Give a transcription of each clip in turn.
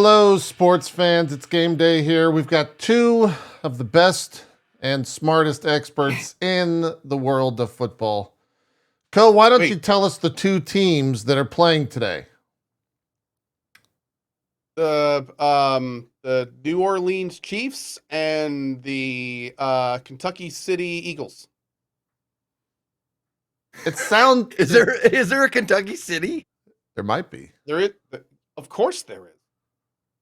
Hello, sports fans. It's game day here. We've got two of the best and smartest experts in the world of football. Cohh, why don't you tell us the two teams that are playing today? The New Orleans Chiefs and the Kentucky City Eagles. It sounds is there a Kentucky City? There might be. There is, of course there is.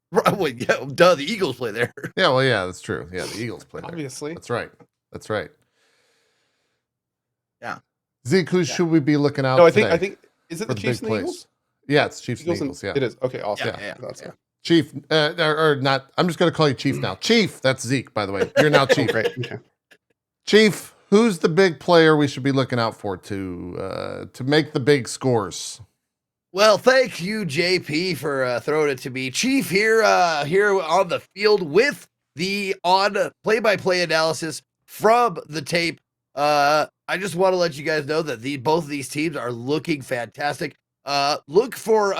Right, well, yeah, duh, the Eagles play there. Yeah, well, yeah, that's true. Yeah, the Eagles play there. Obviously. That's right. That's right. Yeah. Zeke, who should we be looking out? No, I today think is it the Chiefs and the Eagles? Yeah, it's Chiefs and Eagles. Yeah, it is. Okay, awesome. Yeah. Chief, or not? I'm just going to call you Chief now. Chief, that's Zeke, by the way. You're now Chief. Great. Okay. Chief, who's the big player we should be looking out for to make the big scores? Well, thank you, JP, for throwing it to me. Chief here on the field with the play-by-play analysis from the tape. I just want to let you guys know that both of these teams are looking fantastic. Look for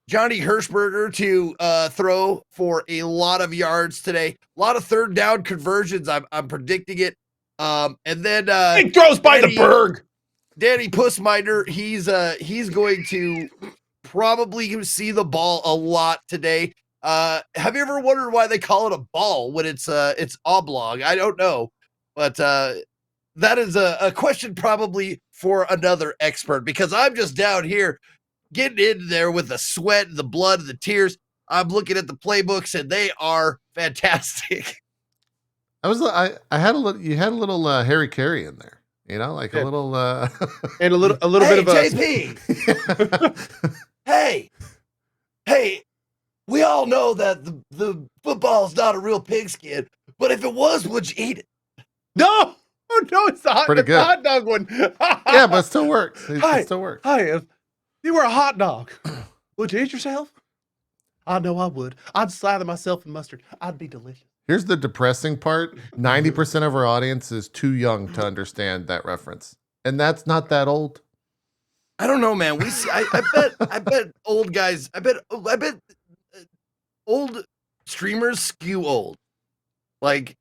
Johnny Hirschberger to throw for a lot of yards today. A lot of third down conversions. I'm predicting it. And then It throws by the Berg. Danny Pussminder, he's going to probably see the ball a lot today. Have you ever wondered why they call it a ball when it's oblong? I don't know, but that is a question probably for another expert, because I'm just down here getting in there with the sweat, the blood, the tears. I'm looking at the playbooks and they are fantastic. I had a little. You had a little Harry Carey in there. You know, like a little and a little hey, bit of a JP. hey, we all know that the football is not a real pigskin, but if it was, would you eat it? No, it's the Pretty good. hot dog one. Yeah, but it still works. It still works. Hi, if you were a hot dog, would you eat yourself? I know I would. I'd slather myself in mustard. I'd be delicious. Here's the depressing part. 90% of our audience is too young to understand that reference. And that's not that old. I don't know, man. We see. I bet old guys. I bet old streamers skew old. Like,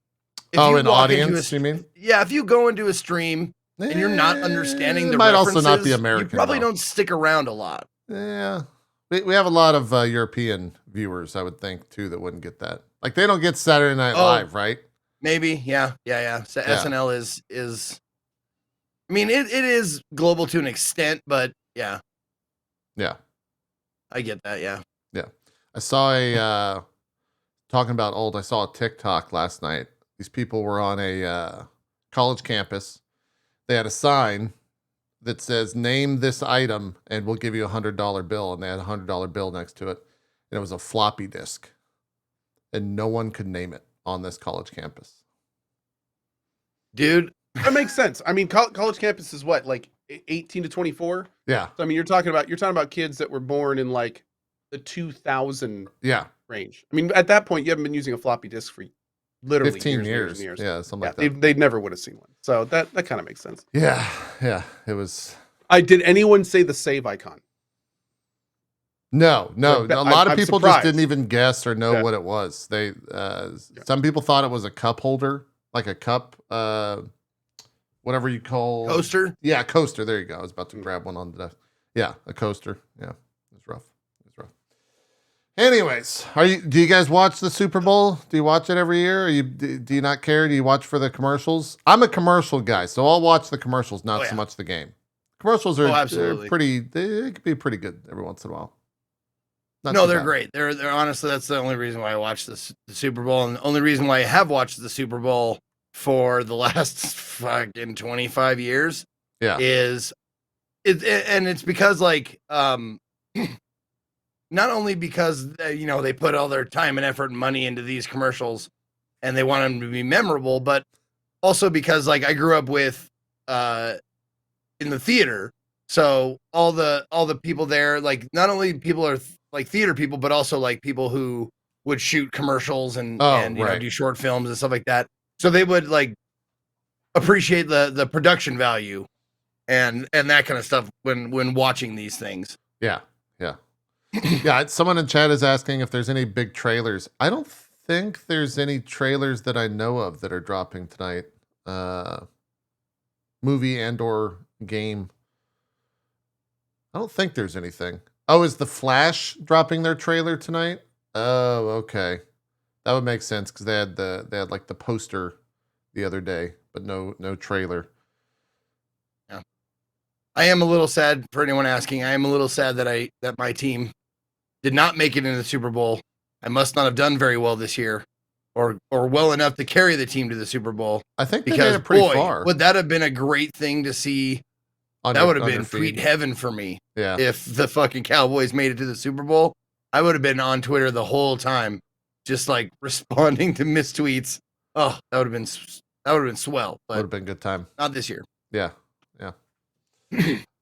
if in walk audience, you mean? Yeah, if you go into a stream and you're not understanding the might references, also not be American. You probably don't stick around a lot. Yeah, we have a lot of European viewers, I would think, too, that wouldn't get that. Like, they don't get Saturday Night Live, right? Maybe, yeah. So SNL is. I mean, it is global to an extent, but yeah. Yeah. I get that, yeah. Yeah. I saw talking about old, I saw a TikTok last night. These people were on a college campus. They had a sign that says, name this item and we'll give you $100 bill. And they had a $100 bill next to it. And it was a floppy disk. And no one could name it on this college campus. Dude. That makes sense. I mean, college campus is what, like 18 to 24? Yeah. So, I mean, you're talking about kids that were born in like the 2000 range. I mean, at that point, you haven't been using a floppy disk for literally 15 years. Yeah, something like that. They never would have seen one. So that kind of makes sense. Yeah. It was. Did anyone say the save icon? No. A lot of people just didn't even guess or know what it was. They some people thought it was a cup holder, like a cup, whatever you call coaster. Yeah, coaster. There you go. I was about to grab one on the desk. Yeah, a coaster. Yeah, it was rough. Anyways, do you guys watch the Super Bowl? Do you watch it every year? Or do you not care? Do you watch for the commercials? I'm a commercial guy, so I'll watch the commercials, not so much the game. Commercials are pretty. They could be pretty good every once in a while. They're great. They're honestly, that's the only reason why I watch the Super Bowl, and the only reason why I have watched the Super Bowl for the last fucking 25 years. Yeah, it's because like not only because they put all their time and effort and money into these commercials, and they want them to be memorable, but also because like I grew up with in the theater, so all the people there, like not only people are like theater people, but also like people who would shoot commercials and do short films and stuff like that. So they would like appreciate the production value and that kind of stuff when watching these things. Yeah. Yeah, someone in chat is asking if there's any big trailers. I don't think there's any trailers that I know of that are dropping tonight. Movie and or game. I don't think there's anything. Oh, is The Flash dropping their trailer tonight? Oh, okay. That would make sense because they had like the poster the other day, but no trailer. Yeah. I am a little sad for anyone asking. I am a little sad that my team did not make it in the Super Bowl. I must not have done very well this year, or well enough to carry the team to the Super Bowl. I think they made it pretty far. Would that have been a great thing to see? That would have been sweet heaven for me. Yeah. If the fucking Cowboys made it to the Super Bowl, I would have been on Twitter the whole time, just like responding to mistweets. Oh, that would have been swell. But would have been a good time. Not this year. Yeah.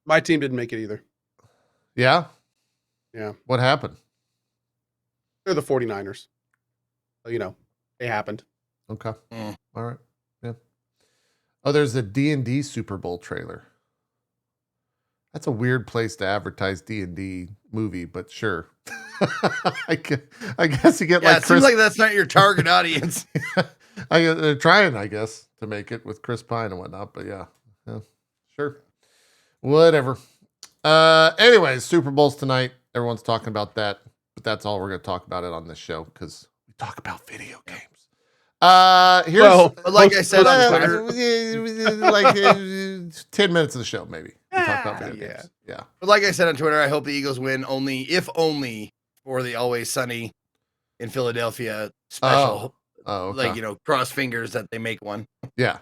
My team didn't make it either. Yeah. Yeah. What happened? They're the 49ers. So, it happened. Okay. All right. Yeah. Oh, there's a D&D Super Bowl trailer. That's a weird place to advertise D&D movie, but sure. I guess you get it seems like that's not your target audience. They're trying, I guess, to make it with Chris Pine and whatnot, but yeah, sure. Whatever. Anyways, Super Bowl's tonight. Everyone's talking about that, but that's all we're going to talk about it on this show because we talk about video games. Like I said on Twitter, like 10 minutes of the show, maybe. We talk about video games. Yeah. But like I said on Twitter, I hope the Eagles win if only for the Always Sunny in Philadelphia special. Okay. Cross fingers that they make one. Yeah.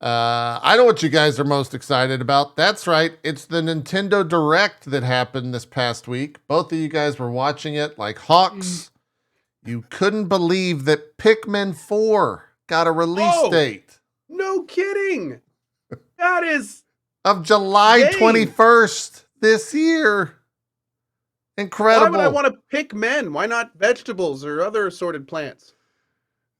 I know what you guys are most excited about. That's right. It's the Nintendo Direct that happened this past week. Both of you guys were watching it like hawks. You couldn't believe that Pikmin 4 got a release date. No kidding. That is of July 21st this year. Incredible. Why would I want to pick men? Why not vegetables or other assorted plants?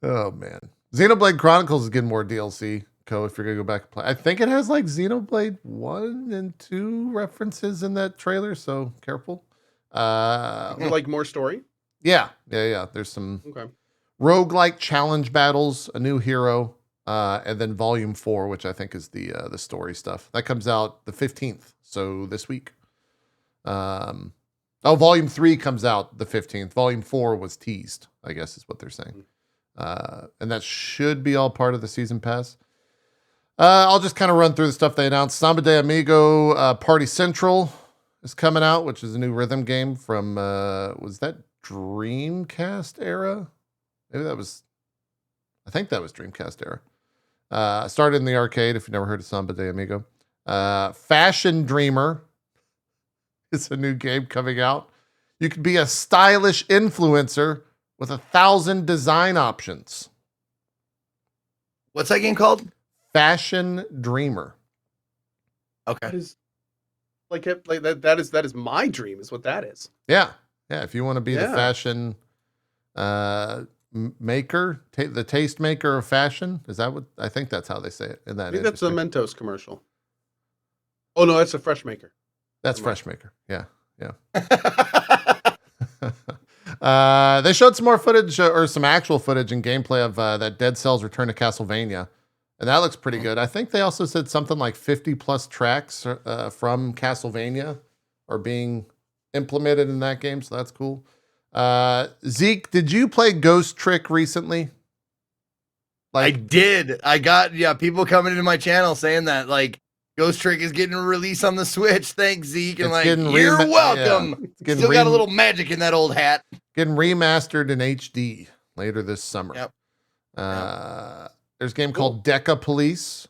Oh, man. Xenoblade Chronicles is getting more DLC, Cohh, if you're going to go back and play. I think it has like Xenoblade 1 and 2 references in that trailer, so careful. You like more story? Yeah. There's some roguelike challenge battles, a new hero, and then Volume 4, which I think is the story stuff. That comes out the 15th, so this week. Volume 3 comes out the 15th. Volume 4 was teased, I guess is what they're saying. And that should be all part of the season pass. I'll just kind of run through the stuff they announced. Samba de Amigo Party Central is coming out, which is a new rhythm game from, was that Dreamcast era? Maybe I think that was Dreamcast era. Started in the arcade, if you've never heard of Samba de Amigo. Fashion Dreamer is a new game coming out. You could be a stylish influencer with 1,000 design options. What's that game called? Fashion Dreamer. Okay. That is that is my dream, is what that is. Yeah. If you want to be the fashion maker, the taste maker of fashion, is that what I think that's how they say it in that? I think that's a Mentos commercial. Oh no, that's a Fresh Maker. That's Fresh Maker. Yeah. They showed some more footage or some actual footage and gameplay of that Dead Cells Return to Castlevania. And that looks pretty good. I think they also said something like 50 plus tracks from Castlevania are being implemented in that game. So that's cool. Zeke, did you play Ghost Trick recently? I did. I got, people coming into my channel saying that Ghost Trick is getting a release on the Switch. Thanks, Zeke. And you're welcome. Yeah. Still got a little magic in that old hat. Getting remastered in HD later this summer. Yep. There's a game called Deca Police.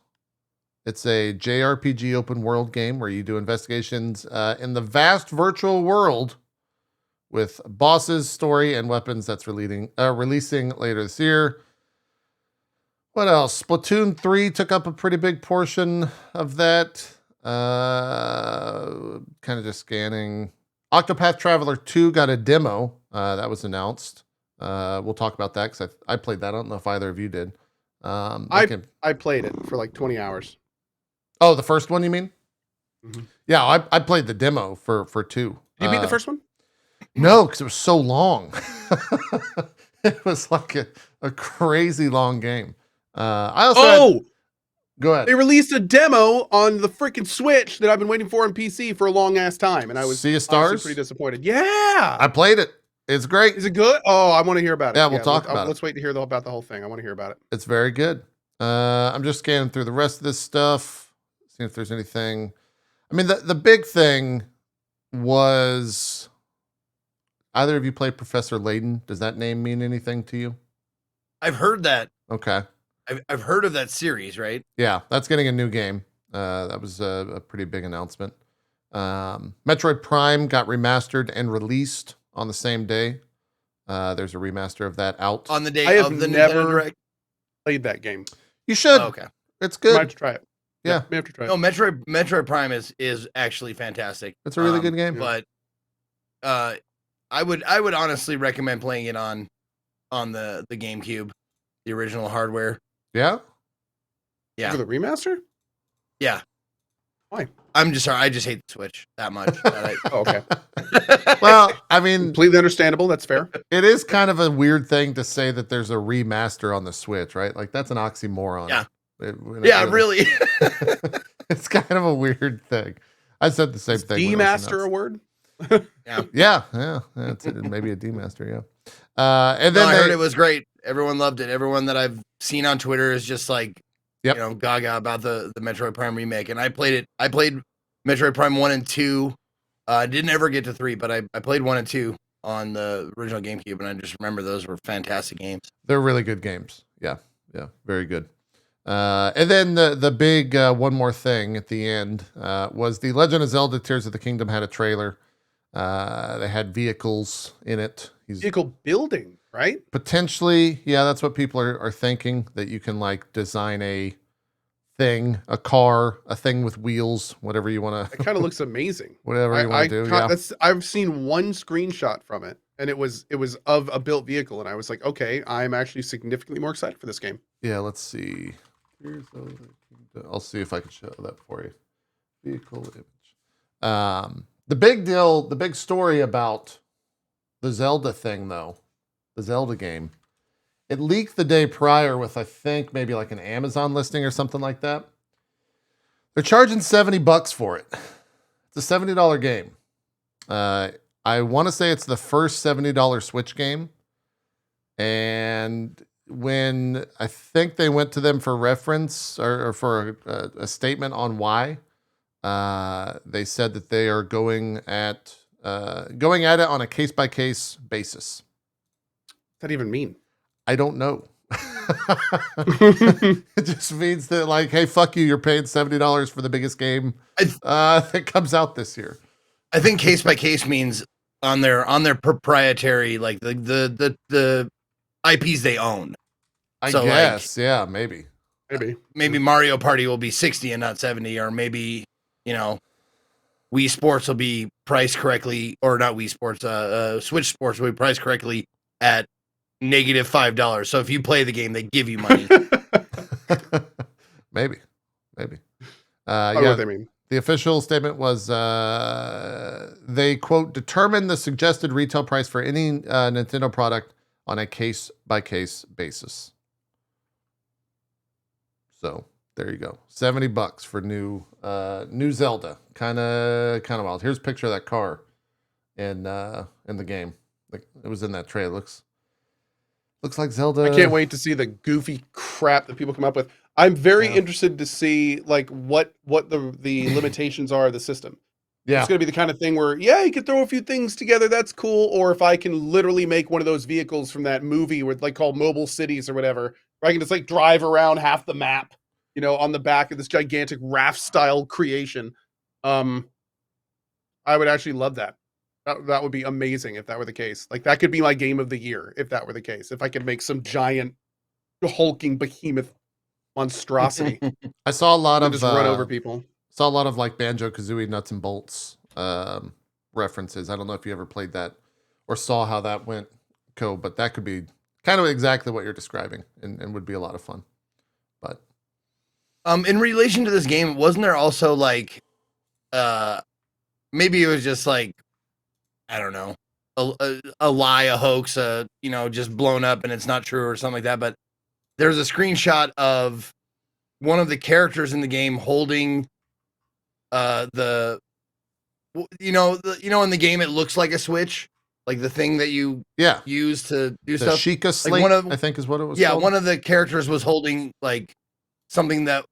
It's a JRPG open world game where you do investigations in the vast virtual world with bosses, story, and weapons. That's releasing later this year. What else? Splatoon 3 took up a pretty big portion of that. Kind of just scanning. Octopath Traveler 2 got a demo. That was announced. We'll talk about that because I played that. I don't know if either of you did. I played it for like 20 hours. Oh, the first one you mean? Mm-hmm. Yeah, I played the demo for 2. Did you beat the first one? No, because it was so long. It was like a crazy long game. I also go ahead. They released a demo on the freaking Switch that I've been waiting for on PC for a long ass time, and I was Sea of Stars? pretty disappointed. Yeah, I played it. It's great. Is it good? Oh, I want to hear about it. Yeah, we'll talk about it. Let's wait to hear about the whole thing. I want to hear about it. It's very good. I'm just scanning through the rest of this stuff, seeing if there's anything. I mean, the big thing was, either of you played Professor Layton? Does that name mean anything to you? I've heard that. Okay. I've heard of that series, right? Yeah, that's getting a new game. That was a pretty big announcement. Metroid Prime got remastered and released on the same day. There's a remaster of that out. On the day I have of the never Nintendo Direct? played that game. You should. Oh, okay. It's I good. might have to try it. Yeah. may have to try it. No, Metroid Prime is actually fantastic. It's a really good game. But I would honestly recommend playing it on the GameCube, the original hardware. Yeah? Yeah. For the remaster? Yeah. Why? I'm just sorry. I just hate the Switch that much. Oh, okay. Well, I mean, Completely understandable. That's fair. it is kind of a weird thing to say that there's a remaster on the Switch, right? Like, that's an oxymoron. Yeah. Yeah, really. It's kind of a weird thing. I said the same thing. Demaster a word? Yeah. That's it. Maybe a demaster, yeah. And No, then I heard it was great. Everyone loved it. Everyone that I've seen on Twitter is just like, gaga about the Metroid Prime remake. And I played it. I played Metroid Prime 1 and 2. Didn't ever get to 3, but I played 1 and 2 on the original GameCube, and I just remember those were fantastic games. They're really good games. Yeah, very good. And then the big one more thing at the end was the Legend of Zelda Tears of the Kingdom had a trailer. They had vehicles in it. Vehicle building, right? Potentially, yeah, that's what people are thinking, that you can like design a thing, a car, a thing with wheels, whatever you want to. It kind of looks amazing. Whatever you want to do. Yeah. I've seen one screenshot from it, and it was of a built vehicle, and I was like, okay, I'm actually significantly more excited for this game. Yeah, let's see. I'll see if I can show that for you. Vehicle image. The big deal, the big story about the Zelda thing, though, the Zelda game, it leaked the day prior with, I think, maybe like an Amazon listing or something like that. They're charging $70 for it. It's a $70 game. I want to say it's the first $70 Switch game. And when I think they went to them for reference or for a statement on why, they said that they are going at it on a case-by-case basis. What does that even mean? I don't know. It just means that, like, hey, fuck you, you're paying $70 for the biggest game that comes out this year. I think case by case means on their proprietary, like the IPs they own. I guess, like, yeah, maybe Mario Party will be 60 and not 70, or maybe, Wii Sports will be priced correctly, or not Wii Sports, Switch Sports will be priced correctly at -$5. So if you play the game, they give you money. maybe. I know what they mean. The official statement was they, quote, determine the suggested retail price for any Nintendo product on a case-by-case basis. So there you go. $70 for new Zelda. Kind of wild. Here's a picture of that car in the game. Like, it was in that trailer. Looks like Zelda. I can't wait to see the goofy crap that people come up with. I'm very interested to see like what the limitations are of the system. Yeah. It's going to be the kind of thing where, you can throw a few things together. That's cool. Or if I can literally make one of those vehicles from that movie with like called Mobile Cities or whatever, where I can just like drive around half the map, on the back of this gigantic raft style creation. I would actually love that. That would be amazing if that were the case. Like, that could be my game of the year if that were the case. If I could make some giant hulking behemoth monstrosity. I saw a lot of just run over people. Saw a lot of like Banjo-Kazooie nuts and bolts references. I don't know if you ever played that or saw how that went, Cohh, but that could be kind of exactly what you're describing and would be a lot of fun. But in relation to this game, wasn't there also like maybe it was just like I don't know, a lie, a hoax, you know, just blown up and it's not true or something like that. But there's a screenshot of one of the characters in the game holding you know in the game it looks like a switch, like the thing that you use to do the stuff. Sheikah slate, I think is what it was called. One of the characters was holding like something that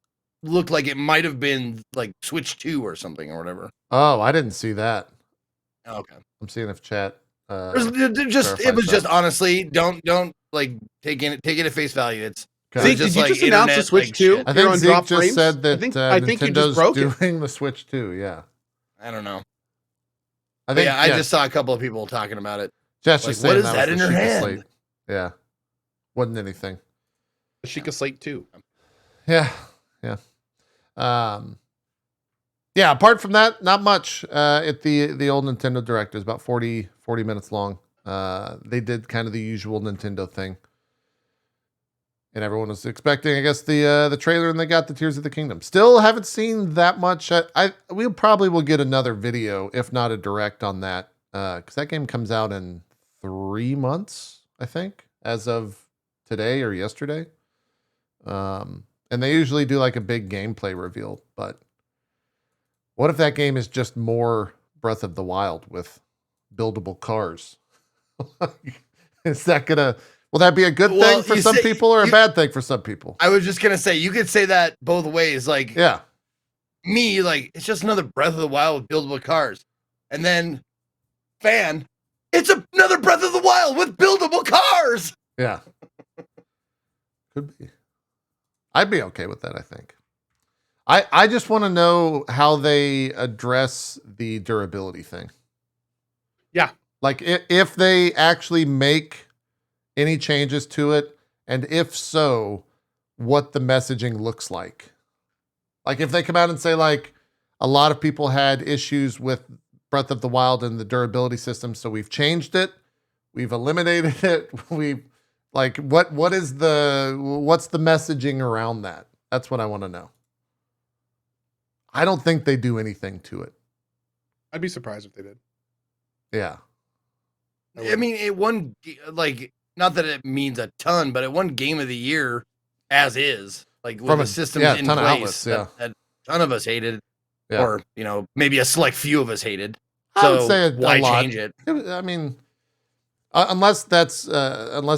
looked like it might have been like Switch 2 or something or whatever. Oh, I didn't see that. Okay. I'm seeing if chat it was just honestly don't like take it at face value. It's Zeke, just did you like just announce the Switch 2? I think Zeke just frames? said that I think you just Nintendo's broke it. doing the Switch 2. Yeah. I don't know. I think I just saw a couple of people talking about it. Jess Like, just saying what is that that was in the her Sheikah hand? slate. Yeah. Wasn't anything. The Sheikah slate 2. Yeah. Yeah. Yeah, apart from that, not much. At the old Nintendo Direct, it was about 40 minutes long. They did kind of the usual Nintendo thing. And everyone was expecting, I guess, the trailer, and they got the Tears of the Kingdom. Still haven't seen that much. We probably will get another video, if not a direct on that, because that game comes out in 3 months, I think, as of today or yesterday. And they usually do like a big gameplay reveal, but what if that game is just more Breath of the Wild with buildable cars? Is that will that be a good thing for some people or a bad thing for some people? I was just gonna say, you could say that both ways. Like, yeah, me, like, it's just another Breath of the Wild with buildable cars. And then fan, it's another Breath of the Wild with buildable cars. Yeah. Could be. I'd be okay with that, I think. I just want to know how they address the durability thing. Yeah. Like if they actually make any changes to it, and if so, what the messaging looks like. Like if they come out and say like a lot of people had issues with Breath of the Wild and the durability system, so we've changed it, we've eliminated it, we've like what's the messaging around that? That's what I want to know. I don't think they do anything to it. I'd be surprised if they did. Yeah. I mean, it won, like, not that it means a ton, but it won Game of the Year as is. Like, with the systems in place outlets, that a ton of us hated. Yeah. Or, you know, maybe a select few of us hated. I would say why a lot. change it? I mean, unless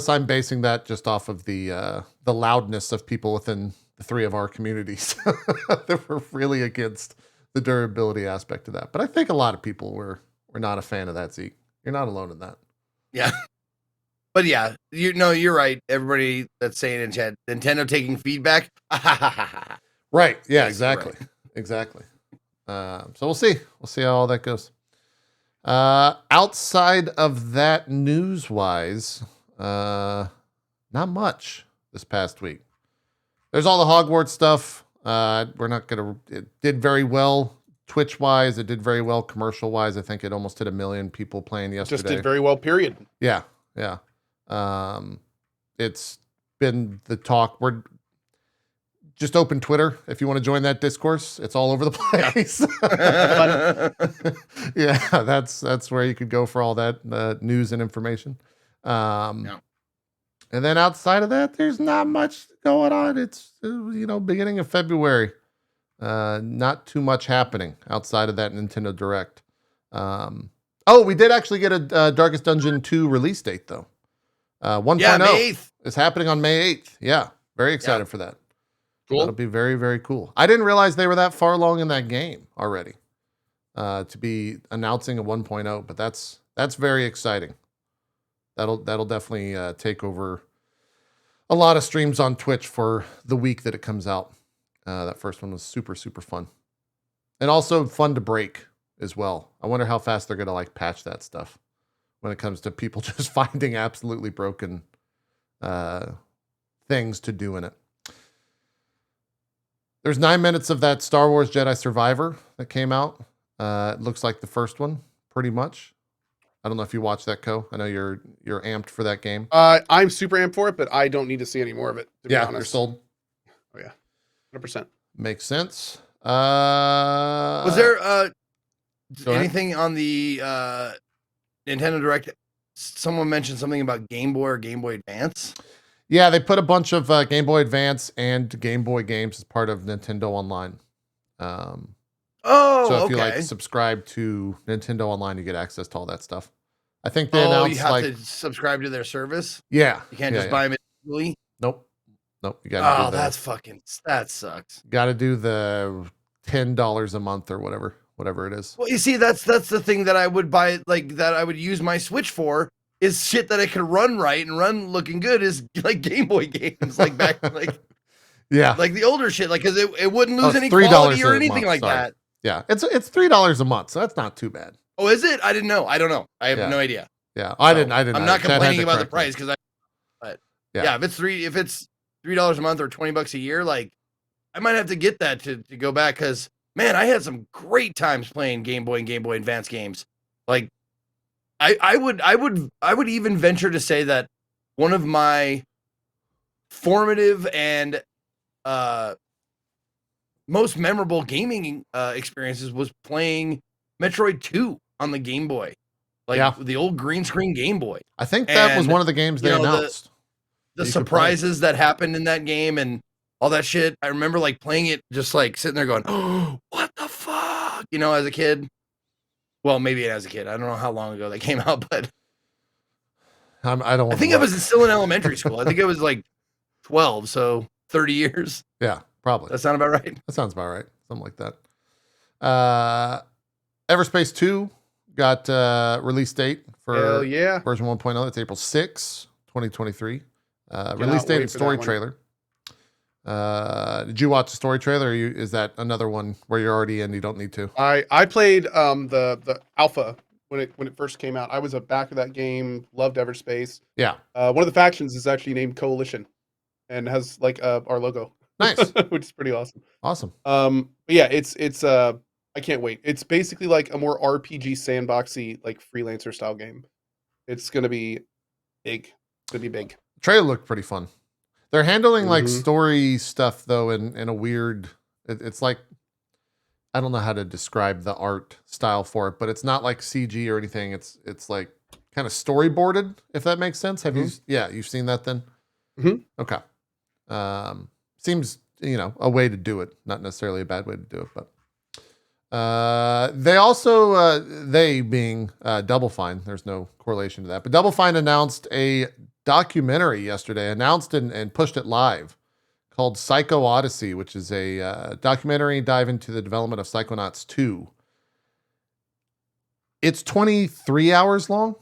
I'm basing that just off of the loudness of people within the three of our communities that were really against the durability aspect of that. But I think a lot of people were not a fan of that, Zeke. You're not alone in that. Yeah. But yeah, you're right. Everybody that's saying in chat, Nintendo taking feedback. Right. Yeah, Yes, exactly. right. Exactly. So we'll see. We'll see how all that goes. Outside of that news-wise, not much this past week. There's all the Hogwarts stuff. It did very well Twitch-wise. It did very well commercial-wise. I think it almost hit 1 million people playing yesterday. Just did very well, period. Yeah. Yeah. It's been the talk. We're just open Twitter if you want to join that discourse. It's all over the place. Yeah, that's where you could go for all that news and information. And then outside of that, there's not much going on. It's beginning of February. Not too much happening outside of that Nintendo Direct. We did actually get a Darkest Dungeon 2 release date though. 1.0 May 8th. is happening on May 8th. Yeah, very excited for that. Cool. That'll be very, very cool. I didn't realize they were that far along in that game already to be announcing a 1.0, but that's very exciting. That'll definitely take over a lot of streams on Twitch for the week that it comes out. That first one was super, super fun. And also fun to break as well. I wonder how fast they're going to patch that stuff when it comes to people just finding absolutely broken things to do in it. There's 9 minutes of that Star Wars Jedi Survivor that came out. It looks like the first one, pretty much. I don't know if you watched that, Cohh. I know you're amped for that game. I'm super amped for it, but I don't need to see any more of it, to be honest. You're sold? Oh, yeah. 100%. Makes sense. Was there anything on the Nintendo Direct, someone mentioned something about Game Boy or Game Boy Advance. Yeah, they put a bunch of Game Boy Advance and Game Boy games as part of Nintendo Online. So if you like subscribe to Nintendo Online, you get access to all that stuff. I think they announced you have to subscribe to their service. Yeah, you can't just buy them individually. Nope. You got to do that sucks. Got to do the $10 a month or whatever it is. Well, you see, that's the thing that I would buy, like that I would use my Switch for, is shit that I could run right and run looking good, is like Game Boy games, like back like like the older shit, like because it wouldn't lose any quality or anything like that. Yeah, it's $3 a month, so that's not too bad. Oh, is it? I didn't know. I don't know. I have no idea. Yeah, I didn't. I'm not complaining about the price because if it's $3 a month or $20 a year, like I might have to get that to go back, because man, I had some great times playing Game Boy and Game Boy Advance games. Like I would even venture to say that one of my formative and most memorable gaming experiences was playing Metroid 2 on the Game Boy, like the old green screen Game Boy. I think that was one of the games they announced. The surprises that happened in that game and all that shit. I remember like playing it, just like sitting there going, "Oh, what the fuck?" As a kid. Well, maybe as a kid. I don't know how long ago that came out, but I think I was still in elementary school. I think it was like 12, so 30 years. Yeah, probably. That sound about right? That sounds about right. Something like that. Everspace 2 got release date for version 1.0. It's April 6, 2023. Release date and story trailer. Did you watch the story trailer, or is that another one where you're already in, you don't need to? I played the alpha when it first came out. I was a back of that game, loved Everspace. Yeah. One of the factions is actually named Coalition and has like our logo. Nice. Which is pretty awesome. Awesome. But yeah, it's I can't wait. It's basically like a more RPG sandboxy, like freelancer style game. It's gonna be big. It's gonna be big. Trailer looked pretty fun. They're handling like story stuff though in a weird. It's like, I don't know how to describe the art style for it, but it's not like CG or anything. It's like kind of storyboarded, if that makes sense. Have you? Yeah, you've seen that then. Okay. Seems a way to do it, not necessarily a bad way to do it, but. They also, they being Double Fine, there's no correlation to that, but Double Fine announced a documentary yesterday, announced and pushed it live, called Psycho Odyssey, which is a documentary dive into the development of Psychonauts 2. It's 23 hours long,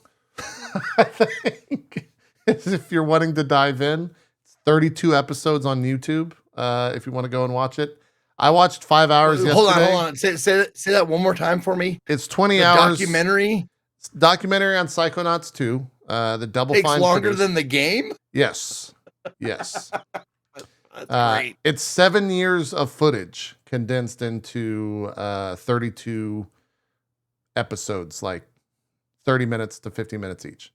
I think, if you're wanting to dive in. It's 32 episodes on YouTube, if you want to go and watch it. I watched 5 hours yesterday. Hold on. Say that one more time for me. It's 20 hours. Documentary on Psychonauts 2. The Double Takes Fine longer produced. than the game? Yes. That's great. It's 7 years of footage condensed into 32 episodes, like 30 minutes to 50 minutes each.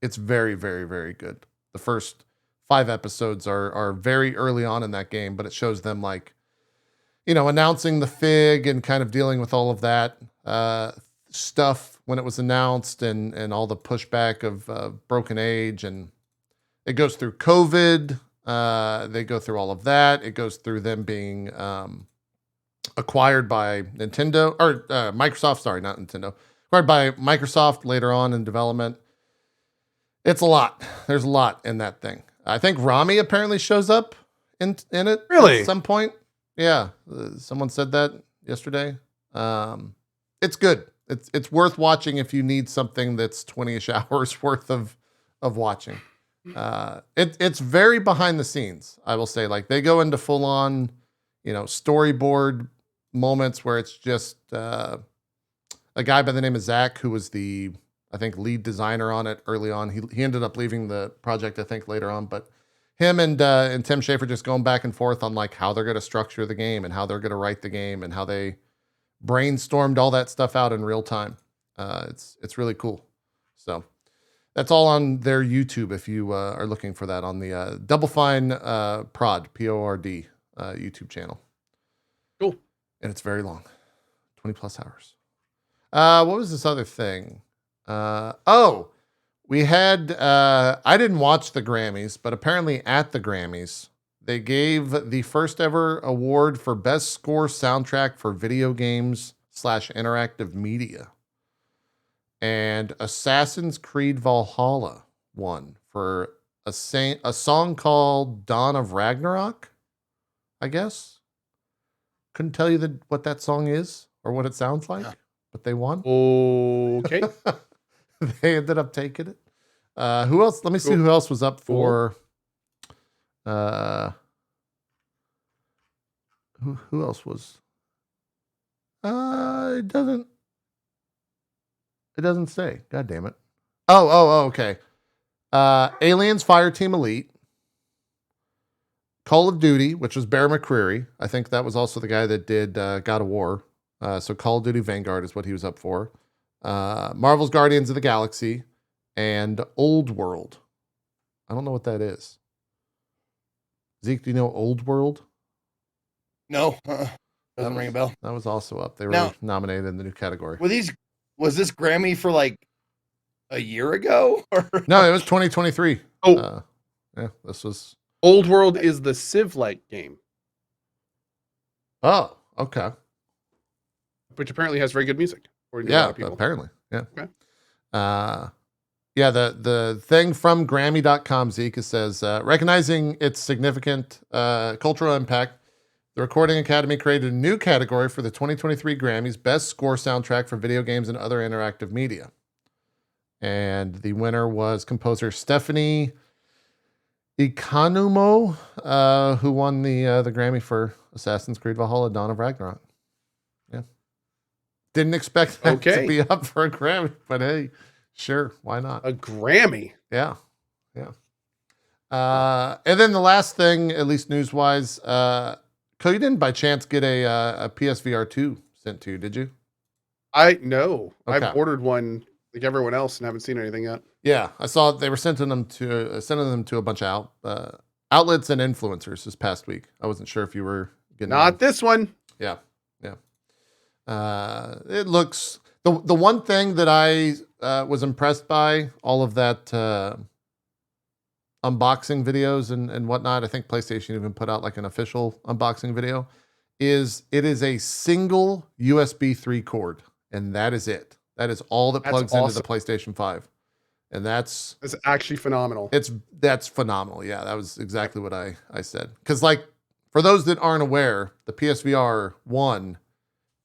It's very, very, very good. The first 5 episodes are very early on in that game, but it shows them like, announcing the Fig and kind of dealing with all of that stuff when it was announced and all the pushback of Broken Age. And it goes through COVID. They go through all of that. It goes through them being acquired by Nintendo or Microsoft. Sorry, not Nintendo. Acquired by Microsoft later on in development. It's a lot. There's a lot in that thing. I think Rami apparently shows up in it at some point. Yeah, someone said that yesterday. It's good. It's worth watching if you need something that's 20-ish hours worth of watching. It's very behind the scenes, I will say. Like they go into full on, storyboard moments where it's just a guy by the name of Zach, who was the, I think, lead designer on it early on. He ended up leaving the project, I think, later on, but him and Tim Schafer just going back and forth on like how they're going to structure the game and how they're going to write the game and how they brainstormed all that stuff out in real time. It's really cool. So that's all on their YouTube if you are looking for that on the Double Fine Prod, P-O-R-D YouTube channel. Cool. And it's very long, 20 plus hours. What was this other thing? We had, I didn't watch the Grammys, but apparently at the Grammys, they gave the first ever award for best score soundtrack for video games / interactive media. And Assassin's Creed Valhalla won for a song called Dawn of Ragnarok, I guess. Couldn't tell you what that song is or what it sounds like, but they won. Okay. They ended up taking it. Who else? Let me see who else was up for. Who else was? It doesn't say. God damn it. Okay. Aliens Fireteam Elite. Call of Duty, which was Bear McCreary. I think that was also the guy that did God of War. So Call of Duty Vanguard is what he was up for. Marvel's Guardians of the Galaxy and Old World. I don't know what that is. Zeke, do you know Old World? No. Doesn't ring a bell. That was also up. They were nominated in the new category. Was this Grammy for like a year ago? Or? No, it was 2023. Oh. Yeah, this was... Old World is the Civ-like game. Oh, okay. Which apparently has very good music. Yeah, apparently. Yeah. Okay. Yeah, the thing from Grammy.com, Zeke, says, recognizing its significant cultural impact, the Recording Academy created a new category for the 2023 Grammys, Best Score Soundtrack for Video Games and Other Interactive Media. And the winner was composer Stephanie Ikanumo, who won the Grammy for Assassin's Creed Valhalla, Dawn of Ragnarok. Yeah. Didn't expect that to be up for a Grammy, but hey, sure, why not? A Grammy? Yeah. And then the last thing, at least news-wise, Cohh, you didn't by chance get a PSVR 2 sent to you, did you? No. Okay. I've ordered one like everyone else and haven't seen anything yet. Yeah, I saw they were sending them to a bunch of outlets and influencers this past week. I wasn't sure if you were getting Not this one. Yeah. It looks the one thing that I was impressed by, all of that unboxing videos and whatnot. I think PlayStation even put out like an official unboxing video. It is a single USB 3 cord, and that is it. That is all that plugs into the PlayStation 5. And that's actually phenomenal. That's phenomenal. Yeah, that was exactly what I said. Because like for those that aren't aware, the PSVR 1,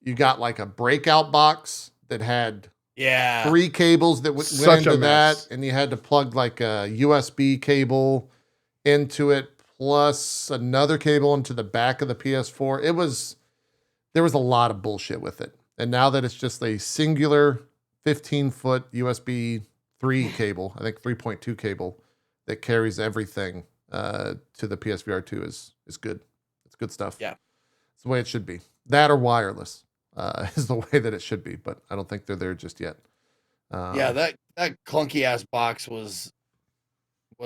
you got like a breakout box that had 3 cables that went into that, and you had to plug like a USB cable into it, plus another cable into the back of the PS4. There was a lot of bullshit with it. And now that it's just a singular 15-foot USB 3 cable, I think 3.2 cable, that carries everything to the PSVR 2 is good. It's good stuff. Yeah. It's the way it should be. That or wireless is the way that it should be, but I don't think they're there just yet. That clunky ass box was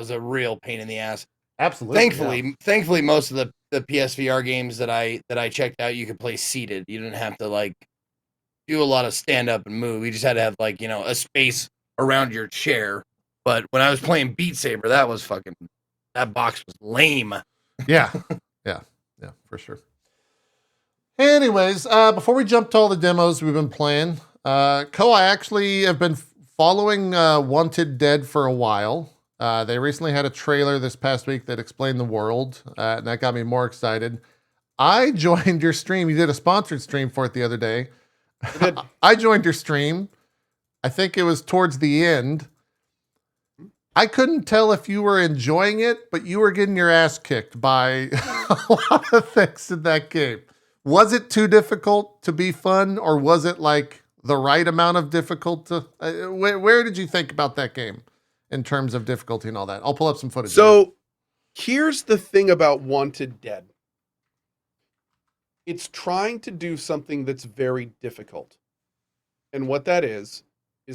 a real pain in the ass. Absolutely. Thankfully, most of the PSVR games that I checked out, you could play seated. You didn't have to like do a lot of stand up and move. You just had to have like, a space around your chair. But when I was playing Beat Saber, that box was lame. Yeah, for sure. Anyways, before we jump to all the demos we've been playing, Cohh, I actually have been following Wanted Dead for a while. They recently had a trailer this past week that explained the world, and that got me more excited. I joined your stream. You did a sponsored stream for it the other day. I joined your stream. I think it was towards the end. I couldn't tell if you were enjoying it, but you were getting your ass kicked by a lot of things in that game. Was it too difficult to be fun, or was it like the right amount of difficult to... where did you think about that game in terms of difficulty and all that? I'll pull up some footage. So here's the thing about Wanted Dead. It's trying to do something that's very difficult. And what that is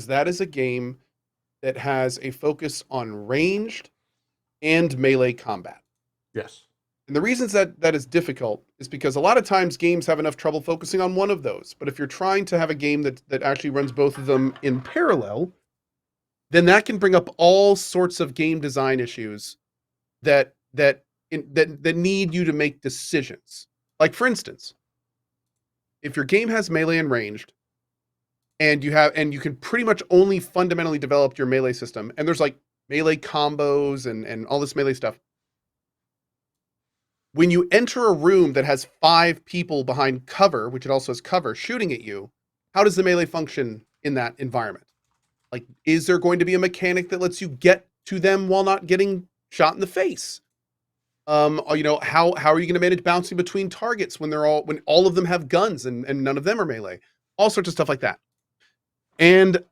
that is a game that has a focus on ranged and melee combat. Yes. And the reasons that is difficult is because a lot of times games have enough trouble focusing on one of those. But if you're trying to have a game that actually runs both of them in parallel, then that can bring up all sorts of game design issues that need you to make decisions. Like, for instance, if your game has melee and ranged, and you can pretty much only fundamentally develop your melee system, and there's like melee combos and all this melee stuff. When you enter a room that has 5 people behind cover, which it also has cover, shooting at you, how does the melee function in that environment? Like, is there going to be a mechanic that lets you get to them while not getting shot in the face? You know, how are you going to manage bouncing between targets when all of them have guns and none of them are melee? All sorts of stuff like that. And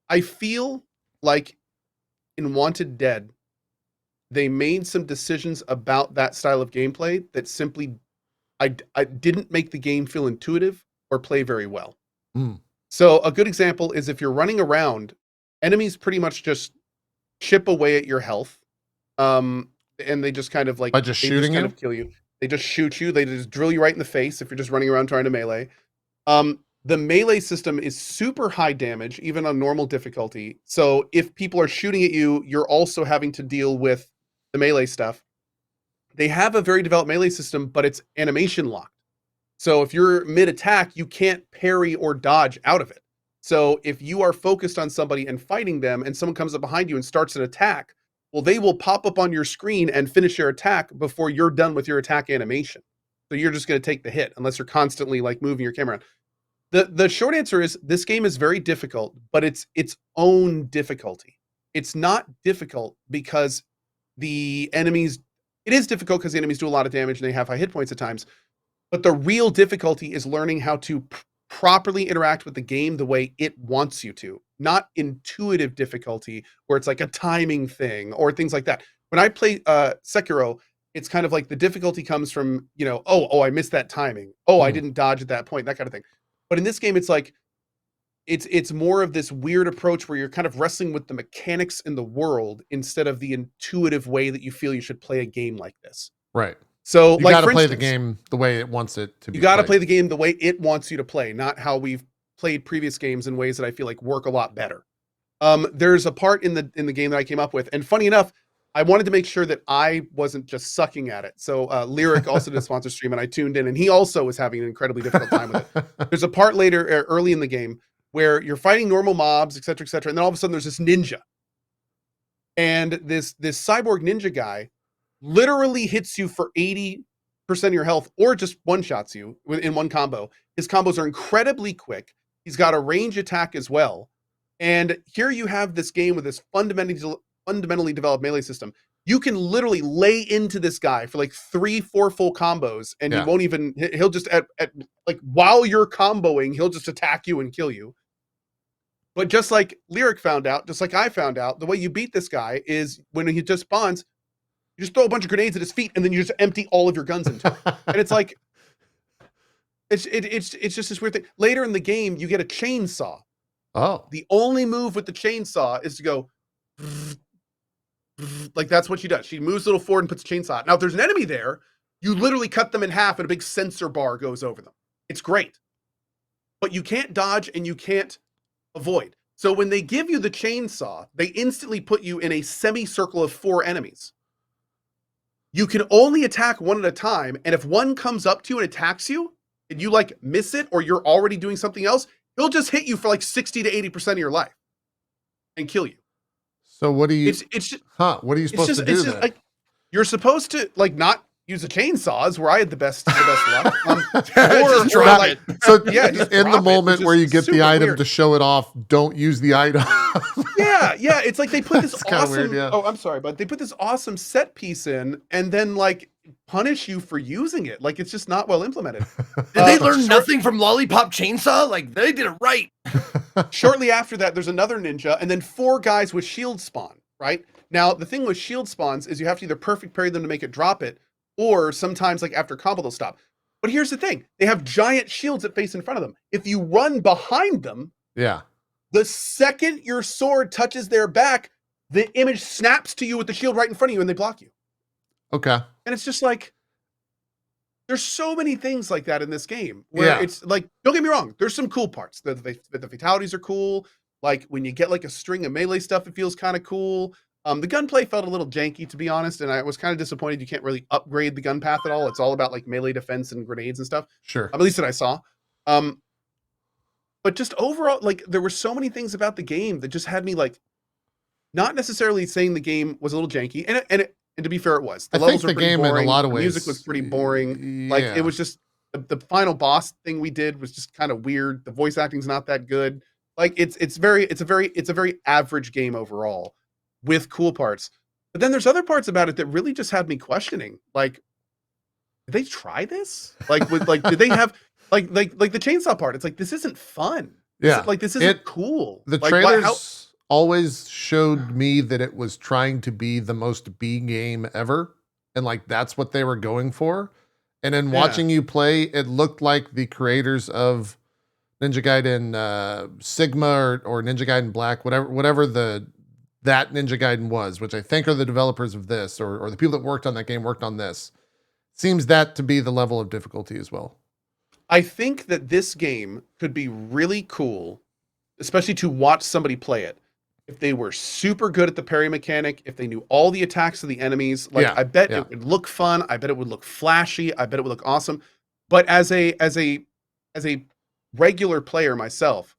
I feel like in Wanted Dead, they made some decisions about that style of gameplay that simply I didn't make the game feel intuitive or play very well. So a good example is if you're running around, enemies pretty much just chip away at your health. And they just kind of like, by just shooting you, kill you. They just shoot you. They just drill you right in the face if you're just running around trying to melee. The melee system is super high damage, even on normal difficulty. So if people are shooting at you, you're also having to deal with the melee stuff. They have a very developed melee system, but it's animation locked. So if you're mid-attack, you can't parry or dodge out of it. So if you are focused on somebody and fighting them, and someone comes up behind you and starts an attack, well, they will pop up on your screen and finish your attack before you're done with your attack animation. So you're just going to take the hit unless you're constantly like moving your camera around. The short answer is this game is very difficult, but it's its own difficulty. It's not difficult because the enemies, it is difficult because the enemies do a lot of damage and they have high hit points at times. But the real difficulty is learning how to properly interact with the game the way it wants you to, not intuitive difficulty where it's like a timing thing or things like that. When I play Sekiro, it's kind of like the difficulty comes from, you know, oh, I missed that timing. Oh, I didn't dodge at that point, that kind of thing. But in this game, it's like, it's more of this weird approach where you're kind of wrestling with the mechanics in the world instead of the intuitive way that you feel you should play a game like this. Right. So you got to play the game the way it wants it to be. You got to play the game the way it wants you to play, not how we've played previous games in ways that I feel like work a lot better. There's a part in the game that I came up with, and funny enough, I wanted to make sure that I wasn't just sucking at it. So Lyric also did a sponsor stream, and I tuned in, and he also was having an incredibly difficult time with it. There's a part later, early in the game, where you're fighting normal mobs, et cetera, and then all of a sudden there's this ninja, and this cyborg ninja guy literally hits you for 80% of your health, or just one-shots you in one combo. His combos are incredibly quick. He's got a range attack as well. And here you have this game with this fundamentally developed melee system. You can literally lay into this guy for like 3-4 full combos, and he won't even, he'll just like while you're comboing, he'll just attack you and kill you. But just like Lyric found out, just like I found out, the way you beat this guy is when he just spawns, you just throw a bunch of grenades at his feet, and then you just empty all of your guns into it. And it's like, it's just this weird thing. Later in the game, you get a chainsaw. Oh. The only move with the chainsaw is to go, like that's what she does. She moves a little forward and puts a chainsaw out. Now, if there's an enemy there, you literally cut them in half and a big sensor bar goes over them. It's great. But you can't dodge and you can't avoid. So when they give you the chainsaw, they instantly put you in a semicircle of 4 enemies. You can only attack one at a time, and if one comes up to you and attacks you, and you like miss it, or you're already doing something else, he'll just hit you for like 60 to 80% of your life and kill you. So what do you? What are you supposed to do? Just like, you're supposed to like not use a chainsaw, is where I had the best luck. Or drop it. So yeah, in the moment where you get the item to show it off, don't use the item. yeah. It's like they put this awesome. Weird, yeah. Oh, I'm sorry, but they put this awesome set piece in, and then like punish you for using it. Like it's just not well implemented. Did they learn nothing from Lollipop Chainsaw? Like they did it right. Shortly after that, there's another ninja, and then 4 guys with shield spawn. Right now, the thing with shield spawns is you have to either perfect parry them to make it drop it, or sometimes like after combo they'll stop. But here's the thing: they have giant shields that face in front of them. If you run behind them, the second your sword touches their back, the image snaps to you with the shield right in front of you, and they block you. Okay. And it's just like, there's so many things like that in this game where it's like, don't get me wrong, there's some cool parts. The fatalities are cool. Like when you get like a string of melee stuff, it feels kind of cool. The gunplay felt a little janky, to be honest, and I was kind of disappointed you can't really upgrade the gun path at all. It's all about like melee defense and grenades and stuff. Sure. At least that I saw. But just overall, like there were so many things about the game that just had me like, not necessarily saying the game was a little janky, and to be fair, it was. The levels were pretty boring. In a lot of ways, the music was pretty boring. Like it was just the final boss thing we did was just kind of weird. The voice acting's not that good. Like it's a very average game overall, with cool parts. But then there's other parts about it that really just had me questioning. Like, did they try this? Like, did they have like the chainsaw part? It's like this isn't fun. Yeah, this isn't cool. The trailers always showed me that it was trying to be the most B game ever, and like that's what they were going for. And then watching you play, it looked like the creators of Ninja Gaiden Sigma or Ninja Gaiden Black, whatever that Ninja Gaiden was, which I think are the developers of this, or the people that worked on that game worked on this. Seems that to be the level of difficulty as well. I think that this game could be really cool, especially to watch somebody play it, if they were super good at the parry mechanic, if they knew all the attacks of the enemies. Like I bet it would look fun. I bet it would look flashy. I bet it would look awesome. But as a regular player myself,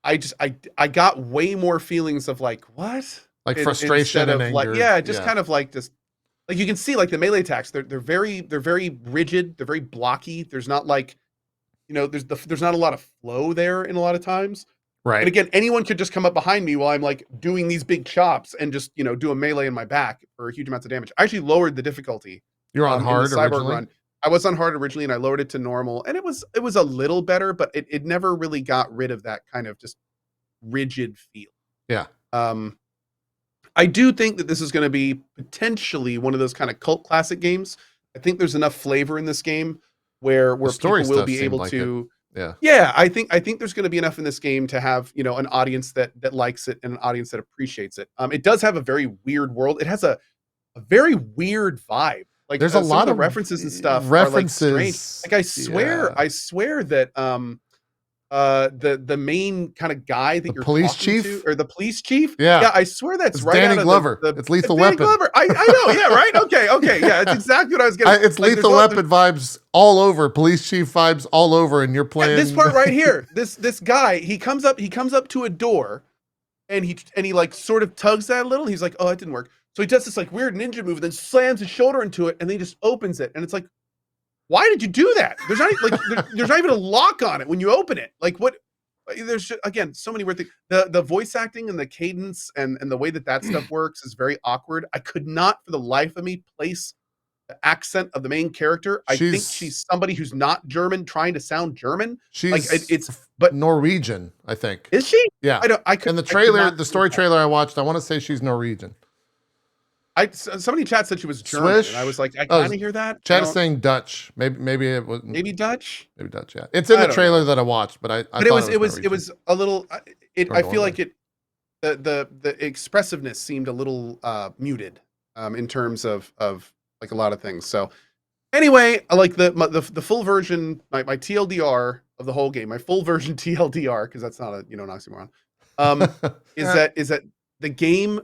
I got way more feelings of like, what? Like frustration and anger. Like, kind of like this. Like you can see like the melee attacks, they're very rigid, they're very blocky. There's not like, there's not a lot of flow there in a lot of times. Right. And again, anyone could just come up behind me while I'm like doing these big chops and just, do a melee in my back for huge amounts of damage. I actually lowered the difficulty. You're on hard originally? Run. I was on hard originally and I lowered it to normal, and it was a little better, but it never really got rid of that kind of just rigid feel. Yeah. I do think that this is going to be potentially one of those kind of cult classic games. I think there's enough flavor in this game where people will be able to. Yeah. I think there's going to be enough in this game to have an audience that likes it and an audience that appreciates it. It does have a very weird world. It has a very weird vibe. Like there's a lot of references and stuff. References. Are like strange. Like I swear that the main kind of guy that you're police talking chief to, or the police chief. Yeah, I swear that's it's right Danny out of Glover. It's Lethal Weapon. Glover. I know. Yeah, right. Okay. Yeah, it's exactly what I was getting. It's like, Lethal Weapon vibes all over. Police chief vibes all over, and you're playing this part right here. This guy, he comes up to a door, and he like sort of tugs that a little. He's like, oh, it didn't work. So he does this like weird ninja move, and then slams his shoulder into it, and then he just opens it, and it's like, why did you do that? There's not even a lock on it when you open it. Like what? There's just, again, so many weird things. The voice acting and the cadence and the way that stuff works is very awkward. I could not for the life of me place the accent of the main character. I think she's somebody who's not German trying to sound German. She's like but Norwegian, I think. Is she? Yeah. In the trailer, the story trailer I watched, I want to say she's Norwegian. Somebody in chat said she was German, and I was like, I kind of hear that. Chat is saying Dutch. Maybe it was Dutch. Maybe Dutch. Yeah, it's in the trailer that I watched, but it was a little. I feel like the expressiveness seemed a little muted in terms of like a lot of things. So anyway, I like the full version, my TLDR of the whole game, my full version TLDR, because that's not an oxymoron. Is that the game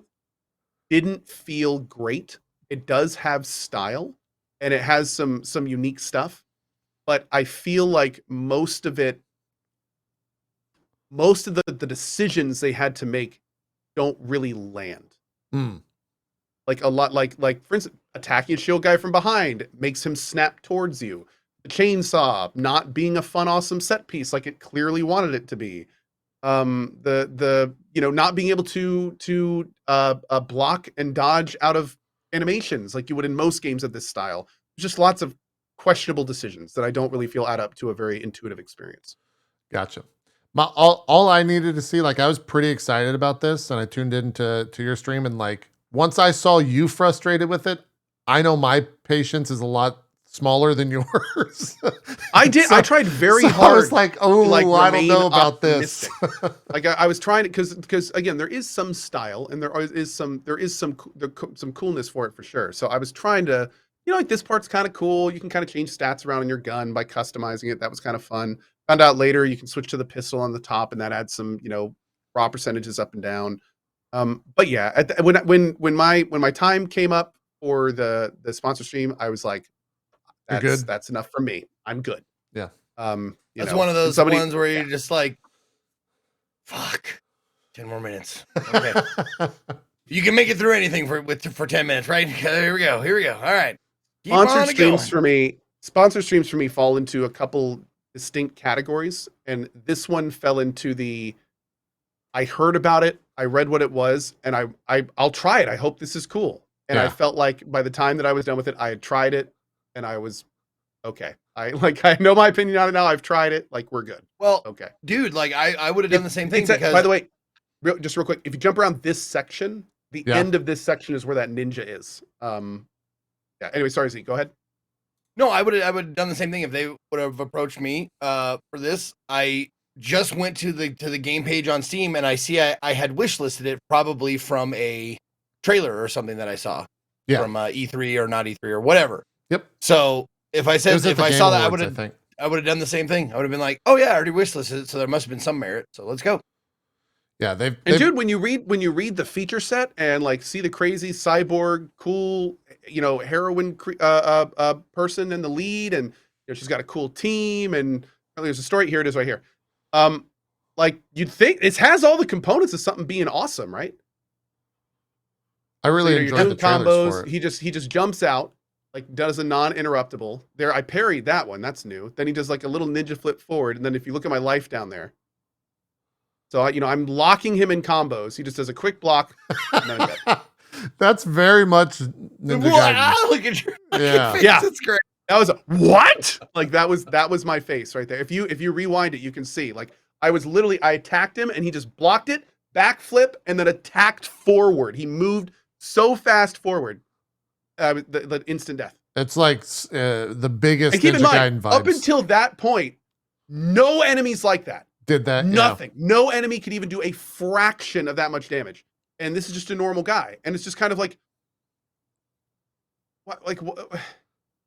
didn't feel great. It does have style and it has some unique stuff, but I feel like most of the decisions they had to make don't really land. Like a lot, like for instance, attacking a shield guy from behind makes him snap towards you. The chainsaw not being a fun, awesome set piece like it clearly wanted it to be. Not being able to block and dodge out of animations like you would in most games of this style. Just lots of questionable decisions that I don't really feel add up to a very intuitive experience. Gotcha. All I needed to see, like I was pretty excited about this, and I tuned into your stream, and like once I saw you frustrated with it, I know my patience is a lot smaller than yours. I tried very hard. I was like, I don't know about this. Like I was trying to, because again, there is some style and there is some coolness for it for sure. So I was trying to, like this part's kind of cool. You can kind of change stats around in your gun by customizing it. That was kind of fun. Found out later you can switch to the pistol on the top, and that adds some, raw percentages up and down. But yeah, when my time came up for the sponsor stream, I was like, that's enough for me. I'm good. Yeah. That's one of those ones where you're just like, fuck, 10 more minutes. Okay. You can make it through anything for 10 minutes, right? Here we go. All right. Sponsor streams for me fall into a couple distinct categories, and this one fell into I heard about it, I read what it was, and I'll try it. I hope this is cool. And I felt like by the time that I was done with it, I had tried it, and I was okay. I know my opinion on it now. I've tried it. Like, we're good. Well, okay, dude. Like, I would have done the same thing. Because, by the way, just real quick, if you jump around this section, the end of this section is where that ninja is. Yeah. Anyway, sorry, Zeke. Go ahead. No, I would have done the same thing if they would have approached me for this. I just went to the game page on Steam, and I see I had wishlisted it probably from a trailer or something that I saw from E3 or not E3 or whatever. Yep. So if I saw that, I would have done the same thing. I would have been like, oh yeah, I already wishlisted it, so there must have been some merit. So let's go. Yeah, dude, when you read the feature set and like see the crazy cyborg, cool, heroine person in the lead, and she's got a cool team, and there's a story. Here it is, right here. Like, you'd think it has all the components of something being awesome, right? I really enjoyed the trailers for it. He just jumps out, like does a non-interruptible. There, I parried that one. That's new. Then he does like a little ninja flip forward, and then if you look at my life down there. So, I'm locking him in combos. He just does a quick block. And then that's very much Ninja Gaiden. Look at your face. Yeah. That's great. That was what? Like, that was my face right there. If you rewind it, you can see, like, I attacked him and he just blocked it, backflip, and then attacked forward. He moved so fast forward. The instant death. It's like the biggest and keep Ninja in mind, Gaiden vibes. up until that point, no enemies like that. Did that? Nothing. Yeah. No enemy could even do a fraction of that much damage. And this is just a normal guy. And it's just kind of like, what? Like,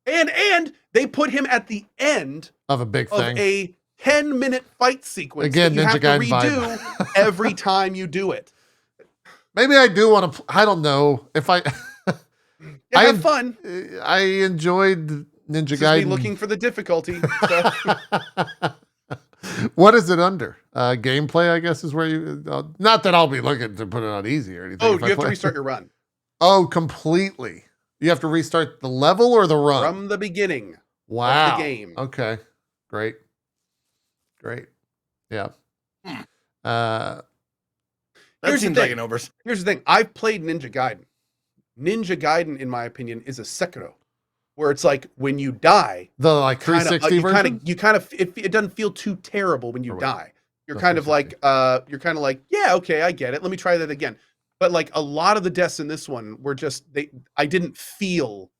and they put him at the end of a big thing, of a 10-minute fight sequence. Again, that you Ninja have to Gaiden redo every time you do it. Maybe I do want to. I don't know if I. Have fun. I enjoyed Ninja Gaiden. Be looking for the difficulty. So. What is it under? Gameplay, I guess, is where you. Not that I'll be looking to put it on easy or anything. Oh, you have to restart your run. Oh, completely. You have to restart the level or the run from the beginning. Wow. Of the game. Okay. Great. Yeah. That seems like an overs. Here's the thing. I've played Ninja Gaiden. Ninja Gaiden, in my opinion, is a Sekiro, where it's like when you die, the like 360 version. It doesn't feel too terrible when you die. You're kind of like, yeah, okay, I get it. Let me try that again. But like a lot of the deaths in this one were just they didn't feel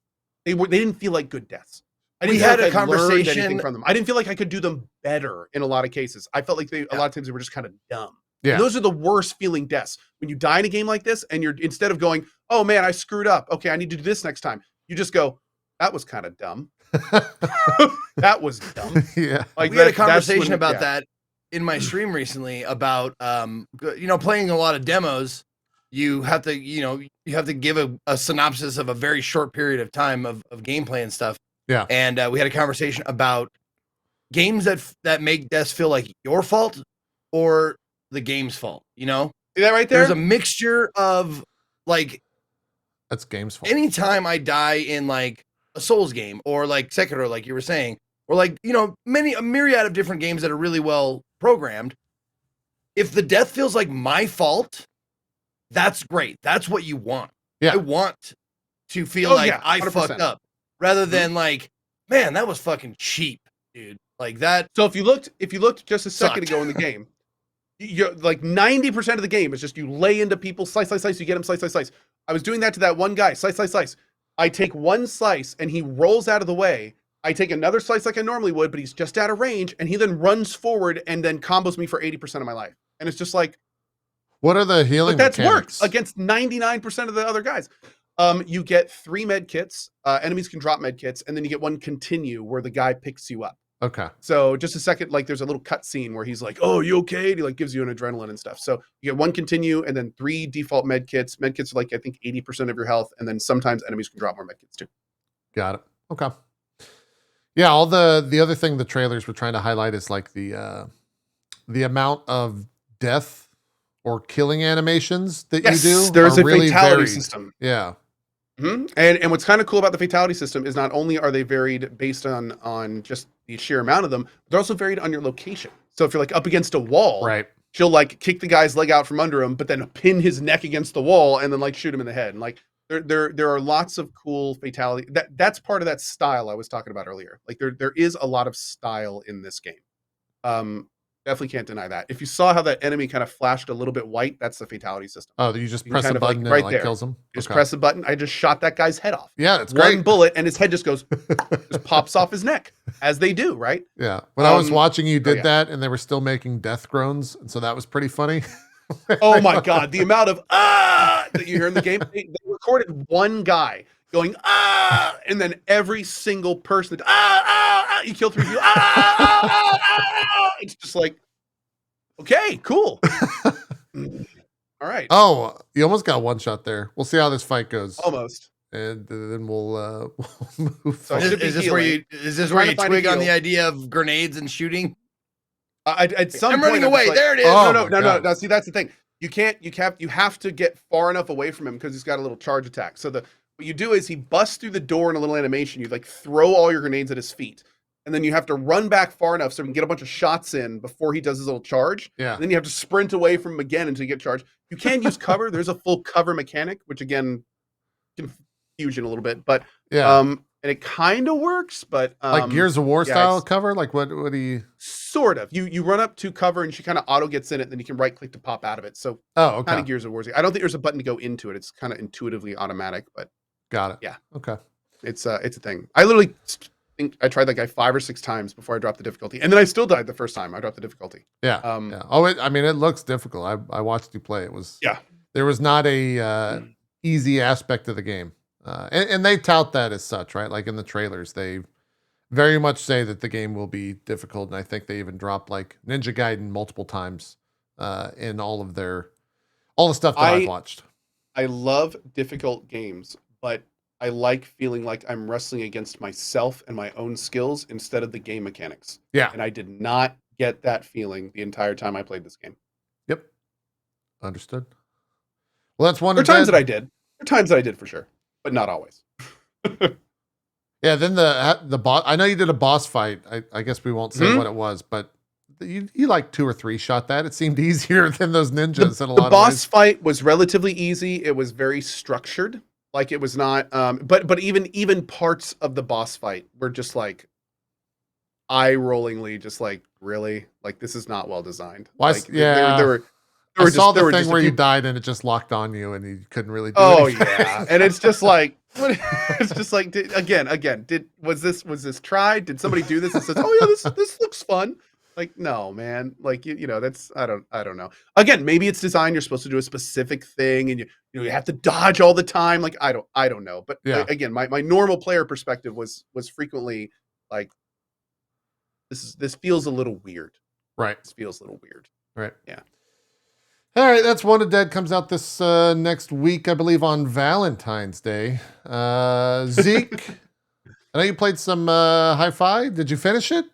like good deaths. I didn't had a like conversation anything from them. I didn't feel like I could do them better in a lot of cases. I felt like a lot of times they were just kind of dumb. Yeah. And those are the worst feeling deaths. When you die in a game like this and you're instead of going, oh man, I screwed up. Okay, I need to do this next time. You just go, that was kind of dumb. That was dumb. Yeah. Like we had a conversation about that in my stream recently about playing a lot of demos. You have to give a synopsis of a very short period of time of gameplay and stuff. Yeah. And we had a conversation about games that make deaths feel like your fault or the game's fault. See that right there? There's a mixture of like. That's game's fault. Anytime I die in like a Souls game or like Sekiro, like you were saying, or like, a myriad of different games that are really well programmed. If the death feels like my fault, that's great. That's what you want. Yeah. I want to feel I fucked up rather than like, man, that was fucking cheap, dude. Like that. So if you looked just a second ago in the game, you're like 90% of the game is just you lay into people, slice, you get them, slice. I was doing that to that one guy, slice. I take one slice and he rolls out of the way. I take another slice like I normally would, but he's just out of range, and he then runs forward and then combos me for 80% of my life. And it's just like, what are the healing that's mechanics? worked against 99% of the other guys. You get 3 med kits. Enemies can drop med kits, and then you get one continue where the guy picks you up. Okay. So just a second, like there's a little cut scene where he's like, "Oh, you okay?" And he like gives you an adrenaline and stuff. So you get 1 continue and then 3 default med kits. Med kits are like I think 80% of your health, and then sometimes enemies can drop more med kits too. Got it. Okay. Yeah, all the other thing the trailers were trying to highlight is like the amount of death or killing animations that you do. There's a really fatality varied. system. Yeah. Mm-hmm. And what's kind of cool about the fatality system is not only are they varied based on just the sheer amount of them, they're also varied on your location. So if you're like up against a wall, Right. she'll like kick the guy's leg out from under him, but then pin his neck against the wall and then like shoot him in the head. And like there are lots of cool fatality. That's part of that style I was talking about earlier. Like there is a lot of style in this game. Definitely can't deny that. If you saw how that enemy kind of flashed a little bit white, that's the fatality system. Oh, you just You press kind a of, like, button and right it like there. kills him? Just Okay. press a button. I just shot that guy's head off. Yeah, it's One great. bullet and his head just goes, just pops off his neck, as they do, right? Yeah. When I was watching you did yeah. that and they were still making death groans, and so that was pretty funny. Oh my God. The amount of that you hear in the game. They recorded one guy going and then every single person you kill 3 people. It's just like, okay, cool. All right. Oh, you almost got one shot there. We'll see how this fight goes. Almost. And then we'll move So I forward. should be Is this where healing. you twig on the idea of grenades and shooting? At some I'm point, running I'm just away. like, There it is. Oh, no. my God. No. See, that's the thing. You have to get far enough away from him because he's got a little charge attack. So what you do is he busts through the door in a little animation. You like throw all your grenades at his feet, and then you have to run back far enough so we can get a bunch of shots in before he does his little charge. Yeah. And then you have to sprint away from him again until you get charged. You can use cover. There's a full cover mechanic, which again confusion a little bit, but Yeah. and it kind of works, but Like Gears of War yeah, style it's- cover? Like what do you sort of. You run up to cover and she kind of auto gets in it, then you can right click to pop out of it. So Oh, okay. kind of Gears of War. I don't think there's a button to go into it. It's kind of intuitively automatic, but Got it. Yeah. Okay. it's a thing. I literally think I tried that guy 5 or 6 times before I dropped the difficulty, and then I still died the first time I dropped the difficulty. Yeah. Yeah. Oh, I mean, it looks difficult. I watched you play. It was. Yeah. There was not a easy aspect of the game, and they tout that as such, right? Like in the trailers, they very much say that the game will be difficult, and I think they even dropped like Ninja Gaiden multiple times in all the stuff that I've watched. I love difficult games, but I like feeling like I'm wrestling against myself and my own skills instead of the game mechanics. Yeah. And I did not get that feeling the entire time I played this game. Yep. Understood. Well, that's one. There are times that I did. There are times that I did for sure, but not always. Yeah. Then the boss. I know you did a boss fight. I guess we won't say Mhm. what it was, but you like 2 or 3 shot that. It seemed easier than those ninjas in a The lot of boss ways. fight was relatively easy. It was very structured. Like it was not but even parts of the boss fight were just like eye-rollingly just like, really? Like this is not well designed. Well, Like yeah. there were I saw there the were thing just a where you few- died and it just locked on you and you couldn't really do Oh anything. yeah. And it's just like it's just like was this tried? Did somebody do this and says, "Oh yeah, this looks fun." Like, no, man. Like you know, that's I don't know. Again, maybe it's designed you're supposed to do a specific thing and you have to dodge all the time. Like I don't know. But Yeah. again, my normal player perspective was frequently like this feels a little weird. Right. This feels a little weird. Right. Yeah. All right. That's Wanted Dead comes out this next week, I believe, on Valentine's Day. Zeke, I know you played some Hi-Fi. Did you finish it?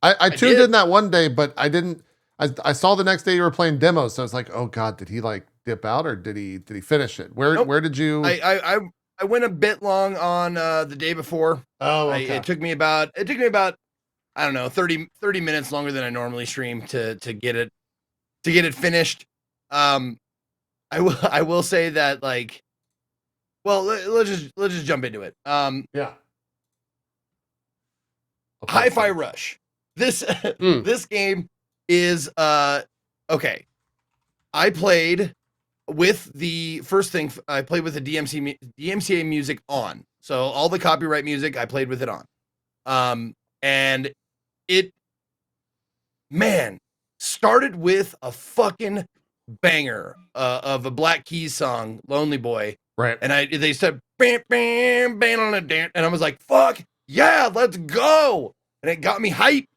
I tuned did. in that one day, but I didn't. I saw the next day you were playing demos, so I was like, oh God, did he like dip out or did he finish it? Nope. Where did you? I went a bit long on the day before. Oh, okay. It took me about I don't know 30 minutes longer than I normally stream to get it finished. I will say that like, well, let's just jump into it. Yeah. Hi-Fi Rush. This this game is okay. I played with the first thing. I played with the DMCA music on. So all the copyright music I played with it on. And it started with a fucking banger of a Black Keys song, Lonely Boy. Right. And they said bam bam bam on a dance, and I was like, fuck yeah, let's go. And it got me hyped.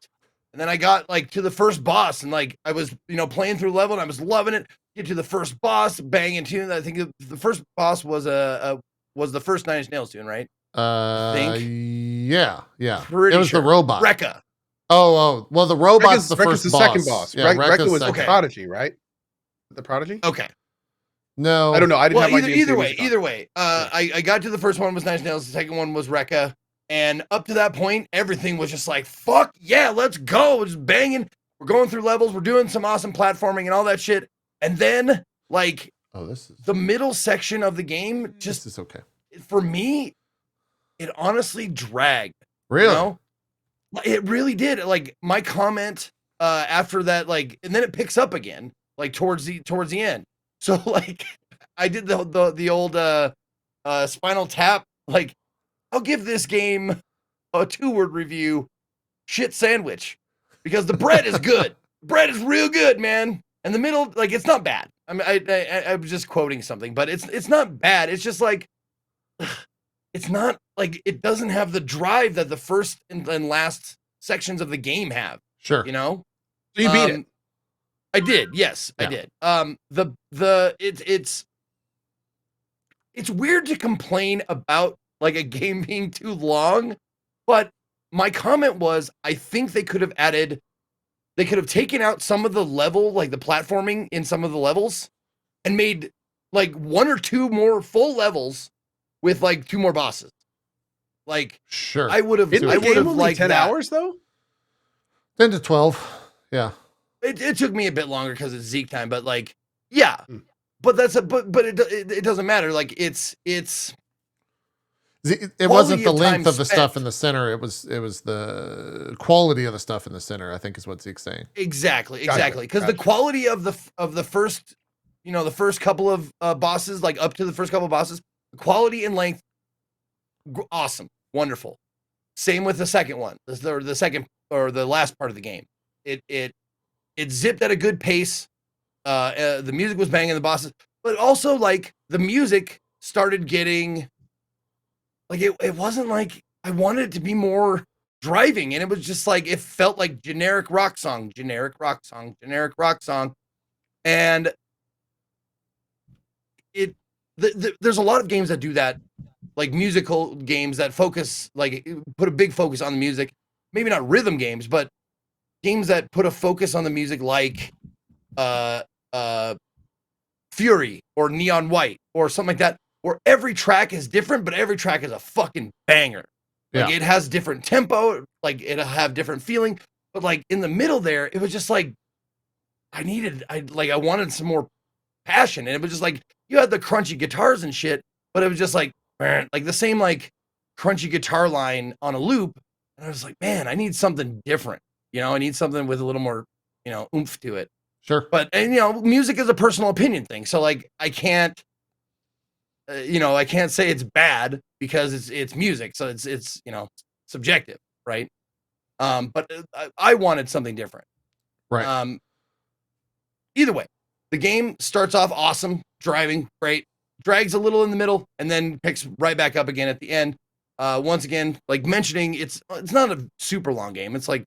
And then I got like to the first boss, and like I was, playing through the level, and I was loving it. Get to the first boss, banging tune. I think the first boss was was the first 9 Inch Nails tune, right? Yeah. Pretty it was sure. the robot. Rekka. Oh, well, the robot's the first the boss. second boss. Yeah, Rekka was second. Prodigy, right? The Prodigy? Okay. No. I don't know. I didn't have my either way. I got to the first one was 9 Inch Nails. The second one was Rekka. And up to that point, everything was just like, fuck yeah, let's go. We're just banging. We're going through levels. We're doing some awesome platforming and all that shit. And then, like, the middle section of the game, just this is okay. For me, it honestly dragged. Really? It really did. Like, my comment after that, like, and then it picks up again, like towards the end. So, like, I did the old Spinal Tap, like, I'll give this game a 2-word review: shit sandwich, because the bread is good. Bread is real good, man. And the middle, like, it's not bad. I mean, I was just quoting something, but it's not bad. It's just like, it's not like, it doesn't have the drive that the first and last sections of the game have. Sure. So you beat it. I did. Yes, yeah. I did. It's weird to complain about like a game being too long, but my comment was, I think they could have taken out some of the level, like the platforming in some of the levels, and made like 1 or 2 more full levels with like 2 more bosses. Like, sure, I would have. Isn't the game only like 10 hours though? 10 to 12. Yeah. It took me a bit longer because it's Zeke time, but like, yeah. But it doesn't matter. Like, it wasn't the length of the stuff in the center. It was the quality of the stuff in the center, I think, is what Zeke's saying. Exactly. Because the quality of the first, the first couple of bosses, like up to the first couple of bosses, the quality and length, awesome, wonderful. Same with the second one, the second or the last part of the game. It zipped at a good pace. The music was banging, the bosses, but also like the music started getting. Like, it wasn't like I wanted it to be more driving, and it was just like, it felt like generic rock song. And there's a lot of games that do that, like musical games that focus, like put a big focus on the music. Maybe not rhythm games, but games that put a focus on the music, like Fury or Neon White or something like that, where every track is different, but every track is a fucking banger. Like, it has different tempo, like it'll have different feeling, but like in the middle there, it was just like, I wanted some more passion. And it was just like, you had the crunchy guitars and shit, but it was just like the same, like crunchy guitar line on a loop. And I was like, man, I need something different. I need something with a little more, oomph to it. Sure. But, and music is a personal opinion thing. So like, I can't, I can't say it's bad because it's music. So it's subjective. Right. But I wanted something different. Right. Either way, the game starts off awesome, driving great, drags a little in the middle, and then picks right back up again at the end. Once again, like mentioning, it's not a super long game. It's like,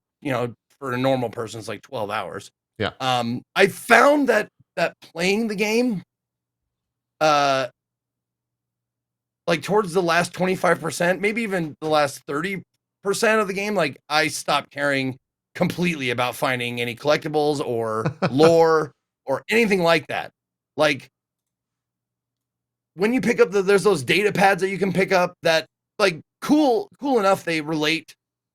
for a normal person, it's like 12 hours. Yeah. I found that playing the game, like towards the last 25%, maybe even the last 30% of the game, like I stopped caring completely about finding any collectibles or lore or anything like that. Like, when you pick up there's those data pads that you can pick up that, like, cool enough, they relate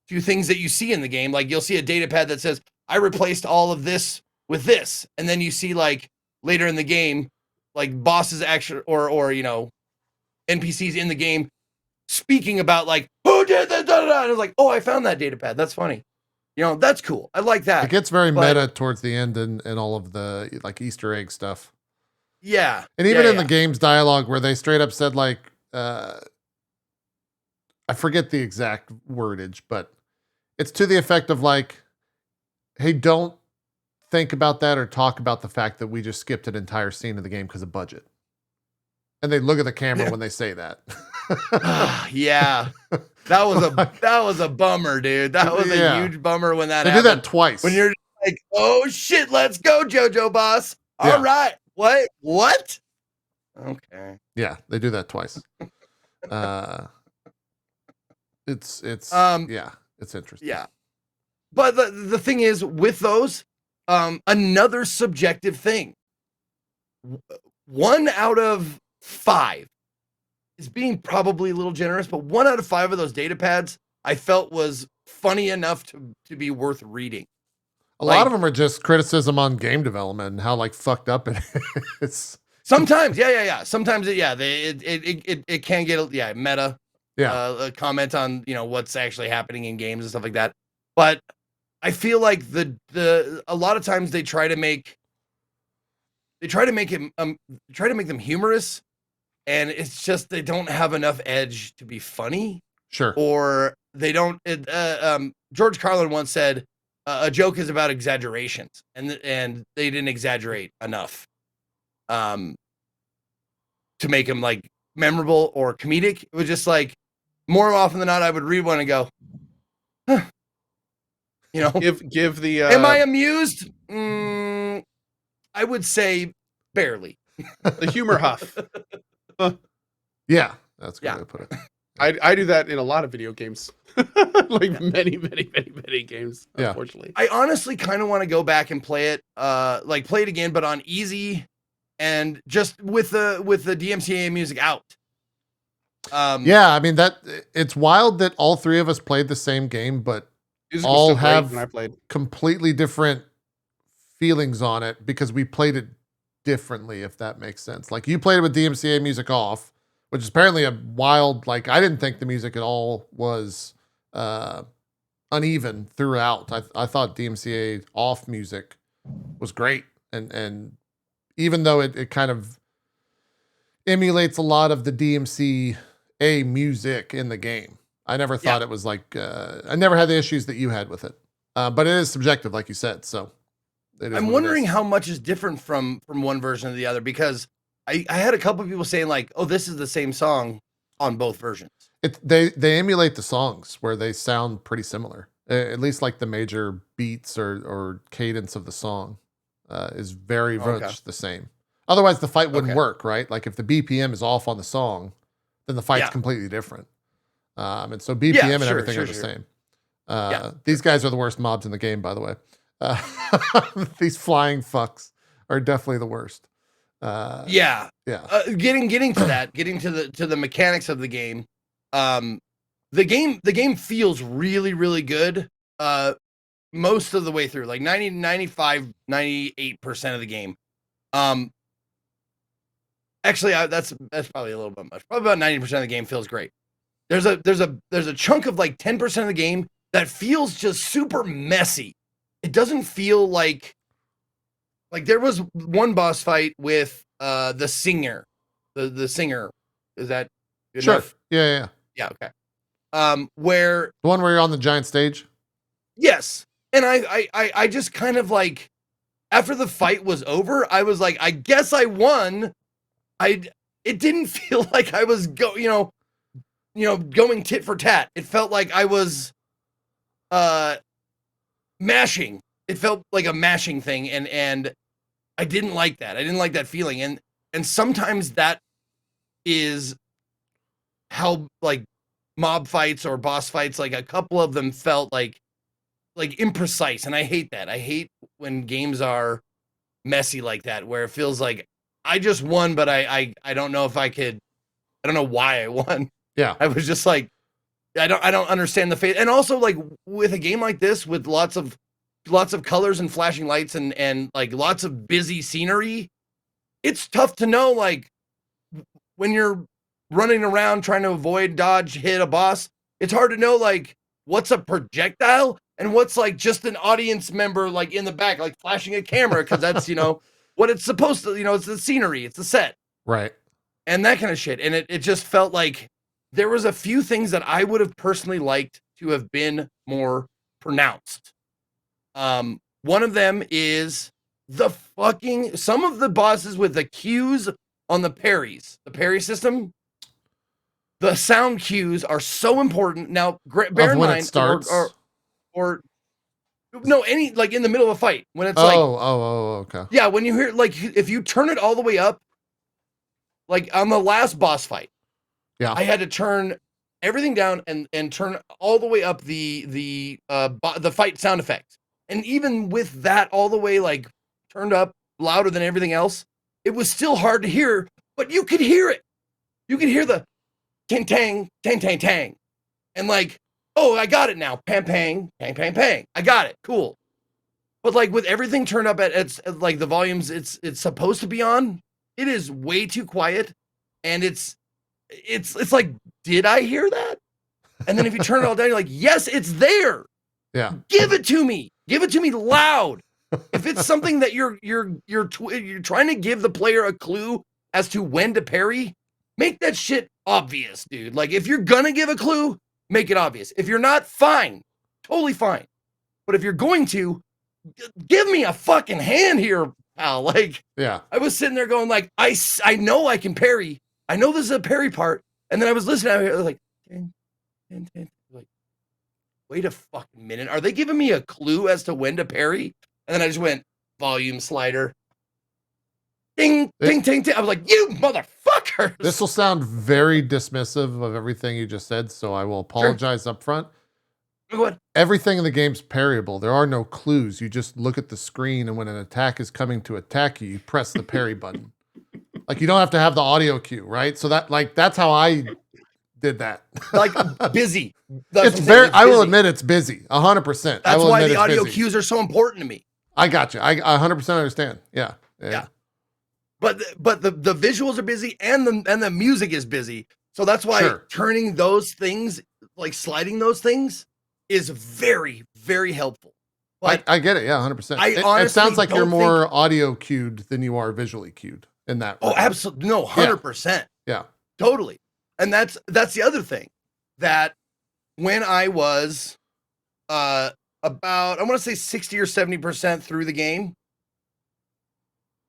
to things that you see in the game. Like, you'll see a data pad that says, I replaced all of this with this. And then you see, like, later in the game, like bosses actually, or NPCs in the game speaking about, like, who did that? And I was like, oh, I found that data pad. That's funny. That's cool. I like that. It gets very meta towards the end and all of the, like, Easter egg stuff. Yeah. And even in the game's dialogue where they straight up said, like, I forget the exact wordage, but it's to the effect of, like, hey, don't think about that or talk about the fact that we just skipped an entire scene of the game because of budget. And they look at the camera when they say that. Yeah. That was a bummer, dude. That was a huge bummer when that happened. They do that twice. When you're like, oh shit, let's go, JoJo boss. All right. What? Okay. Yeah, they do that twice. It's it's interesting. Yeah. But the thing is with those, another subjective thing. 1 out of 5 is being probably a little generous, but 1 out of 5 of those data pads I felt was funny enough to be worth reading. A lot of them are just criticism on game development and how like fucked up it is. Sometimes, yeah. Sometimes, it can get meta. A comment on what's actually happening in games and stuff like that. But I feel like a lot of times they try to make them humorous, and it's just they don't have enough edge to be funny. Sure. Or they don't. George Carlin once said a joke is about exaggerations, and they didn't exaggerate enough to make them like memorable or comedic. It was just like more often than not, I would read one and go, huh. Give the. Am I amused? I would say barely. The humor huff. Yeah, that's a good way to put it. I do that in a lot of video games. Like many games, unfortunately. I honestly kind of want to go back and play it, play it again, but on easy and just with the DMCA music out. Yeah, I mean it's wild that all 3 of us played the same game, but all have completely different feelings on it because we played it differently, if that makes sense. Like you played it with DMCA music off, which is apparently a wild, like I didn't think the music at all was uneven throughout. I thought DMCA off music was great. And even though it kind of emulates a lot of the DMCA music in the game, I never thought it was like, I never had the issues that you had with it. But it is subjective, like you said. So I'm wondering how much is different from one version to the other, because I had a couple of people saying like, oh, this is the same song on both versions. They emulate the songs where they sound pretty similar. At least like the major beats or cadence of the song is very much the same. Otherwise the fight wouldn't work, right? Like if the BPM is off on the song, then the fight's completely different. And so BPM and everything are the same. These guys are the worst mobs in the game, by the way. These flying fucks are definitely the worst. Getting to that, getting to the mechanics of the game. The game feels really, really good. Most of the way through, like 90, 95, 98% of the game. Actually, that's probably a little bit much. Probably about 90% of the game feels great. There's a chunk of like 10% of the game that feels just super messy. It doesn't feel like there was one boss fight with the singer. The singer. Is that good enough? Yeah. Yeah, okay. Where the one where you're on the giant stage? Yes. And I just kind of like, after the fight was over, I was like, I guess I won. It didn't feel like I was going tit for tat. It felt like I was mashing. It felt like a mashing thing, and I didn't like that. I didn't like that feeling. And sometimes that is how like mob fights or boss fights, like a couple of them felt like imprecise, and I hate that. I hate when games are messy like that, where it feels like I just won, but I don't know if I could. I don't know why I won. Yeah, I was just like, I don't understand the fate. And also like with a game like this with lots of colors and flashing lights and like lots of busy scenery, it's tough to know like when you're running around trying to avoid, dodge, hit a boss. It's hard to know like what's a projectile and what's like just an audience member like in the back like flashing a camera, because that's what it's supposed to, it's the scenery, it's the set, right, and that kind of shit. And it just felt like there was a few things that I would have personally liked to have been more pronounced. One of them is some of the bosses with the Qs on the parries, the parry system. the sound cues are so important. Now, bear in when mind, it starts, or no, any like in the middle of a fight when it's okay. Yeah, when you hear like if you turn it all the way up, like on the last boss fight, I had to turn everything down and turn all the way up the fight sound effects. And even with that all the way like turned up louder than everything else, it was still hard to hear, but you could hear it. You could hear the tang tang tang tang tang. And like, oh, I got it now. Pang pang pang pang pang. I got it. Cool. But like with everything turned up at like the volumes it's supposed to be on, it is way too quiet. And it's like, did I hear that? And then if you turn it all down, you're like, yes, it's there. Yeah. Give it to me. Give it to me loud. If it's something that you're trying to give the player a clue as to when to parry, make that shit obvious, dude. Like if you're gonna give a clue, make it obvious. If you're not, fine. Totally fine. But if you're going to, give me a fucking hand here, pal. Like, yeah. I was sitting there going like, I know I can parry. I know this is a parry part. And then I was listening out here like, like, wait a fucking minute. Are they giving me a clue as to when to parry? And then I just went, volume slider. Ding, ding, ding, ding. I was like, you motherfuckers. This will sound very dismissive of everything you just said, so I will apologize up front. Go ahead. Everything in the game's parryable. There are no clues. You just look at the screen, and when an attack is coming to attack you, you press the parry button. Like, you don't have to have the audio cue, right? So that's how I did that. Like, busy. It's very, I will admit it's busy. 100%. That's why the audio cues are so important to me. I got you. I 100% understand. Yeah. But the visuals are busy and the music is busy. So that's why turning those things, like sliding those things, is very, very helpful. But I get it. Yeah, 100%. It sounds like you're more audio cued than you are visually cued in that. Oh, absolutely. No, 100%. Yeah. Totally. And that's the other thing, that when I was about, I want to say 60 or 70% through the game,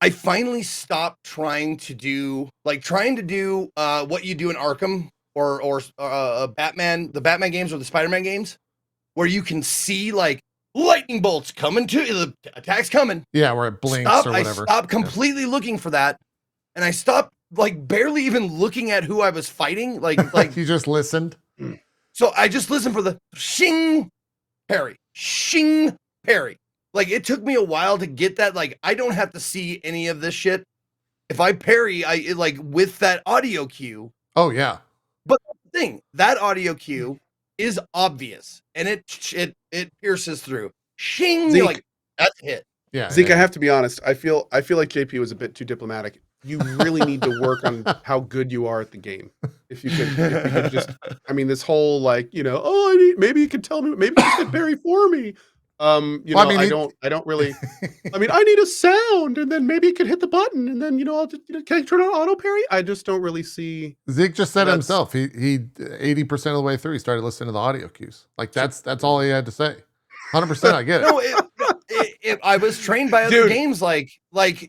I finally stopped trying to do what you do in Arkham or Batman, the Batman games or the Spider-Man games, where you can see like lightning bolts coming to you, the attack's coming. Yeah, where it blinks or whatever. I stopped completely looking for that, and I stopped like barely even looking at who I was fighting. Like you just listened. So I just listened for the shing parry, shing parry. Like it took me a while to get that. Like I don't have to see any of this shit. If I parry, like with that audio cue. Oh yeah. But the thing, that audio cue is obvious, and it pierces through. Shing, Zeke, like that's hit. Yeah, Zeke, I have to be honest. I feel like JP was a bit too diplomatic. You really need to work on how good you are at the game. If you could just, I mean, this whole like, maybe you could tell me, maybe you could parry for me. I don't really. I mean, I need a sound, and then maybe you could hit the button, and then I'll just, can I turn on auto parry? I just don't really see. Zeke just said himself. He 80% of the way through, he started listening to the audio cues. Like that's all he had to say. 100%, I get it. No, I was trained by other games, like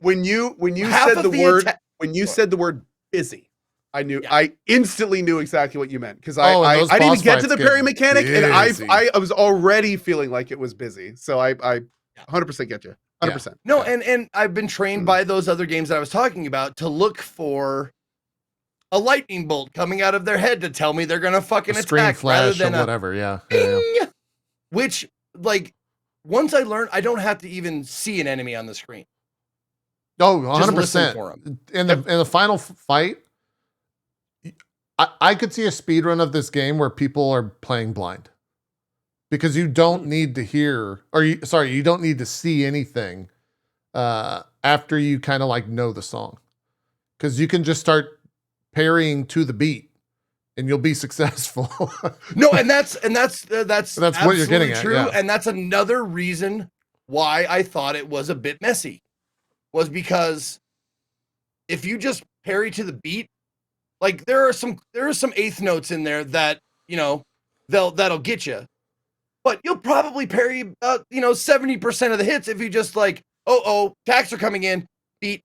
when you said the word busy. I instantly knew exactly what you meant, because I didn't even get to the parry mechanic, and I was already feeling like it was busy. So I 100% get you. 100%. Yeah. No, and I've been trained by those other games that I was talking about to look for a lightning bolt coming out of their head to tell me they're gonna fucking attack flash rather than or whatever. Yeah. Which, like, once I learned, I don't have to even see an enemy on the screen. Oh, 100%. In the final fight, I could see a speed run of this game where people are playing blind, because you don't need to hear, you don't need to see anything after you kind of like know the song, because you can just start parrying to the beat and you'll be successful. No, and that's what you're getting at. True, yeah. And that's another reason why I thought it was a bit messy, was because if you just parry to the beat, like there are some eighth notes in there that that'll get you, but you'll probably parry about 70% of the hits if you just like attacks are coming in, beat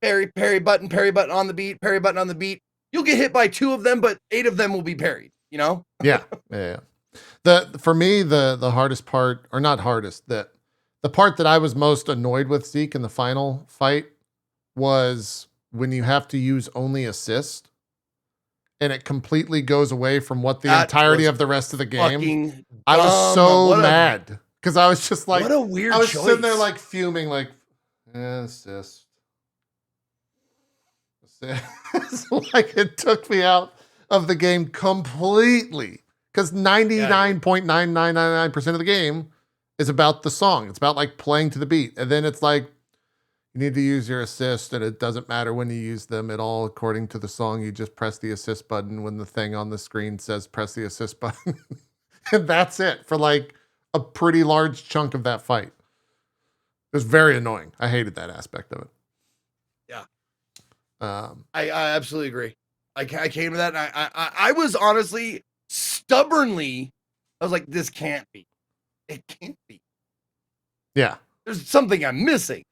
parry button on the beat, parry button on the beat. you'll get hit by 2 of them, but 8 of them will be parried, you know? Yeah. For me, the hardest part, or not hardest, the part that I was most annoyed with Zeke in the final fight was when you have to use only assist and it completely goes away from what the entirety of the rest of the game. I was so mad because I was just like, what a weird I was choice. sitting there like fuming, like, assist. Like it took me out of the game completely because 99.9999% of the game is about the song. It's about like playing to the beat. And then it's like, you need to use your assist, and it doesn't matter when you use them at all. According to the song, you just press the assist button when the thing on the screen says press the assist button. And that's it for like a pretty large chunk of that fight. It was very annoying. I hated that aspect of it. Yeah. I absolutely agree. I came to that, and I was honestly, stubbornly, I was like, this can't be. It can't be. Yeah. There's something I'm missing.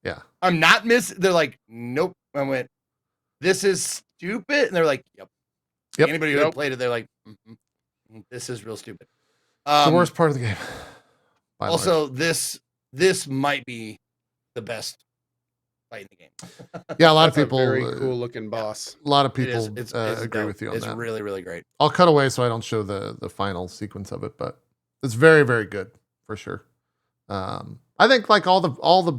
Yeah. I'm not missing. They're like, nope. I went, this is stupid. And they're like, yep. Anybody who played it, they're like, this is real stupid. The worst part of the game. Also, this might be the best fight in the game. Yeah, a lot of people. Very cool looking boss. A lot of people it's agree with you on that. It's really, really great. I'll cut away so I don't show the final sequence of it, but it's very, very good for sure. I think like all the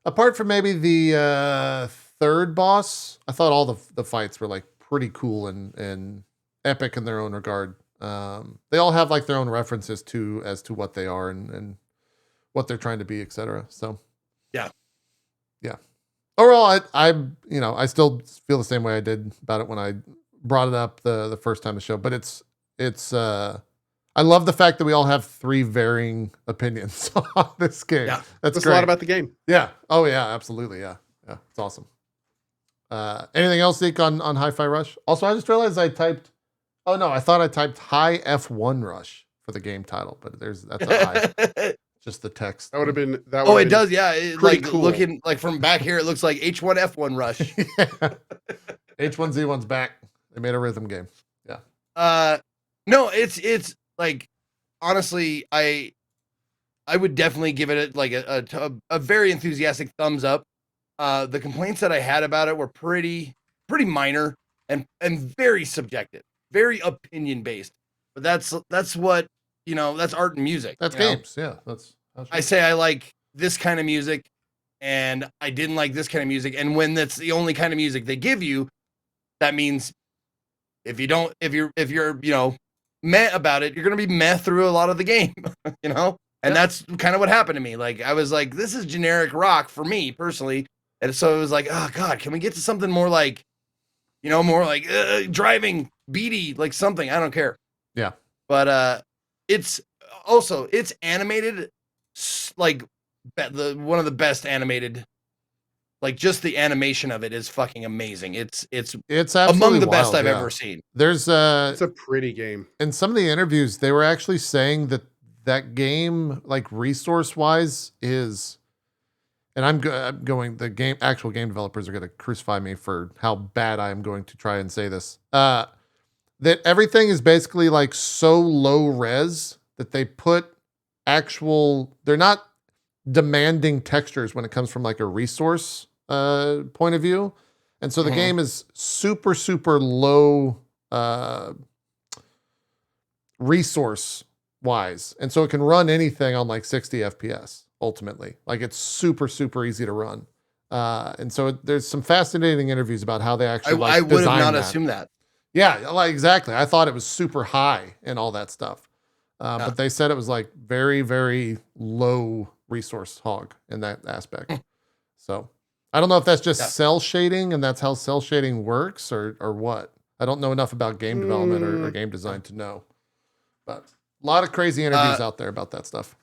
apart from maybe the third boss, I thought all the fights were like pretty cool and epic in their own regard. They all have like their own references as to what they are and what they're trying to be, etc. So yeah. Overall, I still feel the same way I did about it when I brought it up the first time the show. But it's I love the fact that we all have 3 varying opinions on this game. Yeah, that's a lot about the game. Yeah. Oh yeah, absolutely. Yeah. It's awesome. Anything else, Zeke, on Hi-Fi Rush? Also, I just realized I typed. Oh no, I thought I typed High F1 Rush for the game title, but that's a high. Just the text. That would have been that. Oh, it does. Yeah, like cool. Looking like from back here, it looks like H1F1 Rush. Yeah. H1Z1's back. They made a rhythm game. Yeah. No, it's like honestly, I would definitely give it like a very enthusiastic thumbs up. The complaints that I had about it were pretty minor and very subjective, very opinion based. But that's what, that's art and music. That's games. Yeah. I say I like this kind of music and I didn't like this kind of music. And when that's the only kind of music they give you, that means if you're meh about it, you're going to be meh through a lot of the game, And that's kind of what happened to me. Like, I was like, this is generic rock for me personally. And so it was like, oh God, can we get to something more like, more like driving, beady, like something, I don't care. Yeah. But it's animated like one of the best animated, like just the animation of it is fucking amazing. It's among the best I've ever seen. It's a pretty game. In some of the interviews, they were actually saying that game, like resource wise, is, and I'm going, actual game developers are going to crucify me for how bad I am going to try and say this. That everything is basically like so low res that they put they're not demanding textures when it comes from like a resource point of view. And so the game is super, super low resource wise. And so it can run anything on like 60 FPS ultimately. Like it's super, super easy to run. And so there's some fascinating interviews about how they actually I would have not assumed that. Yeah, like exactly. I thought it was super high and all that stuff. But they said it was like very, very low resource hog in that aspect. So I don't know if that's just cell shading and that's how cell shading works or what. I don't know enough about game development or game design to know. But a lot of crazy interviews out there about that stuff.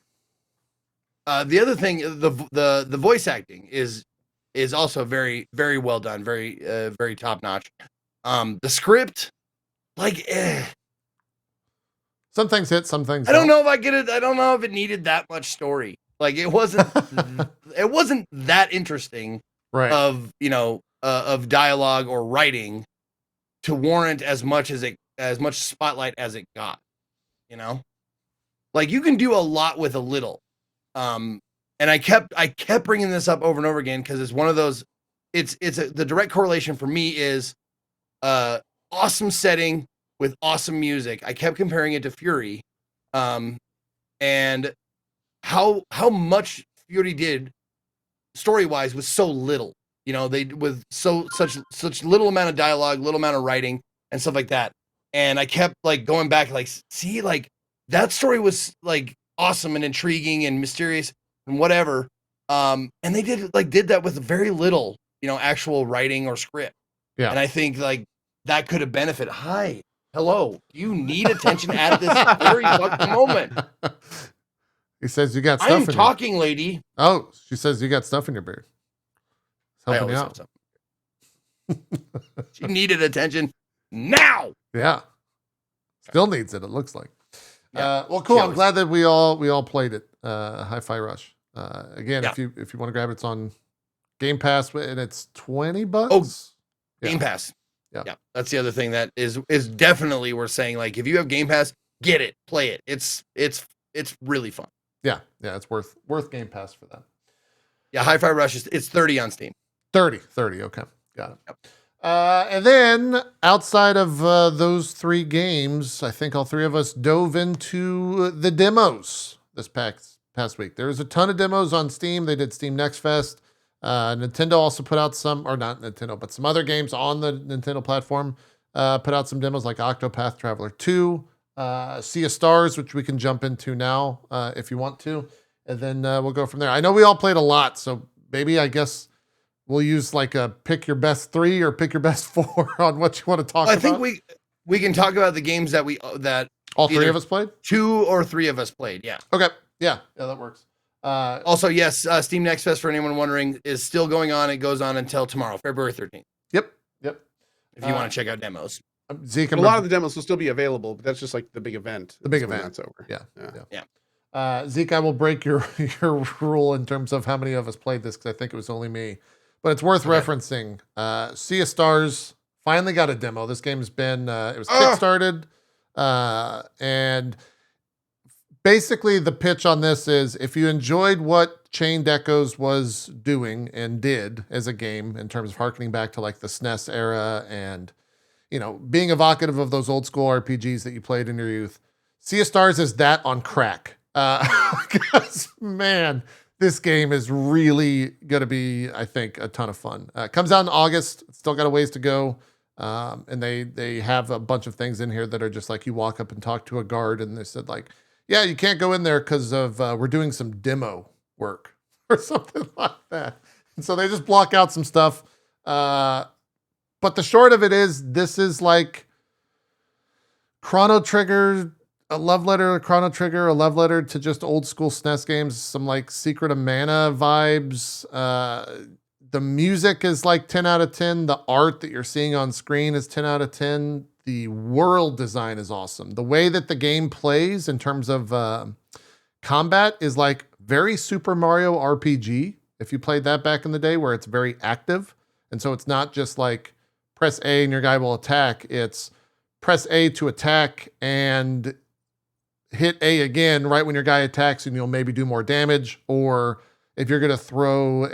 The other thing, the voice acting is also very, very well done, very very top notch. The script, like, some things hit, some things I don't know if I get it. I don't know if it needed that much story. Like it wasn't it wasn't that interesting right. of dialogue or writing to warrant as much spotlight as it got. You know, like you can do a lot with a little. And I kept bringing this up over and over again because it's one of those. The direct correlation for me is awesome setting with awesome music. I kept comparing it to Fury, and how much Fury did story wise with so little. You know, they with such little amount of dialogue, little amount of writing, and stuff like that. And I kept like going back, like, see, like that story was like awesome and intriguing and mysterious and whatever. And they did that with very little, you know, actual writing or script. Yeah. And I think like that could have benefited. Hi, hello. You need attention at this very fucking moment. He says you got stuff. I am talking, lady. Oh, she says you got stuff in your beard. I always have something. She needed attention now. Yeah. Still needs it. It looks like. Yeah. Well, cool. I'm glad that we all played it. Hi-Fi Rush. Again, if you want to grab it, it's on Game Pass and it's $20. Oh, Game Pass. Yeah. That's the other thing that is definitely worth saying. Like, if you have Game Pass, get it, play it. It's really fun. Yeah. It's worth Game Pass for that. Yeah, Hi-Fi Rush it's 30 on Steam. 30. Okay, got it. Yep. And then outside of those 3 games, I think all 3 of us dove into the demos this past week. There's a ton of demos on Steam. They did Steam Next Fest. Nintendo also put out some, or not Nintendo, but some other games on the Nintendo platform put out some demos like Octopath Traveler 2, Sea of Stars, which we can jump into now if you want to. And then we'll go from there. I know we all played a lot, so maybe I guess we'll use like a pick your best 3 or pick your best 4 on what you want to talk about. I think we can talk about the games that all 3 of us played. 2 or 3 of us played. Yeah. Okay. Yeah, that works. Also, yes, Steam Next Fest, for anyone wondering, is still going on. It goes on until tomorrow, February 13th. Yep. If you want to check out demos. Zeke, a lot of the demos will still be available, but that's just like the big event. The big event. That's over. Yeah. Zeke, I will break your rule in terms of how many of us played this because I think it was only me. But it's worth referencing. Sea of Stars finally got a demo. This game's been it was kickstarted, and basically the pitch on this is if you enjoyed what Chained Echoes was doing and did as a game in terms of harkening back to like the SNES era and being evocative of those old school RPGs that you played in your youth, Sea of Stars is that on crack. Because man, this game is really going to be, I think, a ton of fun. It comes out in August. It's still got a ways to go. And they have a bunch of things in here that are just like you walk up and talk to a guard and they said like, yeah, you can't go in there because of we're doing some demo work or something like that. And so they just block out some stuff. But the short of it is this is like Chrono Trigger, a love letter to Chrono Trigger, a love letter to just old school SNES games, some like Secret of Mana vibes. The music is like 10 out of 10. The art that you're seeing on screen is 10 out of 10. The world design is awesome. The way that the game plays in terms of combat is like very Super Mario RPG. If you played that back in the day where it's very active. And so it's not just like press A and your guy will attack. It's press A to attack and hit A again right when your guy attacks and you'll maybe do more damage. Or if you're going to throw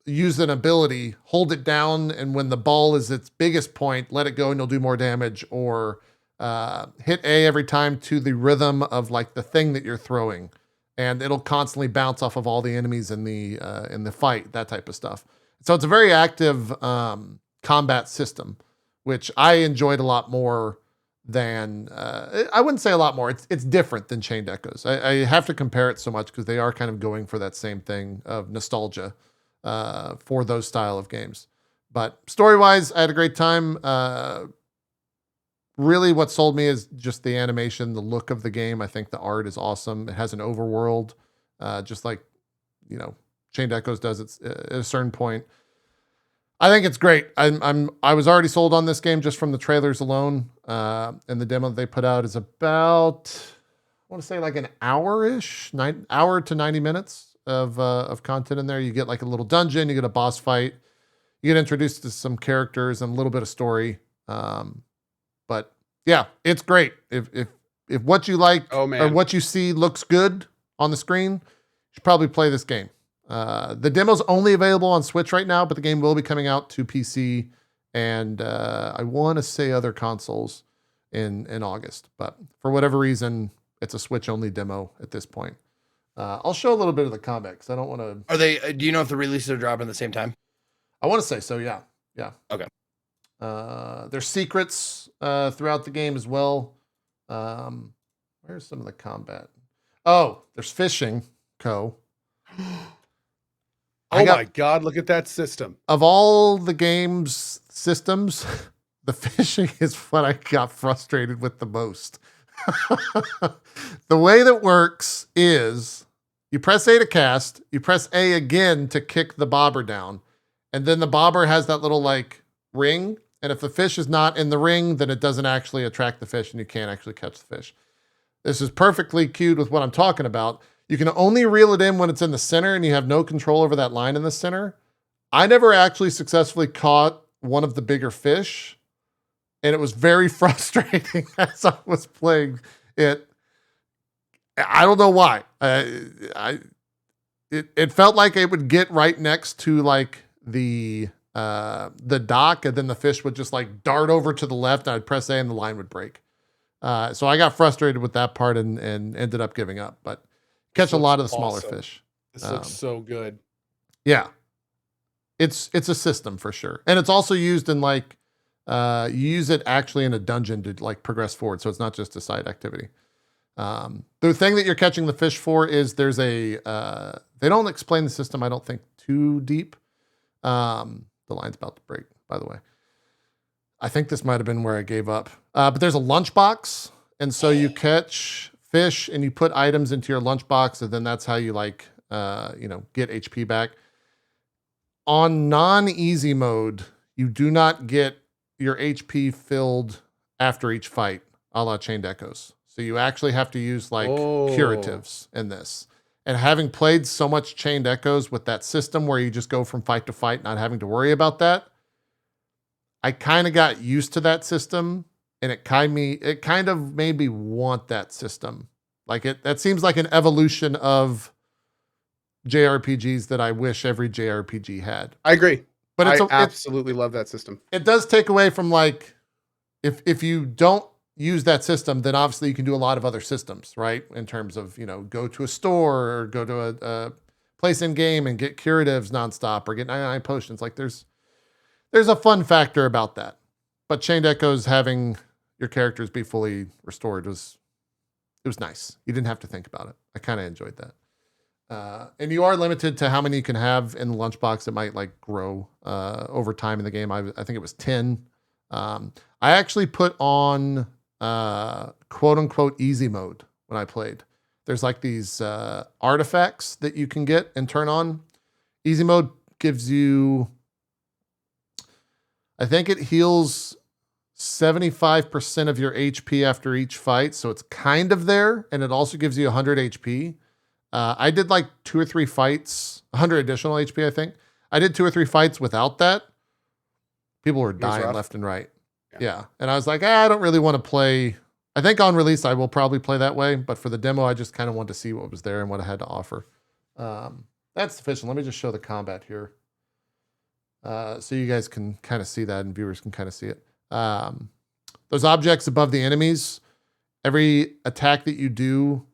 use an ability, hold it down, and when the ball is its biggest point, let it go and you'll do more damage. Or hit A every time to the rhythm of like the thing that you're throwing, and it'll constantly bounce off of all the enemies in the fight, that type of stuff. So it's a very active combat system, which I enjoyed a lot more than I wouldn't say a lot more. It's different than Chained Echoes. I have to compare it so much because they are kind of going for that same thing of nostalgia for those style of games. But story-wise, I had a great time. Really what sold me is just the animation, the look of the game. I think the art is awesome. It has an overworld, just like, Chained Echoes does at a certain point. I think it's great. I was already sold on this game just from the trailers alone. And the demo that they put out is about, I want to say like an hour-ish, hour to 90 minutes of content in there. You get like a little dungeon, you get a boss fight, You get introduced to some characters and a little bit of story. But yeah, it's great. If what you like or what you see looks good on the screen, you should probably play this game. The demo's only available on Switch right now, but the game will be coming out to PC and I want to say other consoles in August. But for whatever reason, it's a Switch-only demo at this point. I'll show a little bit of the combat because I don't want to... Are they? Do you know if the releases are dropping at the same time? I want to say so, yeah. Yeah. Okay. There's secrets throughout the game as well. Where's some of the combat? Oh, there's fishing, Cohh. Oh my God, look at that system. Of all the game's systems, the fishing is what I got frustrated with the most. The way that works is you press A to cast, you press A again to kick the bobber down, and then the bobber has that little like ring, and if the fish is not in the ring, then it doesn't actually attract the fish and you can't actually catch the fish. This is perfectly cued with what I'm talking about. You can only reel it in when it's in the center and you have no control over that line in the center. I never actually successfully caught one of the bigger fish, and it was very frustrating as I was playing it. I don't know why. It felt like it would get right next to like the dock, and then the fish would just like dart over to the left, and I'd press A and the line would break. So I got frustrated with that part and ended up giving up, but catch a lot of the smaller fish. This looks so good. Yeah. It's a system for sure. And it's also used in like, you use it actually in a dungeon to like progress forward. So it's not just a side activity. The thing that you're catching the fish for is there's they don't explain the system, I don't think, too deep. The line's about to break, by the way. I think this might have been where I gave up. But there's a lunchbox. And so you catch fish and you put items into your lunchbox, and then that's how you like, get HP back. On non-easy mode, you do not get your HP filled after each fight, a la Chained Echoes. So you actually have to use like curatives in this. And having played so much Chained Echoes with that system where you just go from fight to fight, not having to worry about that, I kind of got used to that system, and it kind of made me want that system. Like that seems like an evolution of JRPGs that I wish every JRPG had. I agree. But I absolutely love that system. It does take away from like, if you don't use that system, then obviously you can do a lot of other systems, right? In terms of, go to a store or go to a place in game and get curatives nonstop or get 99 potions. Like there's a fun factor about that. But Chained Echoes having your characters be fully restored was nice. You didn't have to think about it. I kind of enjoyed that. And you are limited to how many you can have in the lunchbox. It might like grow over time in the game. I think it was 10. I actually put on quote unquote easy mode when I played. There's like these artifacts that you can get and turn on. Easy mode gives you, I think it heals 75% of your HP after each fight. So it's kind of there. And it also gives you 100 HP. I did like 2 or 3 fights, 100 additional HP, I think. I did 2 or 3 fights without that. People were dying left and right. Yeah. And I was like, I don't really want to play. I think on release, I will probably play that way. But for the demo, I just kind of wanted to see what was there and what I had to offer. That's sufficient. Let me just show the combat here. So you guys can kind of see that and viewers can kind of see it. Those objects above the enemies, every attack that you do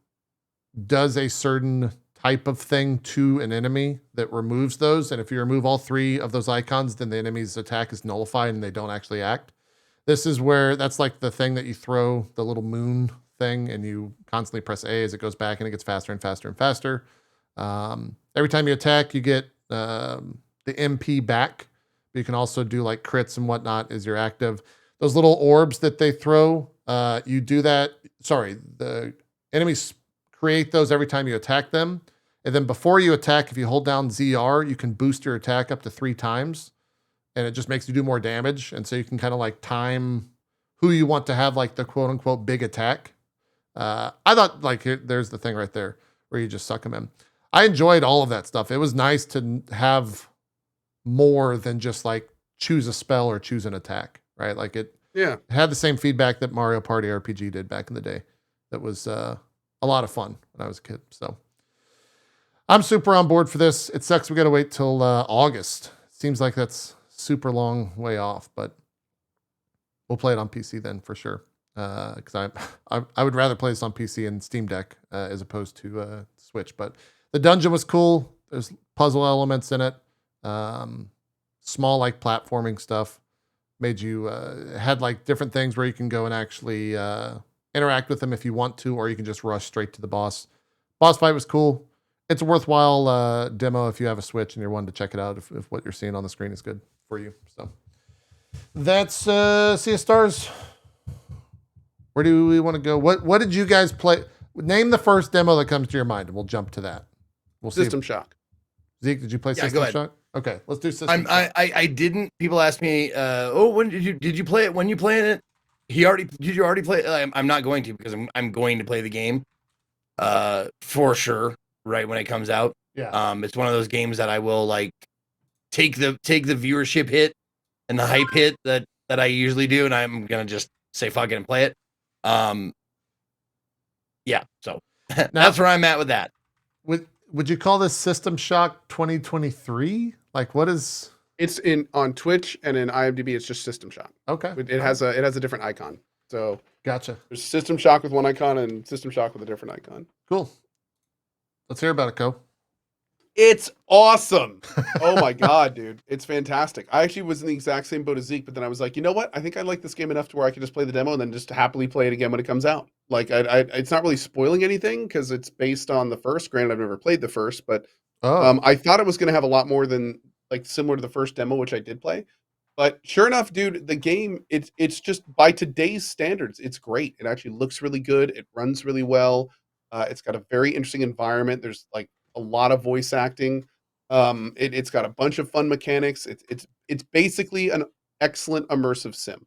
does a certain type of thing to an enemy that removes those. And if you remove all 3 of those icons, then the enemy's attack is nullified and they don't actually act. This is where that's like the thing that you throw, the little moon thing, and you constantly press A as it goes back and it gets faster and faster and faster. Every time you attack, you get the MP back. But you can also do like crits and whatnot as you're active. Those little orbs that they throw, you do that. Sorry, the enemies create those every time you attack them. And then before you attack, if you hold down ZR, you can boost your attack up to 3 times. And it just makes you do more damage. And so you can kind of like time who you want to have like the quote unquote big attack. I thought like there's the thing right there where you just suck them in. I enjoyed all of that stuff. It was nice to have more than just like choose a spell or choose an attack, right? Like it had the same feedback that Mario Party RPG did back in the day. That was a lot of fun when I was a kid. So I'm super on board for this. It sucks we got to wait till August. Seems like that's super long way off, but we'll play it on PC then for sure. Because I would rather play this on PC and Steam Deck as opposed to Switch. But the dungeon was cool. There's puzzle elements in it. Small like platforming stuff. Made you had like different things where you can go and actually interact with them if you want to, or you can just rush straight to the boss. Boss fight was cool. It's a worthwhile demo if you have a Switch and you're wanting to check it out if what you're seeing on the screen is good for you. So that's Sea of Stars. Where do we want to go? What did you guys play? Name the first demo that comes to your mind, and we'll jump to that. We'll see. System Shock. Zeke, did you play System Shock? Okay, let's do System Shock. I didn't. People ask me, when did you play it? When you playing it? Did you already play it? I'm not going to because I'm going to play the game for sure right when it comes out. Yeah. It's one of those games that I will like take the viewership hit and the hype hit that I usually do, and I'm gonna just say fuck it and play it. Yeah, so that's where I'm at with that. Would you call this System Shock 2023? Like, what is? It's on Twitch and in IMDb. It's just System Shock. Okay. It has a different icon. So gotcha. There's System Shock with one icon and System Shock with a different icon. Cool. Let's hear about it, Cohh. It's awesome. Oh my god, dude. It's fantastic. I actually was in the exact same boat as Zeke, but then I was like, you know what? I think I like this game enough to where I could just play the demo and then just happily play it again when it comes out. Like, it's not really spoiling anything because it's based on the first. Granted, I've never played the first, but I thought it was going to have a lot more than like similar to the first demo, which I did play. But sure enough, dude, the game, it's just by today's standards, it's great. It actually looks really good. It runs really well. It's got a very interesting environment. There's like a lot of voice acting. It's got a bunch of fun mechanics. It's basically an excellent immersive sim.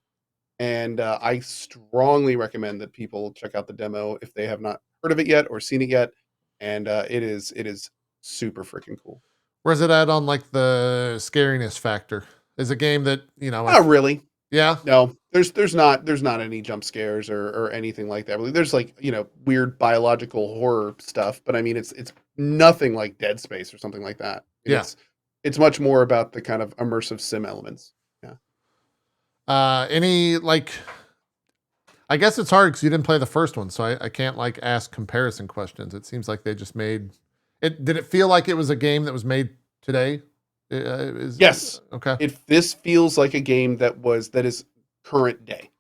And I strongly recommend that people check out the demo if they have not heard of it yet or seen it yet. And it is super freaking cool. Where's it at on like the scariness factor? Is a game that, you know, not really. Yeah. No, there's not any jump scares or anything like that. Really, there's like, you know, weird biological horror stuff, but I mean it's nothing like Dead Space or something like that. Yeah. It's much more about the kind of immersive sim elements. Yeah. Any like, I guess it's hard because you didn't play the first one, so I can't like ask comparison questions. It seems like they just made it. Did it feel like it was a game that was made today? Yes. Okay. This feels like a game that is current day.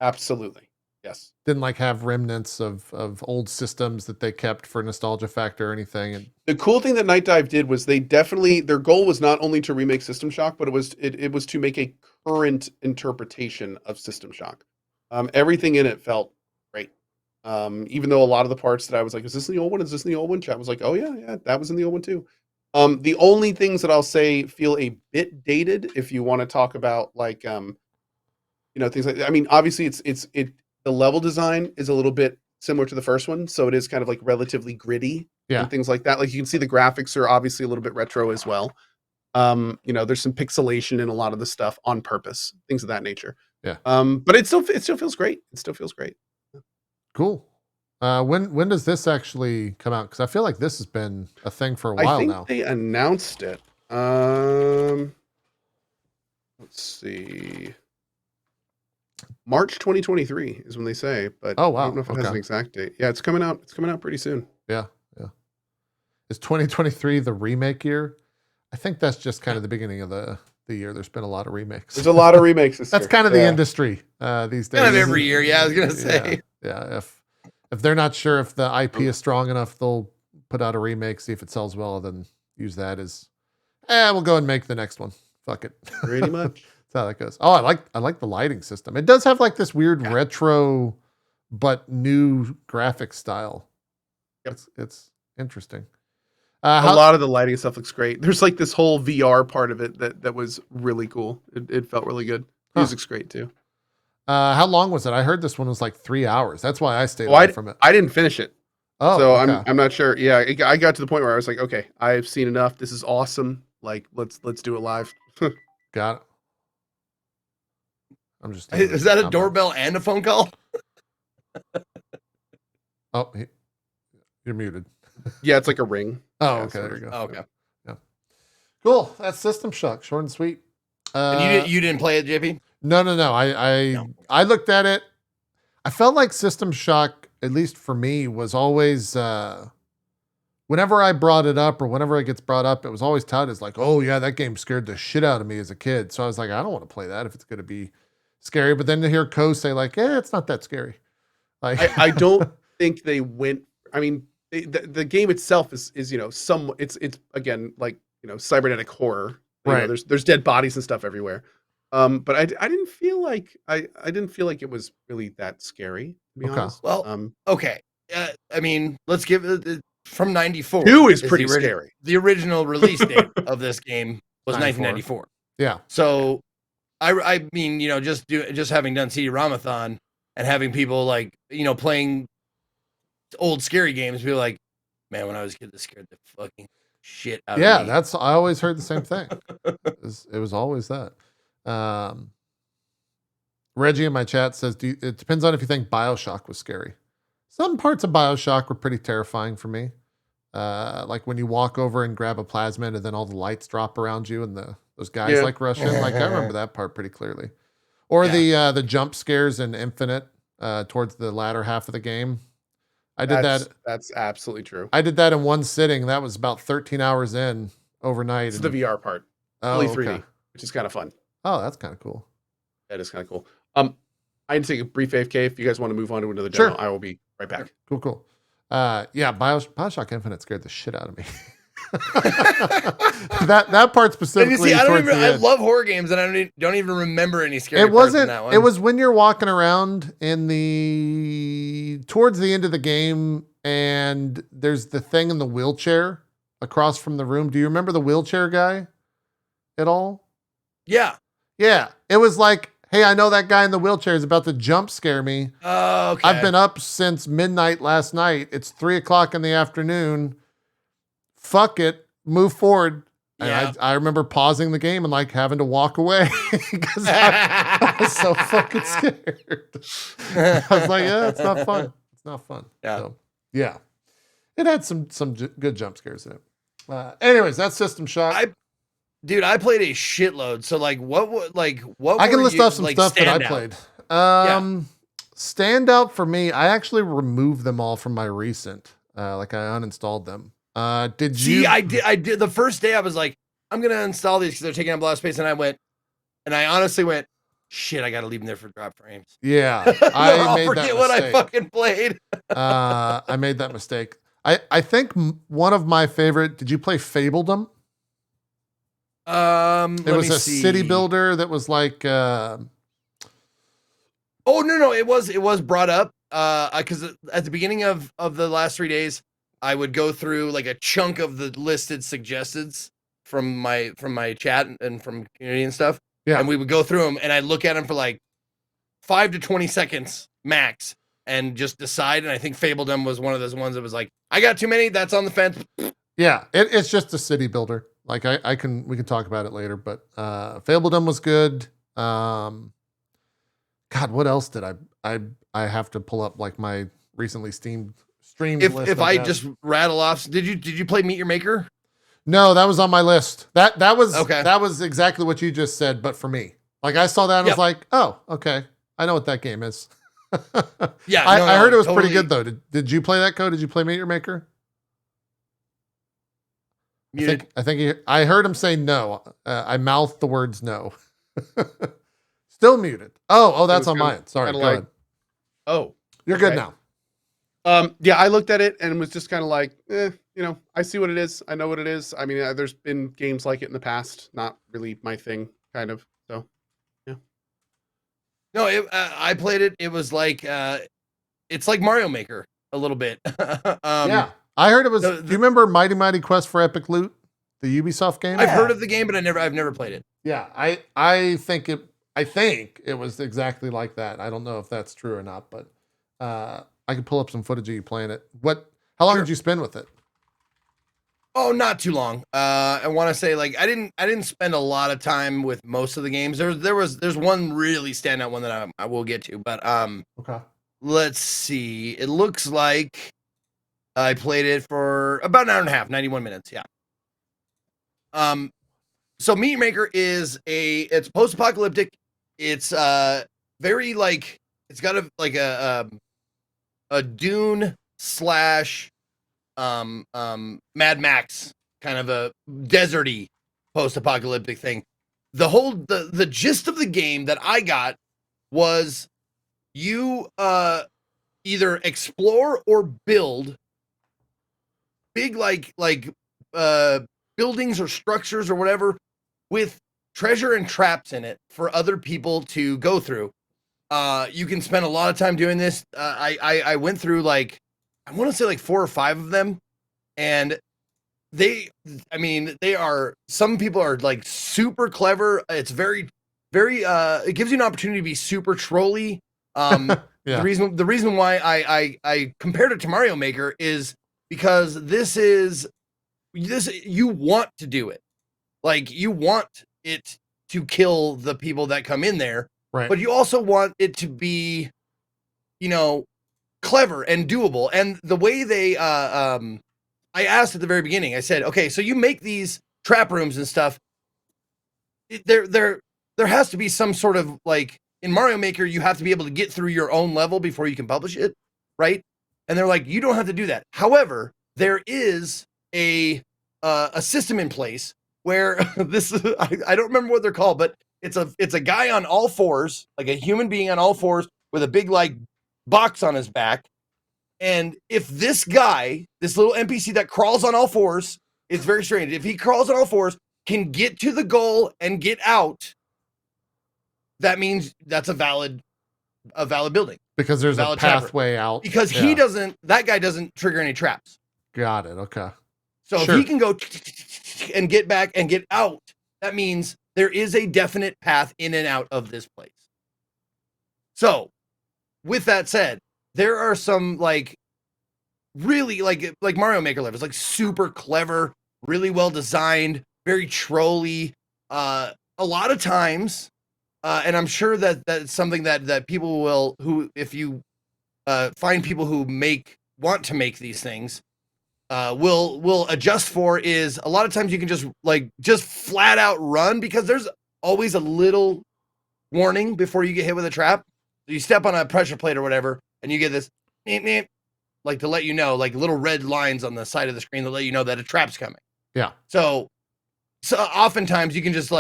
Absolutely. Yes. Didn't like have remnants of old systems that they kept for nostalgia factor or anything. And the cool thing that Night Dive did was their goal was not only to remake System Shock, but it was to make a current interpretation of System Shock. Everything in it felt great. Even though a lot of the parts that I was like, is this the old one? Is this the old one? Chat was like, oh yeah, that was in the old one too. The only things that I'll say feel a bit dated, if you want to talk about like, you know, things like, I mean, obviously the level design is a little bit similar to the first one. So it is kind of like relatively gritty and things like that. Like you can see the graphics are obviously a little bit retro as well. You know, there's some pixelation in a lot of the stuff on purpose, things of that nature. Yeah. But it still feels great. It still feels great. Cool. When does this actually come out? Because I feel like this has been a thing for a while now. I think they announced it. Let's see. March 2023 is when they say, but oh wow, I don't know if it has an exact date. Yeah, it's coming out. It's coming out pretty soon. Yeah. Is 2023 the remake year? I think that's just kind of the beginning of the year. There's been a lot of remakes. There's a lot of remakes this That's year. kind of the industry these days. Kind of every year, yeah. I was gonna say. Yeah. If they're not sure if the IP is strong enough, they'll put out a remake, see if it sells well, then use that as, we'll go and make the next one. Fuck it. Pretty much. That's how that goes. Oh, I like the lighting system. It does have like this weird retro, but new graphic style. Yep. It's interesting. A lot of the lighting stuff looks great. There's like this whole VR part of it that was really cool. It felt really good. Music's great too. How long was it? I heard this one was like 3 hours. That's why I stayed away from it. I didn't finish it. Oh, so okay. I'm not sure. Yeah, I got to the point where I was like, okay, I've seen enough. This is awesome. Like, let's do it live. Got it. I'm just. Is that a doorbell and a phone call? Oh, you're muted. Yeah, it's like a ring. Oh, Yeah, okay. so- There you go. Oh, okay. Yeah. Cool. That's System Shock. Short and sweet. And you didn't play it, JP? No. I looked at it. I felt like System Shock, at least for me, was always whenever I brought it up or whenever it gets brought up, it was always touted as like, oh yeah, that game scared the shit out of me as a kid. So I was like, I don't want to play that if it's going to be scary. But then to hear Cohh say like, yeah, it's not that scary. Like, I don't think they went. I mean, the game itself is it's again like cybernetic horror. Right. There's dead bodies and stuff everywhere. But I didn't feel like I didn't feel like it was really that scary, to be honest. Well, okay. I mean, let's give it from 94. 2 is pretty scary. The original release date of this game was 94. 1994. Yeah. So I mean, just having done CD-ROM-a-thon and having people like, playing old scary games, be like, man, when I was a kid, this scared the fucking shit out of me. Yeah, I always heard the same thing. It was always that. Reggie in my chat says, it depends on if you think BioShock was scary. Some parts of BioShock were pretty terrifying for me. Like when you walk over and grab a plasmid and then all the lights drop around you and those guys like rush in. Like I remember that part pretty clearly. Or the jump scares in Infinite towards the latter half of the game. I did that. That's absolutely true. I did that in one sitting. That was about 13 hours in overnight. It's the VR part. Fully 3D, which is kind of fun. Oh, that's kind of cool. That is kind of cool. I need to take a brief AFK. If you guys want to move on to another demo, I will be right back. Cool. Yeah, BioShock Infinite scared the shit out of me. that part specifically. I love horror games, and I don't even remember any scary parts in that one. It was when you're walking around towards the end of the game, and there's the thing in the wheelchair across from the room. Do you remember the wheelchair guy at all? Yeah. Yeah. It was like, hey, I know that guy in the wheelchair is about to jump scare me. Oh, okay. I've been up since midnight last night. It's 3:00 in the afternoon. Fuck it. Move forward. Yeah. And I remember pausing the game and like having to walk away because I was so fucking scared. I was like, yeah, it's not fun. It's not fun. Yeah. So, yeah. It had some good jump scares in it. Anyways, that's System Shock. Dude, I played a shitload. So what I can list off some stuff that I played. Stand out for me, I actually removed them all from my recent. Like I uninstalled them. Did you? See, I did. The first day I was like, I'm going to install these because they're taking up a lot of space. And I honestly went, shit, I got to leave them there for drop frames. Yeah. I'll forget what I fucking played. I made that mistake. I think one of my favorite, did you play Fabledom? It was a city builder that was like oh no it was brought up because at the beginning of the last 3 days I would go through like a chunk of the listed suggesteds from my chat and from community and stuff, and we would go through them and I'd look at them for like 5 to 20 seconds max and just decide. And I think Fabledom was one of those ones that was like, I got too many, that's on the fence. Yeah, it's just a city builder. Like we can talk about it later, but Fabledom was good. God, what else did I have to pull up like my recently streamed list? If I just rattle off, did you play Meet Your Maker? No, that was on my list. That was okay. That was exactly what you just said, but for me. Like I saw that and was like, oh, okay. I know what that game is. Yeah. I heard it was totally pretty good though. Did you play that, Cohh? Did you play Meet Your Maker? I heard him say no. I mouthed the words no. Still muted. Oh, that's on mine. Sorry. Go ahead. Oh, you're good now. Yeah, I looked at it and was just kind of like, I see what it is. I know what it is. I mean, there's been games like it in the past. Not really my thing, kind of. So, yeah. No, I played it. It was like, it's like Mario Maker a little bit. Yeah. I heard it was. Do you remember Mighty Mighty Quest for Epic Loot, the Ubisoft game? I've heard of the game, but I've never played it. Yeah, I think it was exactly like that. I don't know if that's true or not, but I could pull up some footage of you playing it. How long did you spend with it? Oh, not too long. I want to say like I didn't spend a lot of time with most of the games. There's one really standout one that I will get to, but Okay. let's see. It looks like I played it for about an hour and a half, 91 minutes. Yeah. So Meat Maker it's post-apocalyptic. It's very like it's got a Dune slash Mad Max kind of a deserty post-apocalyptic thing. The gist of the game that I got was you either explore or build big buildings or structures or whatever with treasure and traps in it for other people to go through. You can spend a lot of time doing this. I went through I want to say 4 or 5 of them, and some people are super clever. It's very, very, it gives you an opportunity to be super trolly. Yeah. The reason why I compared it to Mario Maker is because you want to do it. You want it to kill the people that come in there, right? But you also want it to be, clever and doable. And the way I asked at the very beginning, I said, okay, so you make these trap rooms and stuff. There has to be some sort of in Mario Maker, you have to be able to get through your own level before you can publish it, right? And they're like, you don't have to do that. However, there is a system in place where I don't remember what they're called, but it's a guy on all fours, like a human being on all fours with a big box on his back. And if this little NPC that crawls on all fours, it's very strange. If he crawls on all fours, can get to the goal and get out, that means that's a valid building. Because there's a pathway out. Because that guy doesn't trigger any traps. Got it. Okay. So if he can go and get back and get out, that means there is a definite path in and out of this place. So with that said, there are some really like Mario Maker levels, super clever, really well designed, very trolly. A lot of times, and I'm sure that's something that people will, who, if you find people who want to make these things, will adjust for, is a lot of times you can just flat out run, because there's always a little warning before you get hit with a trap. So you step on a pressure plate or whatever, and you get this to let you know, little red lines on the side of the screen that let you know that a trap's coming. Yeah. So oftentimes you can just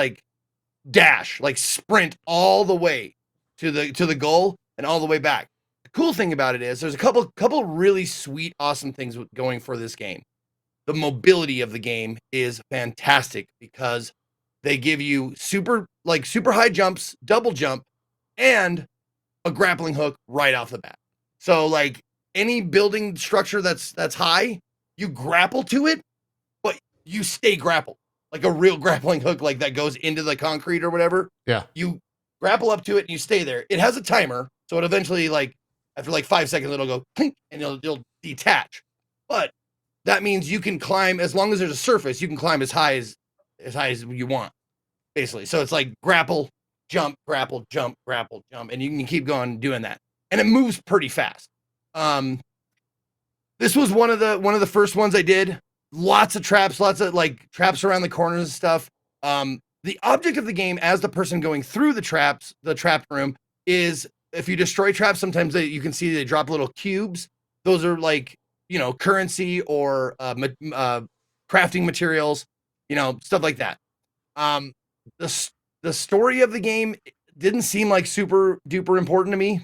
dash, sprint all the way to the goal and all the way back. The cool thing about it is there's a couple really sweet, awesome things going for this game. The mobility of the game is fantastic because they give you super high jumps, double jump, and a grappling hook right off the bat. So any building structure that's high, you grapple to it, but you stay grappled. Like a real grappling hook, that goes into the concrete or whatever. Yeah. You grapple up to it and you stay there. It has a timer, so it eventually, after 5 seconds, it'll go clink and it'll detach. But that means you can climb, as long as there's a surface, you can climb as high as you want, basically. So it's grapple, jump, grapple, jump, grapple, jump, and you can keep going doing that. And it moves pretty fast. This was one of the first ones I did. Lots of traps, lots of traps around the corners and stuff. The object of the game, as the person going through the trap room, is if you destroy traps, sometimes you can see they drop little cubes. Those are currency or crafting materials, stuff like that. The story of the game didn't seem super duper important to me.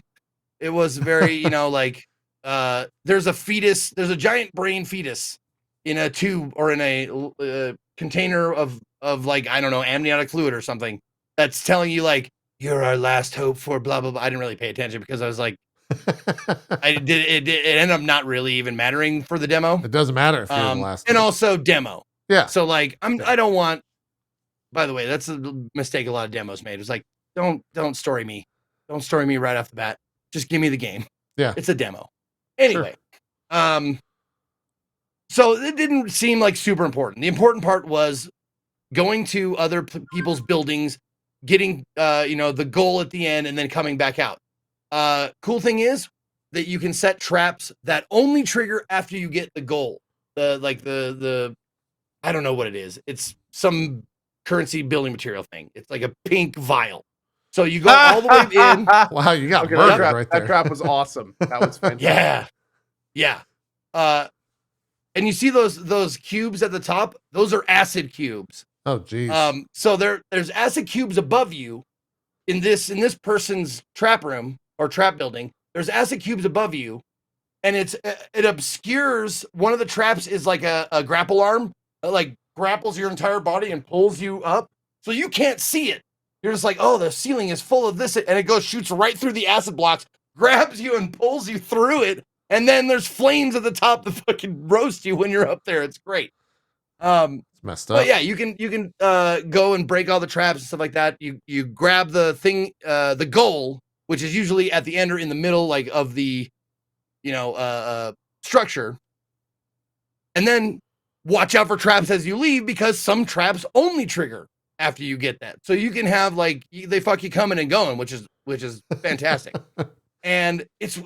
It was very, there's a giant brain fetus in a tube or in a container of I don't know, amniotic fluid or something, that's telling you you're our last hope for blah blah blah. I didn't really pay attention because I was it ended up not really even mattering for the demo. It doesn't matter if you're the last. And also demo. Yeah. So I don't want. By the way, that's a mistake a lot of demos made. It's don't story me. Don't story me right off the bat. Just give me the game. Yeah. It's a demo. Anyway, So it didn't seem like super important. The important part was going to other people's buildings, getting the goal at the end, and then coming back out. Cool thing is that you can set traps that only trigger after you get the goal. The I don't know what it is. It's some currency building material thing. It's like a pink vial. So you go all the way in. Wow, you got murdered right there. That trap was awesome. That was fantastic. Yeah. And you see those cubes at the top? Those are acid cubes. Oh, geez. So there's acid cubes above you in this person's trap room or trap building. There's acid cubes above you, and it obscures one of the traps is like a grapple arm that like grapples your entire body and pulls you up, so you can't see it. You're just like, oh, the ceiling is full of this, and it shoots right through the acid blocks, grabs you and pulls you through it, and then there's flames at the top that fucking roast you when you're up there. It's great. It's messed up. But yeah, you can go and break all the traps and stuff like that. You grab the thing, the goal, which is usually at the end or in the middle, like of the, structure, and then watch out for traps as you leave, because some traps only trigger after you get that. So you can have like they fuck you coming and going, which is fantastic. And it's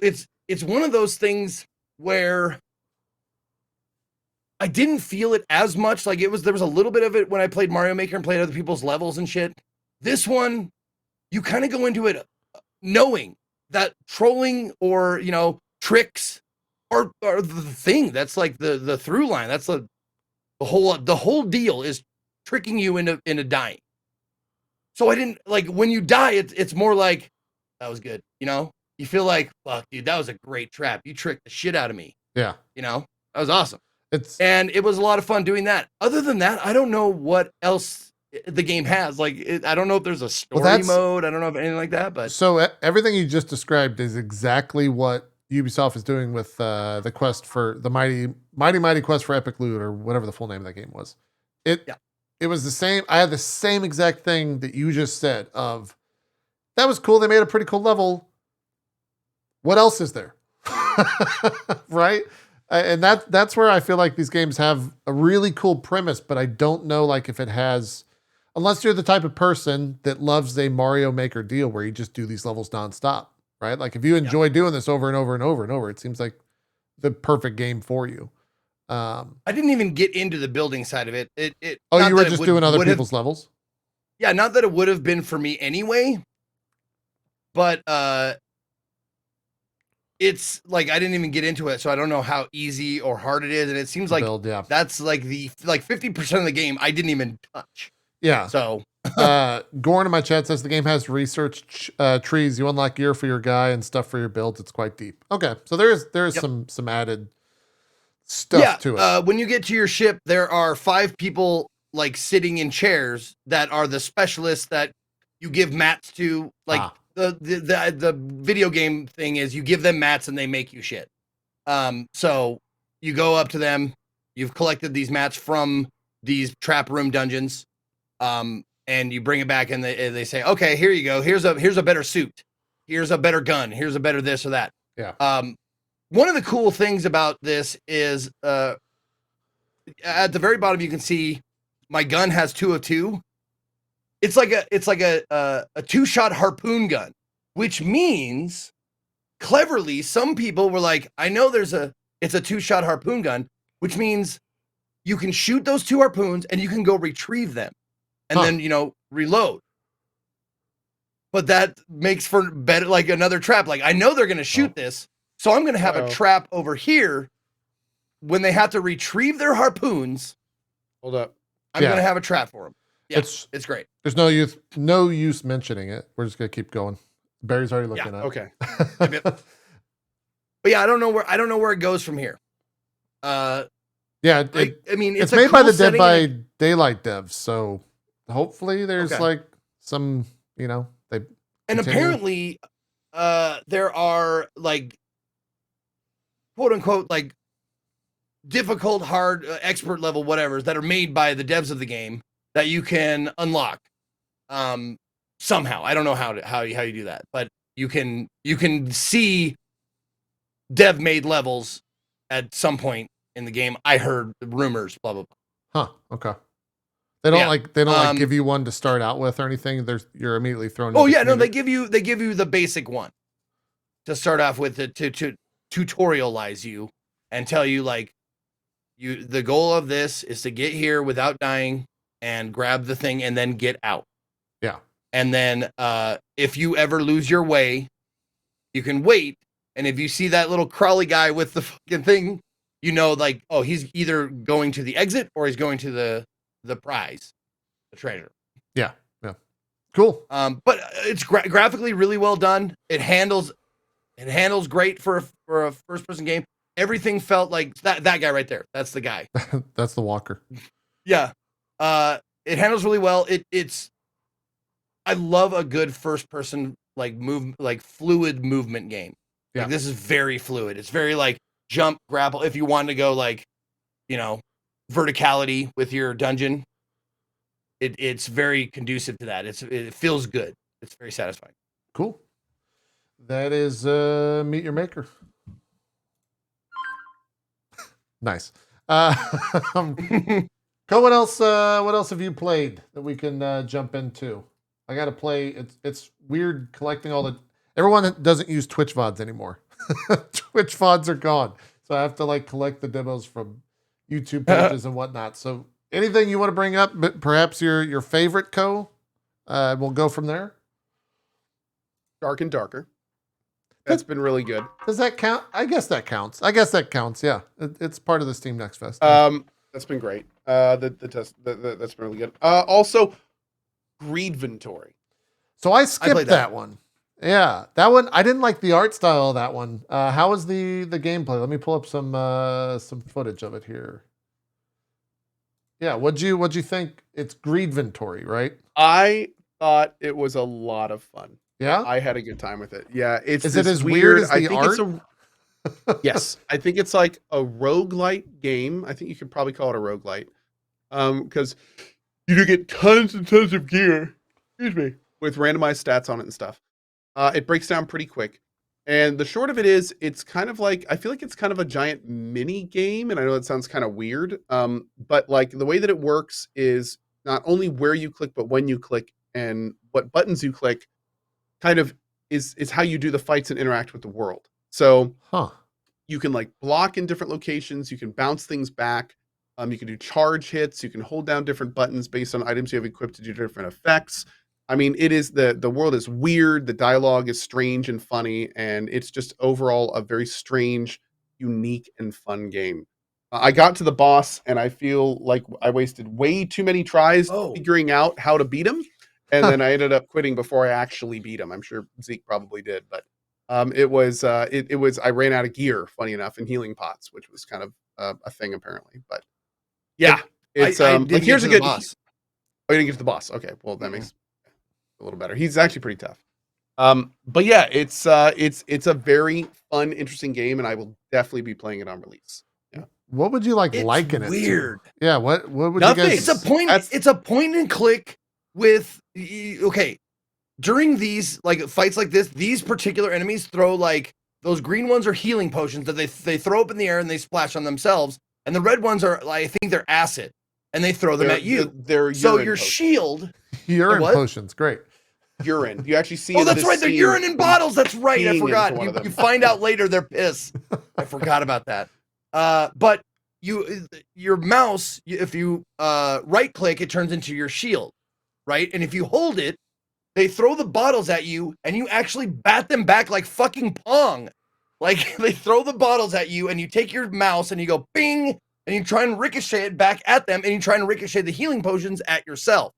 one of those things where I didn't feel it as much. Like there was a little bit of it when I played Mario Maker and played other people's levels and shit. This one, you kind of go into it knowing that trolling or, tricks are the thing. That's like the through line. That's the whole deal is tricking you into dying. So I didn't like when you die, it's more like that was good. You feel like, fuck, dude, that was a great trap. You tricked the shit out of me. Yeah. That was awesome. And it was a lot of fun doing that. Other than that, I don't know what else the game has. Like, I don't know if there's a story mode. I don't know if anything like that. But so everything you just described is exactly what Ubisoft is doing with the quest for the mighty quest for Epic Loot, or whatever the full name of that game was. It was the same. I had the same exact thing that you just said. Of that was cool. They made a pretty cool level. What else is there? Right? And that's where I feel like these games have a really cool premise, but I don't know like if it has, unless you're the type of person that loves a Mario Maker deal where you just do these levels nonstop, right? Like if you enjoy doing this over and over and over and over, it seems like the perfect game for you. I didn't even get into the building side of it. You were just doing other people's levels? Yeah, not that it would have been for me anyway, but it's like I didn't even get into it, so I don't know how easy or hard it is. And it seems like that's like 50% of the game I didn't even touch. Yeah. So Gorn in my chat says the game has research trees. You unlock gear for your guy and stuff for your builds. It's quite deep. Okay, so there is some added stuff to it. When you get to your ship, there are 5 people like sitting in chairs that are the specialists that you give mats to. Like the video game thing is you give them mats and they make you shit. So you go up to them. You've collected these mats from these trap room dungeons. And you bring it back and they say, okay, here you go. Here's a better suit. Here's a better gun. Here's a better this or that. Yeah. One of the cool things about this is, at the very bottom, you can see my gun has 2 of 2. It's like a 2-shot harpoon gun, which means cleverly, some people were like, I know it's a 2-shot harpoon gun, which means you can shoot those 2 harpoons and you can go retrieve them and then, reload. But that makes for better, like another trap. Like I know they're going to shoot this. So I'm going to have a trap over here when they have to retrieve their harpoons. Hold up. I'm going to have a trap for them. Yeah, it's great. There's no use mentioning it. We're just going to keep going. Barry's already looking up. Okay. But yeah, I don't know where it goes from here. Yeah, I mean, it's made by the Dead by Daylight devs, so hopefully there's like some, they and continue. Apparently there are like quote unquote like difficult, hard, expert level whatevers that are made by the devs of the game that you can unlock somehow. I don't know how you do that, but you can see dev made levels at some point in the game. I heard rumors, blah blah blah. Huh. Okay. They don't Yeah. give you one to start out with or anything. You're immediately thrown. Oh into yeah, no, they community. give you the basic one to start off with to tutorialize you and tell you like the goal of this is to get here without dying and grab the thing and then get out. Yeah. And then if you ever lose your way, you can wait. And if you see that little crawly guy with the fucking thing, you know, like, oh, he's either going to the exit or he's going to the prize, the treasure. Yeah. Yeah. Cool. But it's graphically really well done. It handles great for a first person game. Everything felt like that guy right there. That's the guy. That's the walker. Yeah. It handles really well. I love a good first person fluid movement game. Like, this is very fluid. It's very like jump, grapple. If you want to go like, you know, verticality with your dungeon, it's very conducive to that. It feels good. It's very satisfying. Cool. That is Meet Your Maker. Nice. Cohh, what else have you played that we can jump into? I got to play. It's weird collecting all the. Everyone that doesn't use Twitch VODs anymore. Twitch VODs are gone, so I have to like collect the demos from YouTube pages and whatnot. So anything you want to bring up, but perhaps your favorite Cohh, we'll go from there. Dark and Darker. That's been really good. Does that count? I guess that counts. Yeah, it's part of the Steam Next Fest. That's been great. That's been really good. Also, Greedventory. So I skipped that one. Yeah, that one I didn't like the art style of that one. How was the gameplay? Let me pull up some footage of it here. Yeah, what'd you think? It's Greedventory, right? I thought it was a lot of fun. Yeah, I had a good time with it. Yeah, is it as weird as the art? Yes, I think it's like a roguelite game. I think you could probably call it a roguelite. Because you do get tons and tons of gear, excuse me, with randomized stats on it and stuff. It breaks down pretty quick. And the short of it is, it's kind of like, I feel like it's kind of a giant mini game. And I know that sounds kind of weird. But like the way that it works is not only where you click, but when you click and what buttons you click kind of is how you do the fights and interact with the world. So you can like block in different locations. You can bounce things back. You can do charge hits. You can hold down different buttons based on items you have equipped to do different effects. I mean, it is the world is weird. The dialogue is strange and funny. And it's just overall a very strange, unique, and fun game. I got to the boss and I feel like I wasted way too many tries figuring out how to beat him. And then I ended up quitting before I actually beat him. I'm sure Zeke probably did, but it was I ran out of gear, funny enough, and healing pots, which was kind of a thing apparently. But yeah, it's like here's a good boss. Oh, you didn't get to the boss. Okay, well that makes a little better. He's actually pretty tough. But yeah, it's a very fun, interesting game, and I will definitely be playing it on release. Yeah. What would you liken it to? Weird. Yeah, what would Nothing. you guys? It's a point and click with during these like fights like this, these particular enemies throw like those green ones are healing potions that they throw up in the air and they splash on themselves, and the red ones are like, I think they're acid, and they throw them at you. They're so your potions. Shield urine potions, great. Urine. You actually see. Oh, that's right. They're urine in bottles. That's right. I forgot. You find out later they're piss. I forgot about that. But your mouse, if you right click, it turns into your shield, right? And if you hold it, they throw the bottles at you, and you actually bat them back like fucking Pong. Like they throw the bottles at you, and you take your mouse and you go bing, and you try and ricochet it back at them, and you try and ricochet the healing potions at yourself.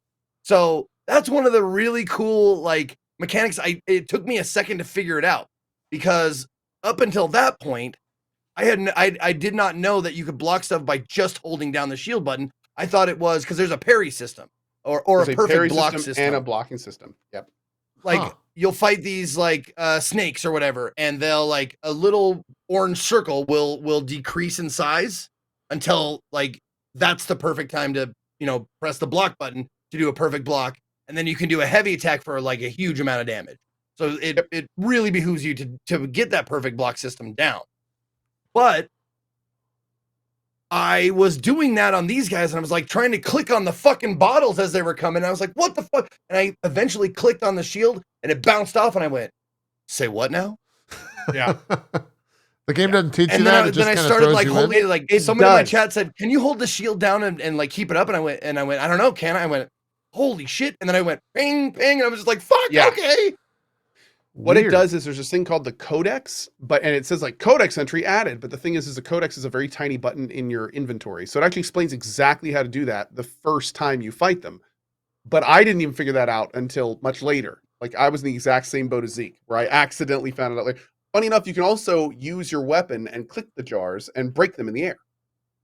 So that's one of the really cool like mechanics. It took me a second to figure it out, because up until that point, I did not know that you could block stuff by just holding down the shield button. I thought it was because there's a parry system or a perfect block system and a blocking system. Yep. Like you'll fight these like snakes or whatever, and they'll like a little orange circle will decrease in size until like that's the perfect time to press the block button to do a perfect block, and then you can do a heavy attack for like a huge amount of damage. So it really behooves you to get that perfect block system down. But I was doing that on these guys, and I was like trying to click on the fucking bottles as they were coming. I was like, what the fuck? And I eventually clicked on the shield and it bounced off, and I went, say what now? Yeah. The game doesn't teach you And that. then, It just I kinda started throws like you in? holding it. Like It someone in my does. chat said, can you hold the shield down and like keep it up? And I went, I don't know, can I? I went, holy shit. And then I went, ping, ping. And I was just like, fuck, Yeah. okay. What it Weird. does is there's this thing called the codex, and it says like codex entry added. But the thing is the codex is a very tiny button in your inventory. So it actually explains exactly how to do that the first time you fight them. But I didn't even figure that out until much later. Like I was in the exact same boat as Zeke, where I accidentally found it out later. Funny enough, you can also use your weapon and click the jars and break them in the air.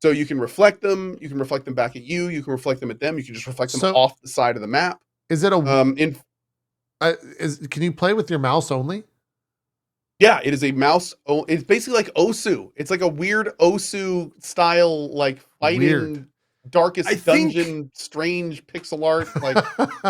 So you can reflect them. You can reflect them back at you. You can reflect them at them. You can just reflect them off the side of the map. Is it a can you play with your mouse only? Yeah, it is a mouse. It's basically like Osu. It's like a weird Osu style, like fighting darkest dungeon, strange pixel art. Like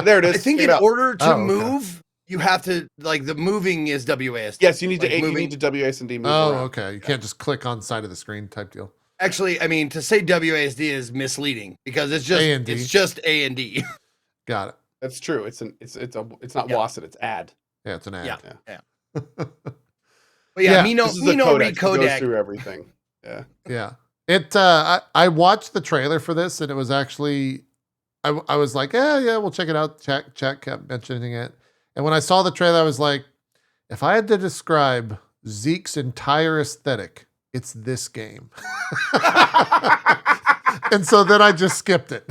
there it is. I think Check in it out. order to okay. move, you have to like the moving is WASD. Yes, you need to Like you need to WASD move Oh, around. okay. You can't just click on side of the screen type deal. Actually, I mean to say WASD is misleading because it's just A&D. it's just A and D. Got it. That's true. It's not Yeah. WASD, it's add. Yeah, it's an ad. Yeah. But yeah, Yeah, Mino This is a read codex. It goes codec. through everything. Yeah. Yeah. It I watched the trailer for this and it was actually I was like, yeah, we'll check it out. Chat kept mentioning it. And when I saw the trailer, I was like, if I had to describe Zeke's entire aesthetic, it's this game. And so then I just skipped it.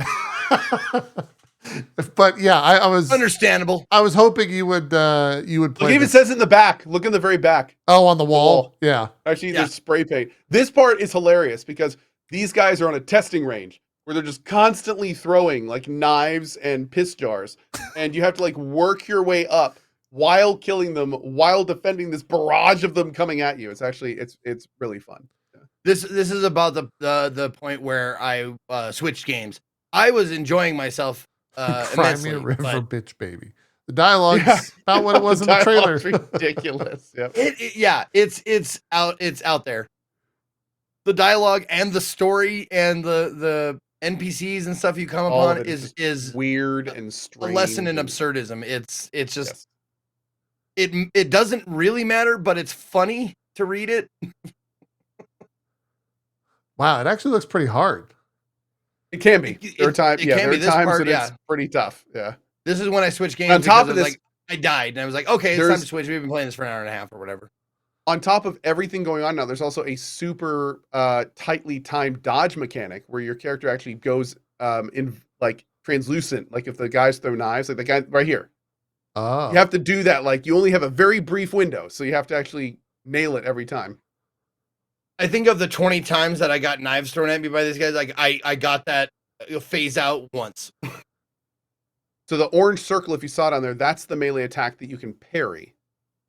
But yeah, I was Understandable. I was hoping you would play. Look, it even this. says it in the back. Look in the very back. Oh, on the wall. wall. Yeah. Actually, there's spray paint. This part is hilarious because these guys are on a testing range where they're just constantly throwing like knives and piss jars, and you have to like work your way up while killing them, while defending this barrage of them coming at you. It's actually it's really fun. Yeah. This is about the point where I switched games. I was enjoying myself Cry me immensely, a river, but bitch, baby. The dialogue's about what it was in the trailer. Dialogue's ridiculous. Yep. it's out there. The dialogue and the story and the NPCs and stuff you come All of upon it is weird and strange. a lesson in absurdism. It's just it doesn't really matter, but it's funny to read it. Wow, it actually looks pretty hard. It can be. There are times, it can be. there This are times part, that it's pretty tough. Yeah. This is when I switched games. On top because of I was this, like, I died, and I was like, okay, it's time there's- to switch. We've been playing this for an hour and a half or whatever. On top of everything going on now, there's also a super tightly timed dodge mechanic where your character actually goes in like translucent. Like if the guys throw knives, like the guy right here, Oh. you have to do that. Like you only have a very brief window, so you have to actually nail it every time. I think of the 20 times that I got knives thrown at me by these guys, like I got that phase out once. So the orange circle, if you saw it on there, that's the melee attack that you can parry.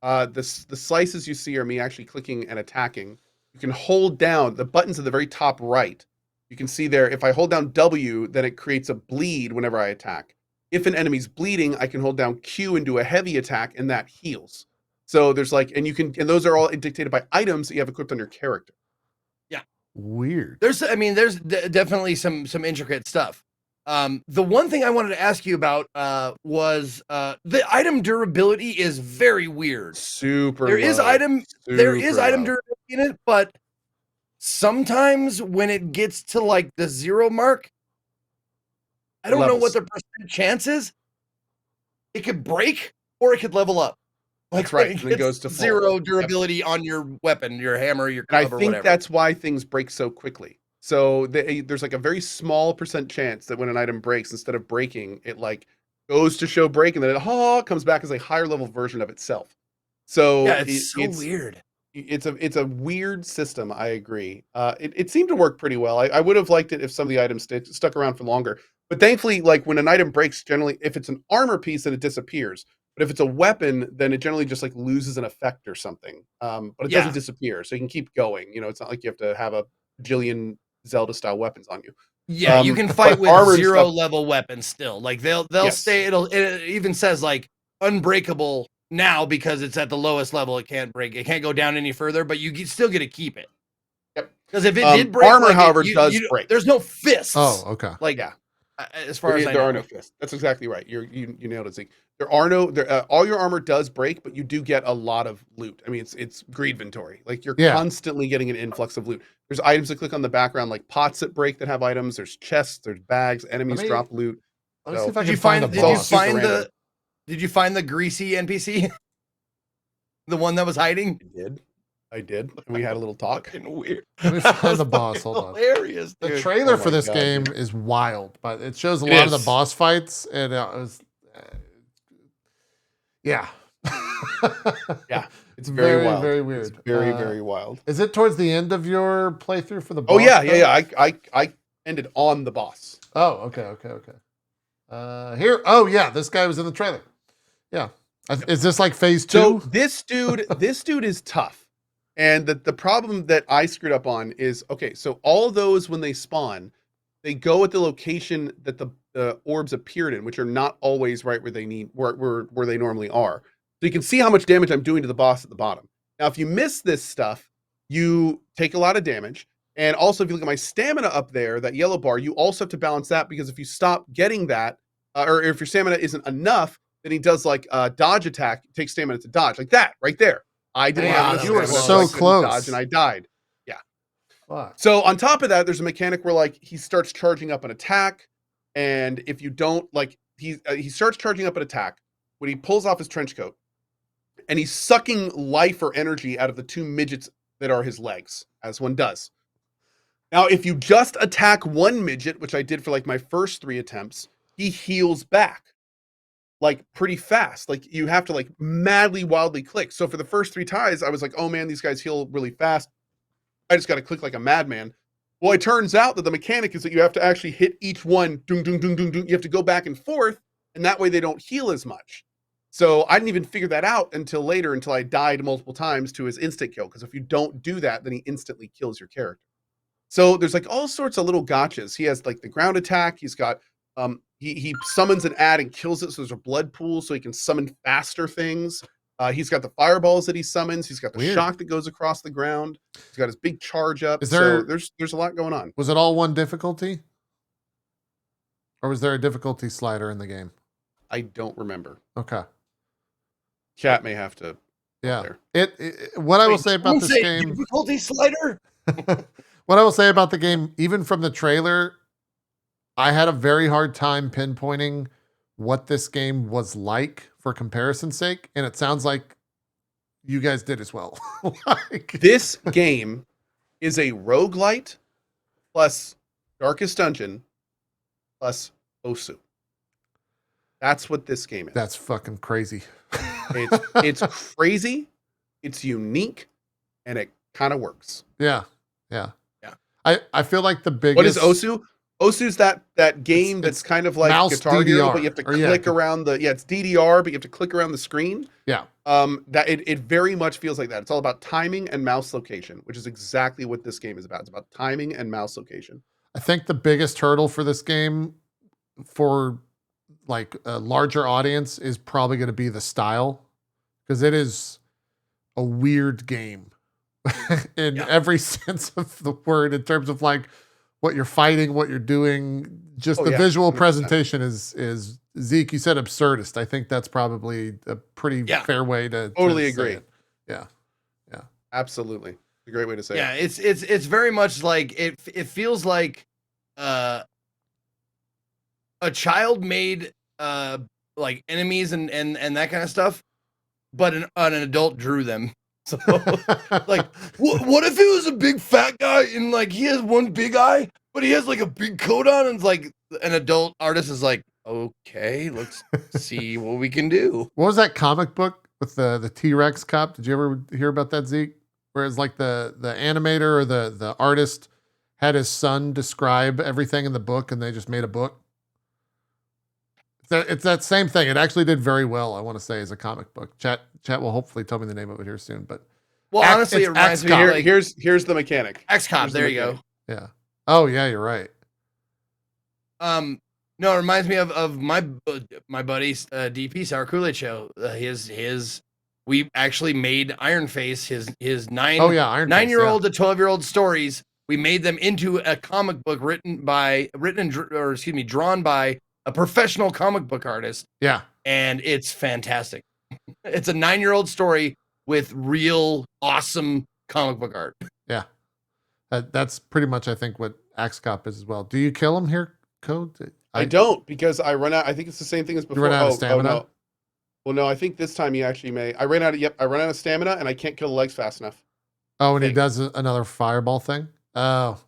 The slices you see are me actually clicking and attacking. You can hold down the buttons at the very top right. You can see there, if I hold down W, then it creates a bleed whenever I attack. If an enemy's bleeding, I can hold down Q and do a heavy attack, and that heals. So there's like, and those are all dictated by items that you have equipped on your character. Weird. There's definitely some intricate stuff. The one thing I wanted to ask you about was the item durability is very weird. Super. There is low. item Super low. durability in it, but sometimes when it gets to like the 0 mark, I don't know what the percent chance is. It could break or it could level up. That's right. And it goes to full. 0 durability on your weapon, your hammer, your club, And I or think whatever. that's why things break so quickly. So there's like a very small percent chance that when an item breaks, instead of breaking, it like goes to show break, and then it comes back as a higher level version of itself. So yeah, it's weird. It's a weird system. I agree. It seemed to work pretty well. I would have liked it if some of the items stuck around for longer. But thankfully, like when an item breaks, generally, if it's an armor piece, then it disappears. But if it's a weapon, then it generally just like loses an effect or something. But it doesn't disappear, so you can keep going. You know, it's not like you have to have a bajillion Zelda style weapons on you. Yeah, you can fight with 0 level weapons still. Like they'll stay. It even says like unbreakable now because it's at the lowest level. It can't break. It can't go down any further. But you still get to keep it. Yep. Because if it did break, armor, like, however, does break. There's no fists. Oh, okay. Like, Yeah. As far as I know. There are no fists. That's exactly right. You nailed it, Zeke. There are no all your armor does break, but you do get a lot of loot. I mean, it's Greedventory. Like you're constantly getting an influx of loot. There's items that click on the background, like pots that break that have items. There's chests. There's bags. Enemies drop loot. Let me see if I can find Did you find the greasy NPC? The one that was hiding? I did. And we had a little talk. Weird. Let me find the boss. Hold on. Hilarious. The trailer for this game is wild, but it shows a lot of the boss fights, and it was, yeah, it's very wild. Very weird. It's very wild. Is it towards the end of your playthrough for the boss? Oh yeah. I ended on the boss. Oh, okay. Here. Oh yeah, this guy was in the trailer. Yeah. Is this like phase 2? So this dude is tough. And the problem that I screwed up on is, okay, so all of those, when they spawn, they go at the location that the orbs appeared in, which are not always right where they normally are. So you can see how much damage I'm doing to the boss at the bottom. Now, if you miss this stuff, you take a lot of damage. And also, if you look at my stamina up there, that yellow bar, you also have to balance that, because if you stop getting that, or if your stamina isn't enough, then he does like a dodge attack, it takes stamina to dodge, like that right there. I didn't have enough. You were so close. Dodge, and I died. Yeah. Fuck. So on top of that, there's a mechanic where like he starts charging up an attack, and if you don't, like, he starts charging up an attack when he pulls off his trench coat, and he's sucking life or energy out of the 2 midgets that are his legs, as one does. Now, if you just attack one midget, which I did for like my first 3 attempts, he heals back like pretty fast. Like you have to like madly, wildly click. So for the first 3 times, I was like, oh man, these guys heal really fast. I just got to click like a madman. Well, it turns out that the mechanic is that you have to actually hit each one. Dung, dung, dung, dung, dung. You have to go back and forth, and that way they don't heal as much. So I didn't even figure that out until later, until I died multiple times to his instant kill. Because if you don't do that, then he instantly kills your character. So there's like all sorts of little gotchas. He has like the ground attack. He's got he summons an ad and kills it, so there's a blood pool, so he can summon faster things. He's got the fireballs that he summons. He's got the shock that goes across the ground. He's got his big charge up. So there's a lot going on. Was it all one difficulty, or was there a difficulty slider in the game? I don't remember. Okay. Chat may have to. Yeah. What I will say about this game. Difficulty slider. What I will say about the game, even from the trailer, I had a very hard time pinpointing what this game was like for comparison's sake, and it sounds like you guys did as well. This game is a roguelite plus Darkest Dungeon plus Osu. That's what this game is. That's fucking crazy. It's crazy, it's unique, and it kind of works. Yeah. I feel like the biggest... What is Osu? Osu's that game that's kind of like Guitar DDR, Hero, but you have to click around the... Yeah, it's DDR, but you have to click around the screen. Yeah. That it very much feels like that. It's all about timing and mouse location, which is exactly what this game is about. It's about timing and mouse location. I think the biggest hurdle for this game, for like a larger audience, is probably going to be the style, because it is a weird game in every sense of the word, in terms of like what you're fighting, what you're doing. Just the visual 100%. Presentation is Zeke, you said absurdist. I think that's probably a pretty fair way to totally to agree. Say it. Yeah. Absolutely. It's a great way to say it. Yeah, it's very much like it feels like a child made like enemies and that kind of stuff, but an adult drew them. So like what if it was a big fat guy and like he has one big eye, but he has like a big coat on, and it's like an adult artist is like, okay, let's see what we can do. What was that comic book with the T-Rex cop? Did you ever hear about that, Zeke? Where it's like the animator or the artist had his son describe everything in the book, and they just made a book. It's that same thing. It actually did very well, I want to say, as a comic book. Chat will hopefully tell me the name of it here soon. But honestly, it reminds me of here's the mechanic. XCOM. There you go. Yeah. Oh yeah, you're right. No, it reminds me of my buddy's DP Sour Kool-Aid show. We actually made Iron Face his 9-year-old to 12-year-old stories We made them into a comic book drawn by a professional comic book artist. Yeah. And it's fantastic. It's a 9-year-old story with real awesome comic book art. Yeah. That's pretty much, I think, what Axe Cop is as well. Do you kill him here, Code? I don't, because I run out. I think it's the same thing as before. You run out of stamina? Oh, no. Well, no, I think this time you actually may. I ran out of stamina, and I can't kill the legs fast enough. Oh, and he does another fireball thing? Oh.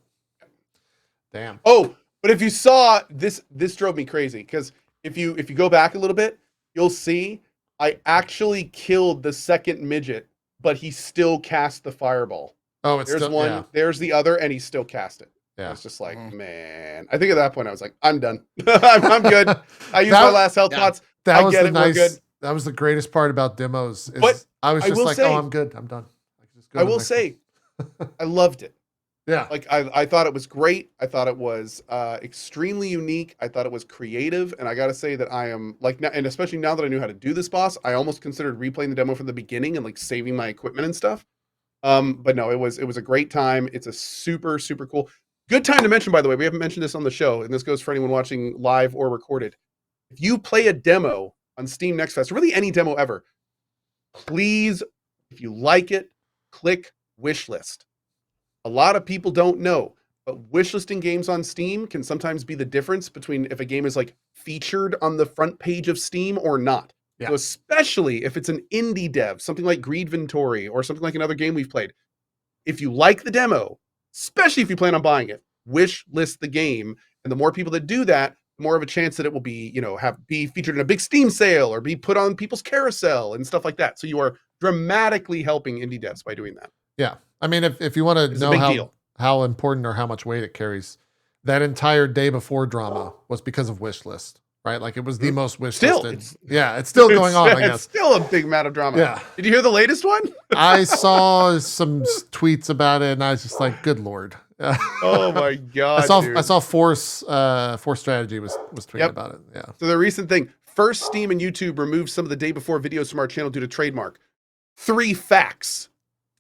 Damn. Oh, but if you saw this drove me crazy, because if you go back a little bit, you'll see I actually killed the second midget, but he still cast the fireball. Oh, it's there's still, one, yeah. There's the other, and he still cast it. Yeah. It's just like, man. I think at that point I was like, I'm done. I'm good. I used my last health pots. That I was get the it. nice. We're good. That was the greatest part about demos. Is But I was I just will like, say- oh, I'm good. I'm done. I will say, I loved it. Yeah. Like I thought it was great. I thought it was extremely unique. I thought it was creative, and I got to say that I am like, and especially now that I knew how to do this boss, I almost considered replaying the demo from the beginning and like saving my equipment and stuff. But no, it was a great time. It's a super cool. Good time to mention, by the way. We haven't mentioned this on the show, and this goes for anyone watching live or recorded. If you play a demo on Steam Next Fest, or really any demo ever, please, if you like it, click wishlist. A lot of people don't know, but wishlisting games on Steam can sometimes be the difference between if a game is like featured on the front page of Steam or not. Yeah. So especially if it's an indie dev, something like Greedventory or something like another game we've played. If you like the demo, especially if you plan on buying it, wish list the game. And the more people that do that, the more of a chance that it will be, be featured in a big Steam sale or be put on people's carousel and stuff like that. So you are dramatically helping indie devs by doing that. Yeah. I mean, if you want to know how important or how much weight it carries, that entire day before drama was because of wishlist, right? Like it was the most wishlisted. It's still going on, I guess. It's still a big amount of drama. Yeah. Did you hear the latest one? I saw some tweets about it, and I was just like, "Good Lord!" Oh my god! I saw Force Strategy was tweeting about it. Yeah. So the recent thing: first, Steam and YouTube removed some of the day before videos from our channel due to trademark. 3 facts.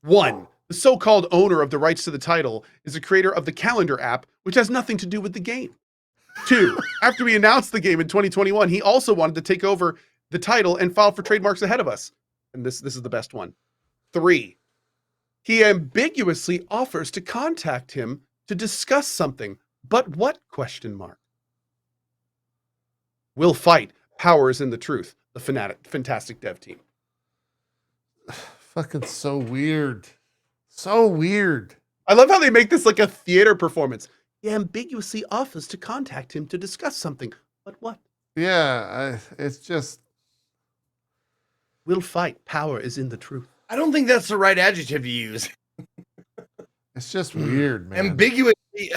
1. The so-called owner of the rights to the title is the creator of the calendar app, which has nothing to do with the game. 2. After we announced the game in 2021, he also wanted to take over the title and file for trademarks ahead of us. And this is the best one. 3. He ambiguously offers to contact him to discuss something. But what? ? We'll fight. Power is in the truth. The fantastic dev team. Fucking so weird. So weird. I love how they make this like a theater performance. He ambiguously offers to contact him to discuss something. But what? Yeah, it's just... We'll fight. Power is in the truth. I don't think that's the right adjective to use. It's just weird, man. Ambiguously,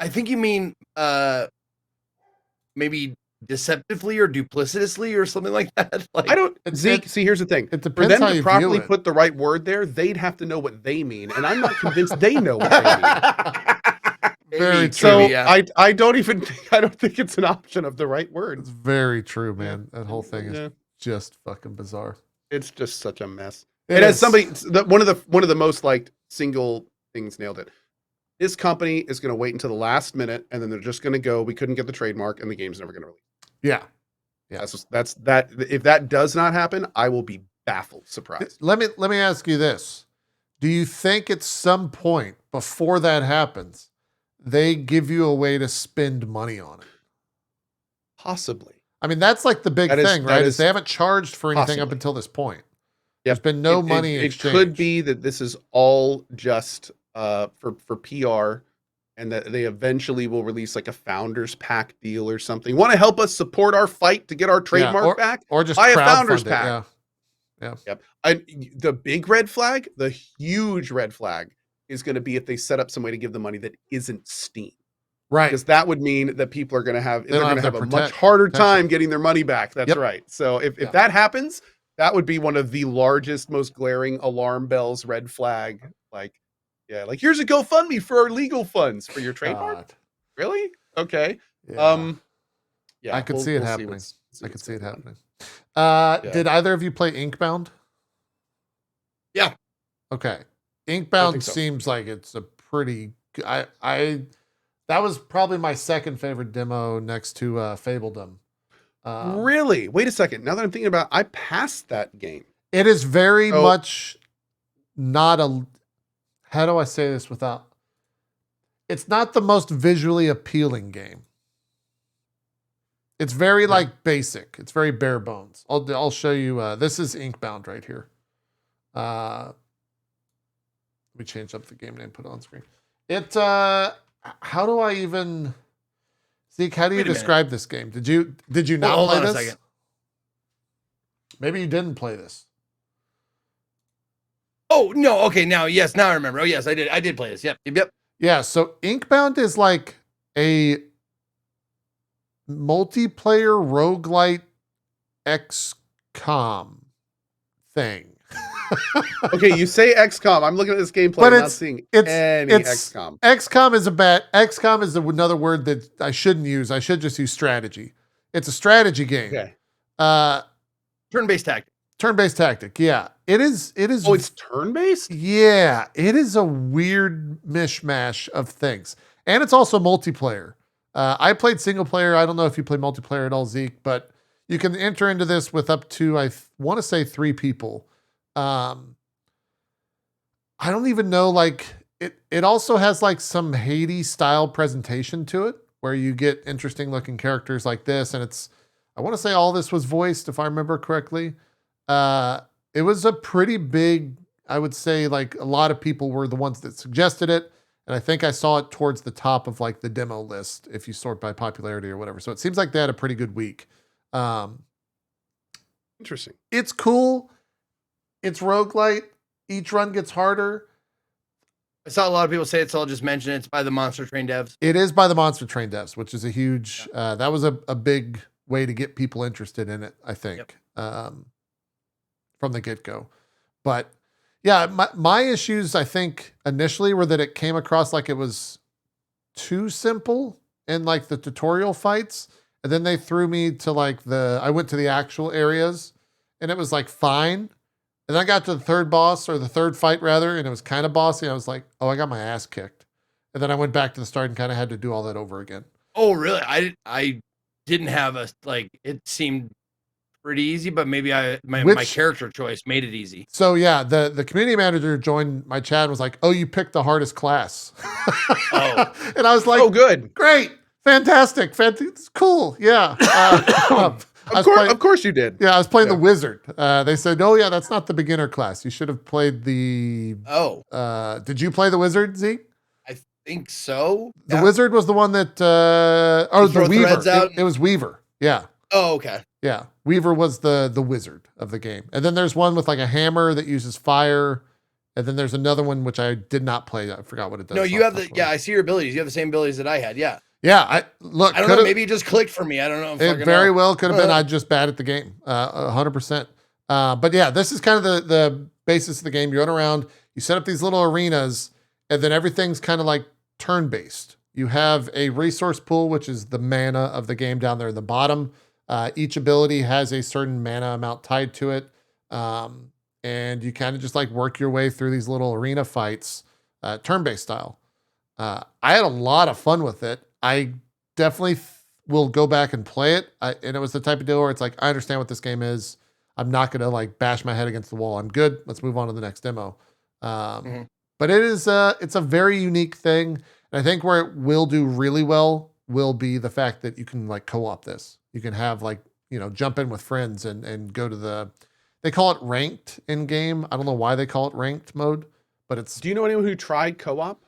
I think you mean maybe deceptively or duplicitously or something like that. Like, I don't, Zeke, see, here's the thing. It For depends them how to you properly view it. put the right word there, they'd have to know what they mean. And I'm not convinced they know what they mean. Very true. So yeah. I don't think it's an option of the right word. It's very true, man. That whole thing is just fucking bizarre. It's just such a mess. It as is. somebody, one of the most liked single things nailed it. This company is going to wait until the last minute, and then they're just going to go, we couldn't get the trademark, and the game's never going to release. Yeah. That's that. If that does not happen, I will be baffled, surprised. Let me ask you this. Do you think at some point before that happens, they give you a way to spend money on it? Possibly. I mean, that's like the big thing, right? Is they haven't charged for anything possibly. up until this point. Yep. There's been no money It exchange. could be that this is all just for PR, and that they eventually will release like a founders pack deal or something. Want to help us support our fight to get our trademark back? Or just buy a crowdfund founders it, pack. Yeah. Yep. The big red flag, the huge red flag, is going to be if they set up some way to give the money that isn't Steam. Right. Because that would mean that people are going to have a much protection. harder time getting their money back. That's Yep. right. So if that happens, that would be one of the largest, most glaring alarm bells, red flag. Like here's a GoFundMe for our legal funds for your trademark. God. Really? Okay. Yeah. Yeah. I could see it happening. I could see it happening. Did either of you play Inkbound? Yeah. Okay. I Inkbound think so. seems like it's a pretty that was probably my second favorite demo next to Fabledom. Really? Wait a second. Now that I'm thinking about it, I passed that game. It is very much not a, how do I say this without, it's not the most visually appealing game. It's very like basic. It's very bare bones. I'll show you. This is Inkbound right here. Let me change up the game name, put it on screen. It, how do I even, Zeke, how do you describe this game? Did you not hold play on a this? second. Maybe you didn't play this. Oh, no. Okay. Now I remember. Oh, yes, I did. I did play this. Yep. Yeah. So Inkbound is like a multiplayer roguelite XCOM thing. Okay, you say XCOM. I'm looking at this gameplay. But I'm not seeing any XCOM. XCOM is another word that I shouldn't use. I should just use strategy. It's a strategy game. Okay. Turn-based tactic. Turn-based tactic. Yeah. It is. Oh, it's turn-based? Yeah. It is a weird mishmash of things. And it's also multiplayer. I played single player. I don't know if you play multiplayer at all, Zeke, but you can enter into this with up to, I want to say 3 people. I don't even know, like, it also has like some Hades style presentation to it where you get interesting looking characters like this. And I want to say all this was voiced, if I remember correctly. It was a pretty big, I would say, like a lot of people were the ones that suggested it. And I think I saw it towards the top of like the demo list if you sort by popularity or whatever. So it seems like they had a pretty good week. Interesting. It's cool. It's roguelite. Each run gets harder. I saw a lot of people say it's all just mentioned. It's by the Monster Train devs. It is by the Monster Train devs, which is a huge, that was a big way to get people interested in it, I think, from the get-go. But yeah, my issues, I think, initially were that it came across like it was too simple in like the tutorial fights. And then they threw me to like I went to the actual areas and it was like fine. And then I got to the third boss, or the third fight rather, and it was kind of bossy. I was like, oh, I got my ass kicked. And then I went back to the start and kind of had to do all that over again. Oh, really? I didn't have it seemed pretty easy, but maybe my character choice made it easy. So yeah, the community manager joined my chat and was like, oh, you picked the hardest class. Oh. And I was like, oh, good. Great. Fantastic. It's cool. Yeah. Of course you did. Yeah, I was playing the wizard. They said, oh, yeah, that's not the beginner class. You should have played the... Oh. Did you play the wizard, Zeke? I think so. The wizard was the one that... the Weaver. It was Weaver. Yeah. Oh, okay. Yeah. Weaver was the wizard of the game. And then there's one with like a hammer that uses fire. And then there's another one which I did not play. I forgot what it does. No, you have I see your abilities. You have the same abilities that I had. Yeah. Yeah, I don't know. Maybe it just clicked for me. I don't know. It very well could have been. I'm just bad at the game, 100%. But yeah, this is kind of the basis of the game. You run around, you set up these little arenas, and then everything's kind of like turn-based. You have a resource pool, which is the mana of the game down there in the bottom. Each ability has a certain mana amount tied to it, and you kind of just like work your way through these little arena fights, turn-based style. I had a lot of fun with it. I definitely will go back and play it. And it was the type of deal where it's like, I understand what this game is. I'm not going to like bash my head against the wall. I'm good. Let's move on to the next demo. But it's a very unique thing. And I think where it will do really well will be the fact that you can like co-op this. You can have like, jump in with friends and go to they call it ranked in game. I don't know why they call it ranked mode, but it's. Do you know anyone who tried co-op?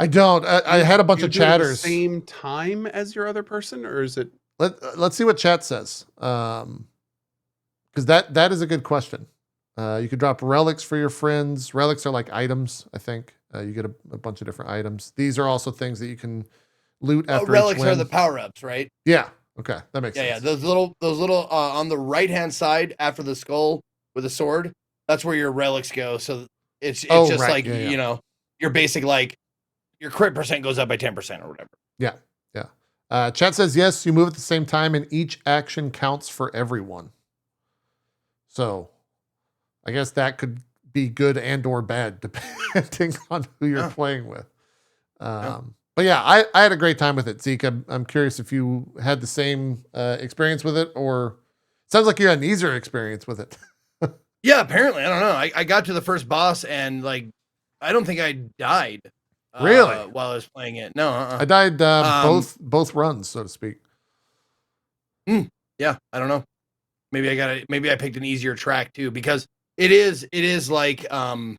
I don't. I had a bunch of chatters. At the same time as your other person, or is it? Let's see what chat says. Because that is a good question. You could drop relics for your friends. Relics are like items, I think. You get a bunch of different items. These are also things that you can loot after. Relics are the power-ups, right? Yeah. Okay, that makes sense. Yeah. Those little on the right-hand side after the skull with a sword. That's where your relics go. So it's just right. Like your basic like. Your crit percent goes up by 10% or whatever. Yeah. Chat says, yes, you move at the same time and each action counts for everyone. So I guess that could be good and or bad depending on who you're playing with. But yeah, I had a great time with it, Zeke. I'm curious if you had the same experience with it, or sounds like you had an easier experience with it. Yeah, apparently. I don't know. I got to the first boss and like I don't think I died. Really? While I was playing it. No, I died both runs, so to speak. Yeah, I don't know. Maybe I picked an easier track too, because it is like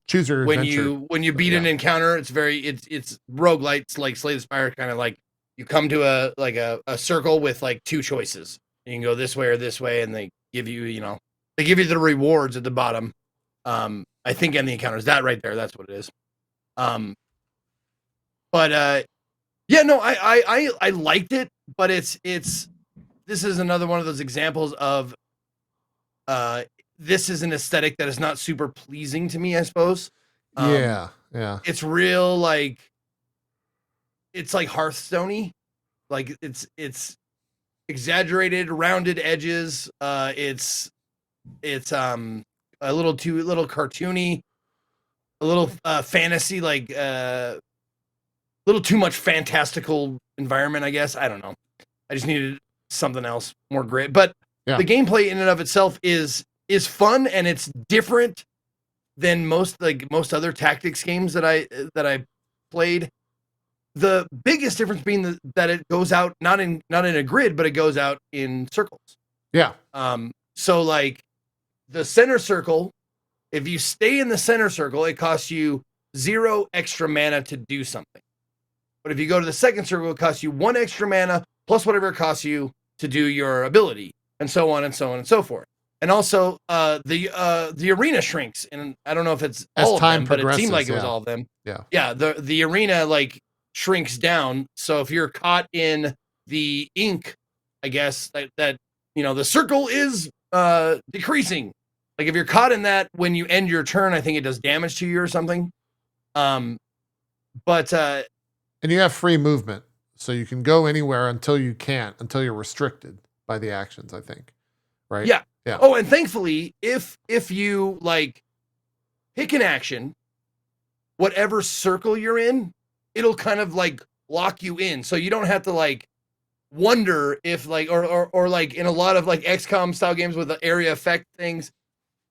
choose your when adventure. you beat an encounter, it's roguelites like Slay the Spire, kind of like you come to a circle with like two choices. You can go this way or this way, and they give you the rewards at the bottom. I think in the encounters, that right there, that's what it is. But yeah, no, I liked it, but this is another one of those examples of this is an aesthetic that is not super pleasing to me, I suppose. Yeah. It's real it's like Hearthstone-y. Like it's exaggerated, rounded edges. It's a little cartoony, a little fantasy, like a little too much fantastical environment, I guess. I don't know. I just needed something else, more grit. But the gameplay in and of itself is fun, and it's different than most other tactics games that I played. The biggest difference being that it goes out not in a grid, but it goes out in circles. Yeah. So like the center circle, if you stay in the center circle, it costs you 0 extra mana to do something. But if you go to the second circle, it costs you 1 extra mana plus whatever it costs you to do your ability, and so on and so on and so forth. And also, the arena shrinks, and I don't know if it's as all time of them, but it seemed like it yeah. was all of them. Yeah. Yeah. The arena like shrinks down. So if you're caught in the ink, I guess that the circle is decreasing. Like if you're caught in that when you end your turn, I think it does damage to you or something. But and you have free movement, so you can go anywhere until you're restricted by the actions, I think. Right? Yeah. Yeah. Oh, and thankfully, if you like pick an action, whatever circle you're in, it'll kind of like lock you in. So you don't have to like wonder if like or like in a lot of like XCOM style games with the area effect things,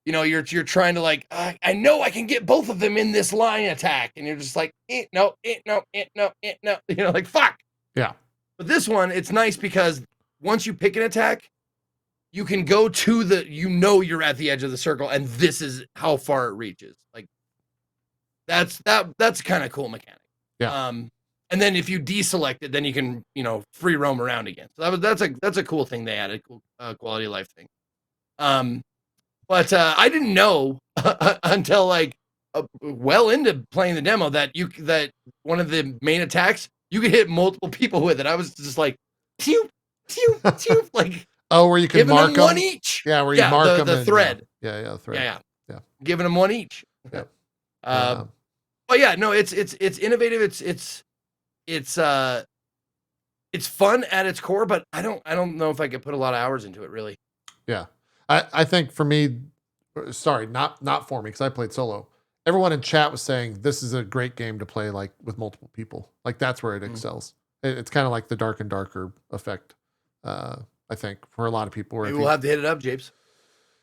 you're trying to like, I know I can get both of them in this line attack, and you're just like, no, like fuck. Yeah. But this one, it's nice because once you pick an attack, you can go to you're at the edge of the circle, and this is how far it reaches. Like that's kind of cool mechanic. Yeah. And then if you deselect it, then you can, free roam around again. So that's a cool thing they added, cool quality of life thing. But I didn't know until like well into playing the demo that one of the main attacks you could hit multiple people with it. I was just like, pew, pew, pew, like. Oh, where you can mark them? One each. Yeah, where you mark them. The thread. Yeah, the thread. Yeah. Giving them one each. Yeah. But yeah, no, it's innovative. It's fun at its core, but I don't know if I could put a lot of hours into it, really. Yeah. I think for me, sorry, not for me, because I played solo. Everyone in chat was saying this is a great game to play like with multiple people. Like that's where it excels. It's kind of like the Dark and Darker effect. I think for a lot of people. Maybe we'll have to hit it up, Japes.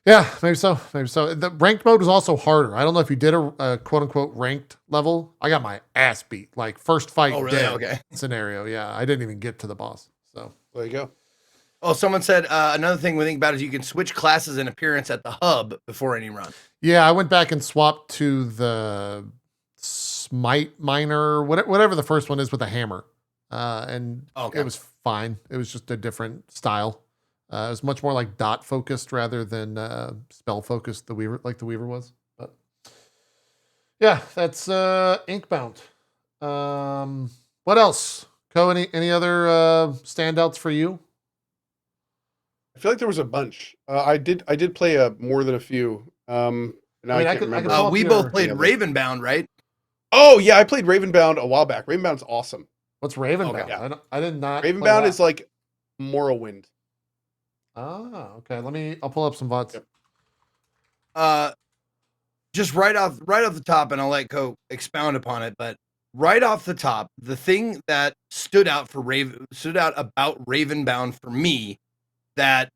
Yeah, maybe so. The ranked mode was also harder. I don't know if you did a quote unquote ranked level. I got my ass beat. Like first fight dead scenario. Yeah, I didn't even get to the boss. So there you go. Oh, someone said another thing we think about is you can switch classes and appearance at the hub before any run. Yeah, I went back and swapped to the Smite Miner, whatever the first one is with a hammer. And it was fine. It was just a different style. It was much more like dot focused rather than spell focused. The Weaver was. But yeah, that's Inkbound. What else? Cohh, any other standouts for you? I feel like there was a bunch. I did play more than a few. Now I can't remember. We both played Ravenbound, right? Oh yeah, I played Ravenbound a while back. Ravenbound's awesome. What's Ravenbound? Okay, I did not. Ravenbound is like Morrowind. Ah, okay. I'll pull up some VODs. Just right off the top, and I'll let Cohh expound upon it. But right off the top, the thing that stood out about Ravenbound for me that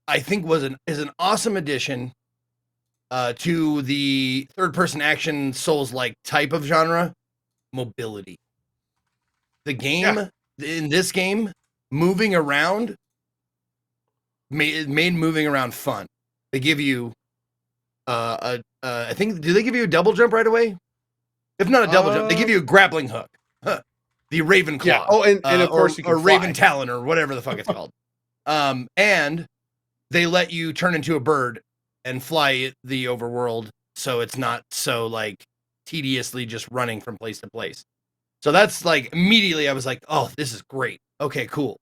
I think is an awesome addition to the third-person action Souls-like type of genre, mobility. The game in this game, moving around made moving around fun. They give you I think, do they give you a double jump right away? If not a double jump, they give you a grappling hook. The Raven Claw. Yeah. Oh, and of course you can fly. Raven Talon or whatever the fuck it's called. And they let you turn into a bird and fly the overworld, so it's not so like tediously just running from place to place. So that's like immediately I was like, oh, this is great. Okay, cool.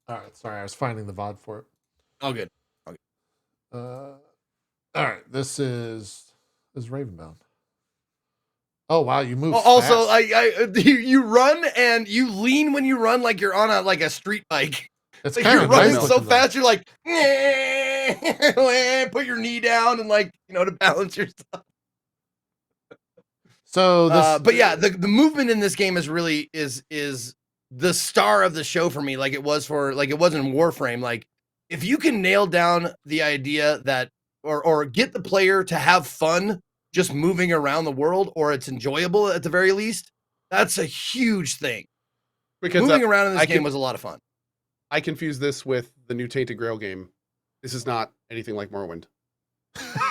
All right, sorry, I was finding the VOD for it. Oh, good. All right, this is Ravenbound. Oh wow, you move. Also, fast. you run and you lean when you run like you're on a street bike. It's like kind you're of running nice so looking, fast, you're like, put your knee down and like, to balance yourself. So this, but yeah, the movement in this game is really is the star of the show for me. Like it was in Warframe. Like if you can nail down the idea that, or get the player to have fun just moving around the world, or it's enjoyable at the very least, that's a huge thing. Because moving around in this game was a lot of fun. I confuse this with the new Tainted Grail game. This is not anything like Morrowind.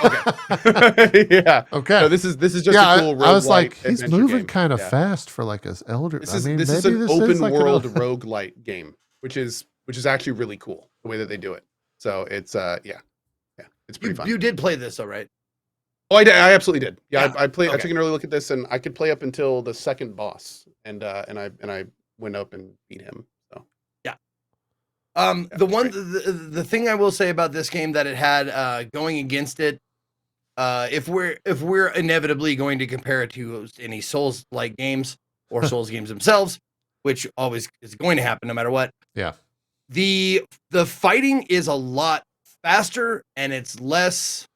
Okay. Yeah. Okay. No, this is just a cool. I was like, he's moving kind of fast for like his elder. This is an open world roguelite game, which is actually really cool the way that they do it. So it's it's pretty fun. You did play this though, right? Oh, I did. I absolutely did. Yeah, I played. Okay. I took an early look at this, and I could play up until the second boss, and I went up and beat him. So yeah. The thing I will say about this game that it had going against it, if we're inevitably going to compare it to any Souls-like games or Souls games themselves, which always is going to happen no matter what. Yeah. The fighting is a lot faster and it's less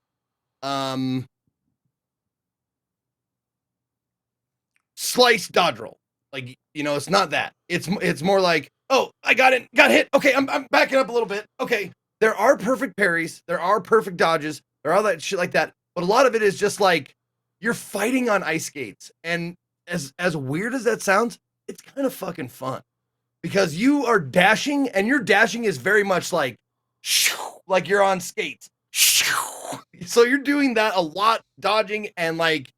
slice dodge roll. Like, it's not that. It's more like, oh, I got hit. Okay, I'm backing up a little bit. Okay. There are perfect parries, there are perfect dodges, there are all that shit like that. But a lot of it is just like you're fighting on ice skates. And as weird as that sounds, it's kind of fucking fun. Because you are dashing, and your dashing is very much like you're on skates. So you're doing that a lot, dodging and like,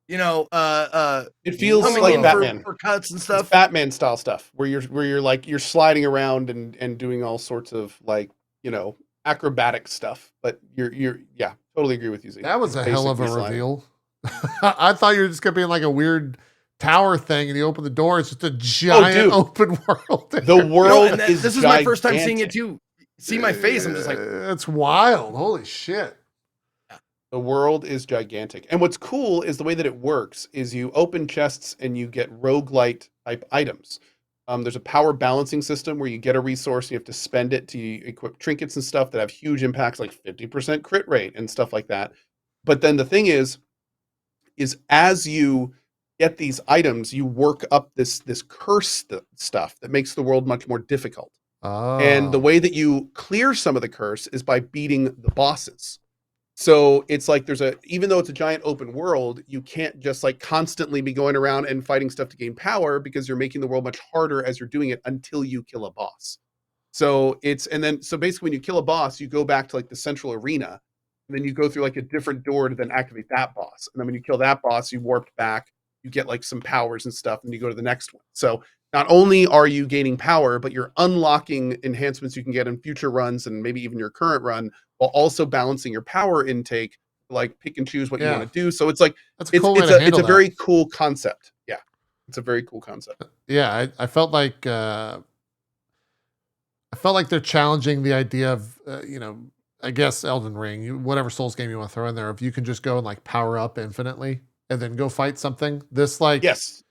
it feels like Batman for cuts and stuff. It's Batman style stuff where you're sliding around and doing all sorts of like, acrobatic stuff. But you're totally agree with you, Zeke. That was a hell of a reveal. I thought you were just gonna be in like a weird tower thing, and you open the door, it's just a giant open world. The world is this is my first time seeing it too. See my face, I'm just like, it's wild. Holy shit. The world is gigantic. And what's cool is the way that it works is you open chests and you get roguelite type items. There's a power balancing system where you get a resource and you have to spend it to equip trinkets and stuff that have huge impacts, like 50% crit rate and stuff like that. But then the thing is as you get these items, you work up this curse stuff that makes the world much more difficult. Oh. And the way that you clear some of the curse is by beating the bosses. So it's like even though it's a giant open world, you can't just like constantly be going around and fighting stuff to gain power, because you're making the world much harder as you're doing it until you kill a boss. So basically when you kill a boss, you go back to like the central arena, and then you go through like a different door to then activate that boss. And then when you kill that boss, you warp back, you get like some powers and stuff, and you go to the next one. So not only are you gaining power, but you're unlocking enhancements you can get in future runs and maybe even your current run, while also balancing your power intake, like pick and choose what you want to do. So it's like, it's a very cool concept. Yeah. It's a very cool concept. Yeah. I felt like they're challenging the idea of, I guess Elden Ring, whatever Souls game you want to throw in there, if you can just go and like power up infinitely and then go fight something, this like, yes,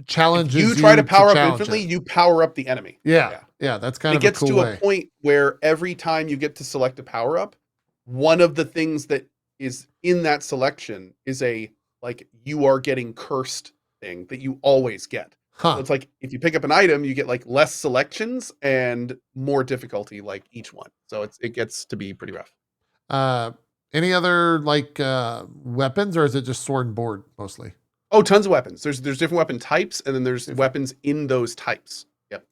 challenges you try to power up infinitely, you power up the enemy. Yeah. That's kind of a cool way. It gets to a point where every time you get to select a power up, one of the things that is in that selection is a like you are getting cursed thing that you always get. Huh. So it's like if you pick up an item, you get like less selections and more difficulty like each one. So it gets to be pretty rough. Any other like weapons, or is it just sword and board mostly? Oh, tons of weapons. There's different weapon types, and then there's weapons in those types. Yep.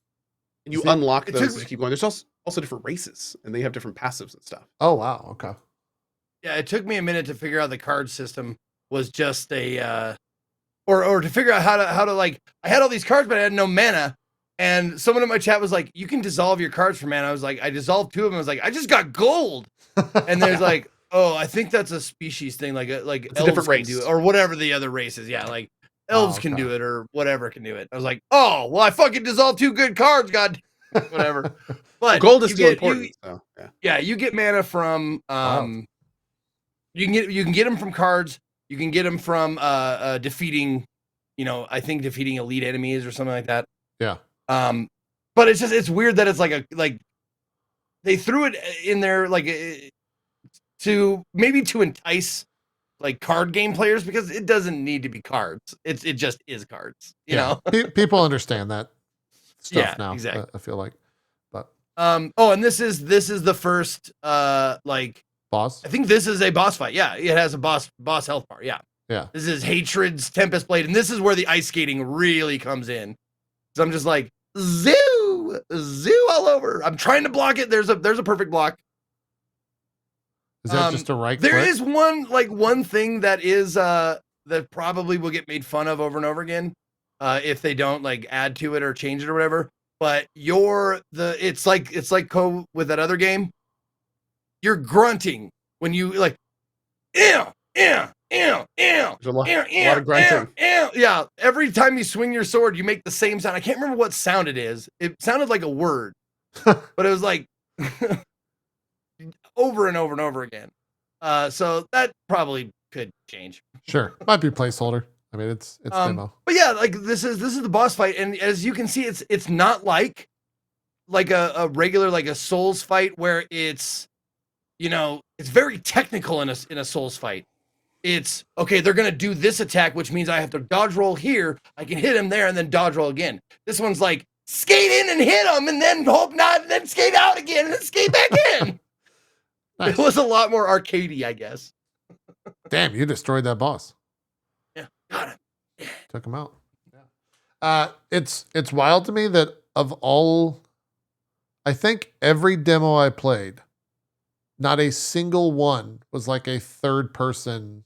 And you unlock those as you keep going. There's also different races, and they have different passives and stuff. Oh wow, okay. Yeah, it took me a minute to figure out the card system was just a or to figure out how to like, I had all these cards, but I had no mana. And someone in my chat was like, you can dissolve your cards for mana. I was like, I dissolved 2 of them. I was like, I just got gold. And there's like, oh, I think that's a species thing. Like elves different race. can do it, or whatever the other race is. Yeah, like elves can do it, or whatever can do it. I was like, oh, well, I fucking dissolved 2 good cards. God, whatever. But gold is still important. So, yeah, you get mana from you can get them from cards. You can get them from defeating, I think defeating elite enemies or something like that. Yeah. But it's weird that it's like they threw it in there like to entice like card game players, because it doesn't need to be cards. It just is cards. You know, people understand that stuff now. Exactly. I feel like, but oh, and this is the first like boss. I think this is a boss fight. Yeah, it has a boss health bar. Yeah. Yeah. This is Hatred's Tempest Blade, and this is where the ice skating really comes in. So I'm just like, zoo all over. I'm trying to block it. There's a perfect block. Is that just a right There click? is one thing that is that probably will get made fun of over and over again if they don't like add to it or change it or whatever. But it's like Cohh with that other game. You're grunting when you like, there's a lot of grunting. Yeah, every time you swing your sword, you make the same sound. I can't remember what sound it is. It sounded like a word, but it was like over and over and over again. So that probably could change. Sure, might be placeholder. I mean, it's demo. But yeah, like this is the boss fight, and as you can see, it's not like a regular like a Souls fight where it's it's very technical in a Souls fight. It's okay, they're gonna do this attack, which means I have to dodge roll here. I can hit him there and then dodge roll again. This one's like skate in and hit him, and then hope not, and then skate out again, and then skate back in. Nice. It was a lot more arcadey, I guess. Damn, you destroyed that boss. Yeah, got him. Yeah. Took him out. Yeah. It's wild to me that of all, I think every demo I played, not a single one was like a third-person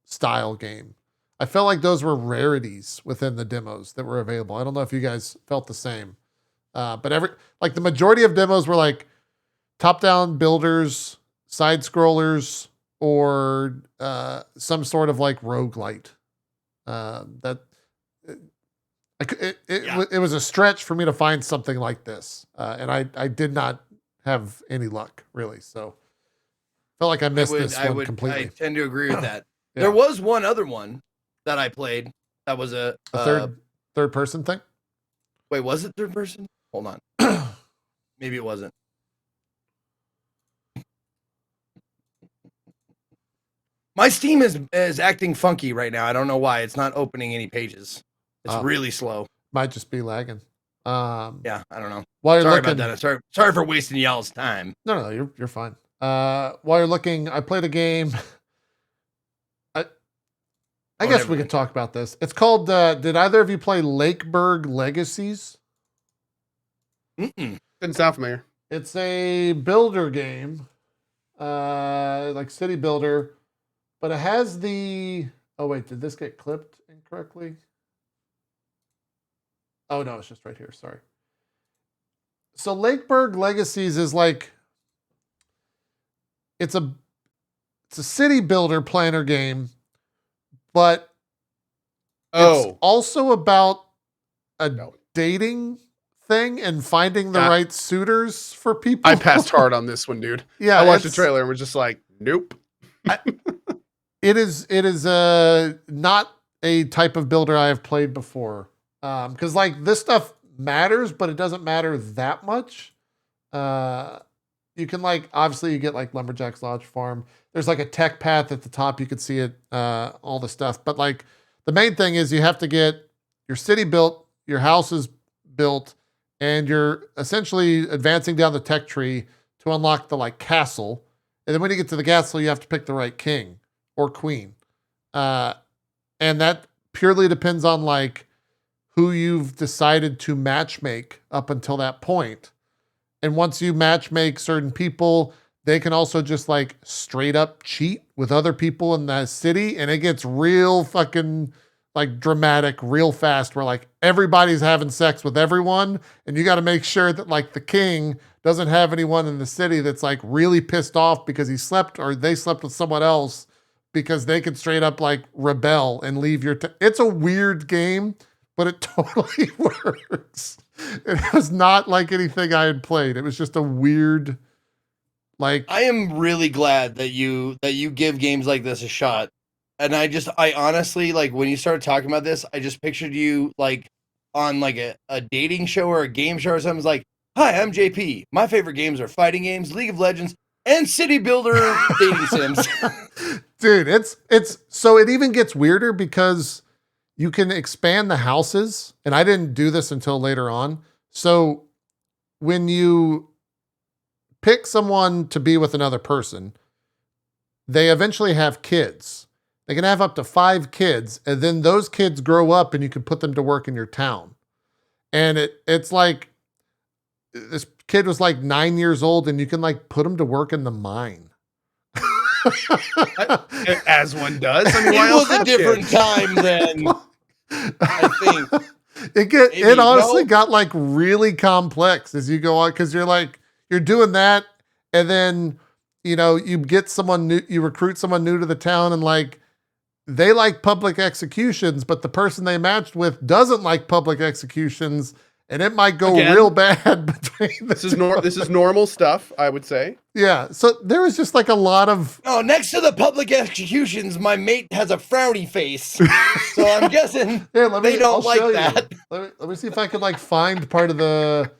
style game. I felt like those were rarities within the demos that were available. I don't know if you guys felt the same, but the majority of demos were like top-down builders, side scrollers, or some sort of like roguelite. It was a stretch for me to find something like this, and I did not have any luck really. So felt like I missed this one completely. I tend to agree with that. Yeah. There was one other one that I played that was a third person thing. Wait, was it third person? Hold on. Maybe it wasn't. My Steam is acting funky right now. I don't know why. It's not opening any pages. It's really slow. Might just be lagging. Yeah, I don't know. Sorry about that. Sorry for wasting y'all's time. No, you're fine. While you're looking, I played a game. I guess we could talk about this. It's called, did either of you play Lakeburg Legacies? Didn't sound familiar. It's a builder game, like city builder, but it has the, oh wait, did this get clipped incorrectly? Oh no, it's just right here, sorry. So Lakeburg Legacies is like, it's a city builder planner game, but it's also about a dating thing and finding the right suitors for people. I passed hard on this one, dude. Yeah, I watched the trailer and was just like, nope. It is not a type of builder I have played before. Because like this stuff matters, but it doesn't matter that much. you can like, obviously you get like Lumberjack's Lodge Farm. There's like a tech path at the top. You can see it, all the stuff. But like the main thing is you have to get your city built, your houses built, and you're essentially advancing down the tech tree to unlock the like castle. And then when you get to the castle, you have to pick the right king or queen. And that purely depends on like who you've decided to matchmake up until that point. And once you matchmake certain people, they can also just like straight up cheat with other people in the city. And it gets real fucking like dramatic real fast where like everybody's having sex with everyone. And you got to make sure that like the king doesn't have anyone in the city that's like really pissed off because he slept or they slept with someone else, because they could straight up like rebel and leave your, it's a weird game, but it totally works. It was not like anything I had played. It was just a weird, like. I am really glad that you give games like this a shot. And I honestly, like, when you started talking about this, I just pictured you like on like a dating show or a game show or something. It's like, hi, I'm JP. My favorite games are fighting games, League of Legends, and city builder dating sims. Dude, it's so it even gets weirder because you can expand the houses, and I didn't do this until later on. So when you pick someone to be with another person, they eventually have kids. They can have up to 5 kids, and then those kids grow up and you can put them to work in your town. And it's like this kid was like 9 years old and you can like put him to work in the mine. As one does. I mean, it was a different time then. I think it honestly got like really complex as you go on, because you're doing that, and then you get someone new, you recruit someone new to the town, and like they like public executions, but the person they matched with doesn't like public executions. And it might go real bad between this is normal stuff, I would say. Yeah. So there was just like a lot of. Oh, next to the public executions, my mate has a frowny face. So I'm guessing they don't I'll like that. Let me see if I can like find part of the.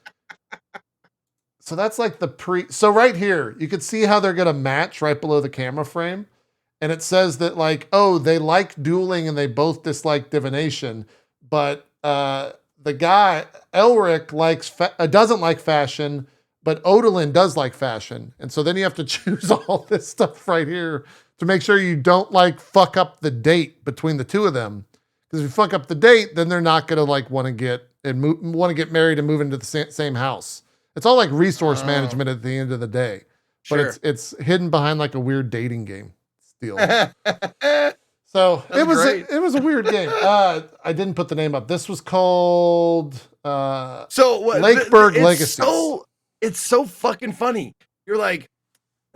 So that's like the so right here, you can see how they're going to match right below the camera frame. And it says that like, oh, they like dueling and they both dislike divination. But, the guy, Elric, doesn't like fashion, but Odalin does like fashion. And so then you have to choose all this stuff right here to make sure you don't like fuck up the date between the two of them. Because if you fuck up the date, then they're not going to like want to get married and move into the same house. It's all like resource management at the end of the day. But sure. it's hidden behind like a weird dating game still. So it was a weird game. I didn't put the name up. This was called Lakeburg Legacies. It's so fucking funny. You're like,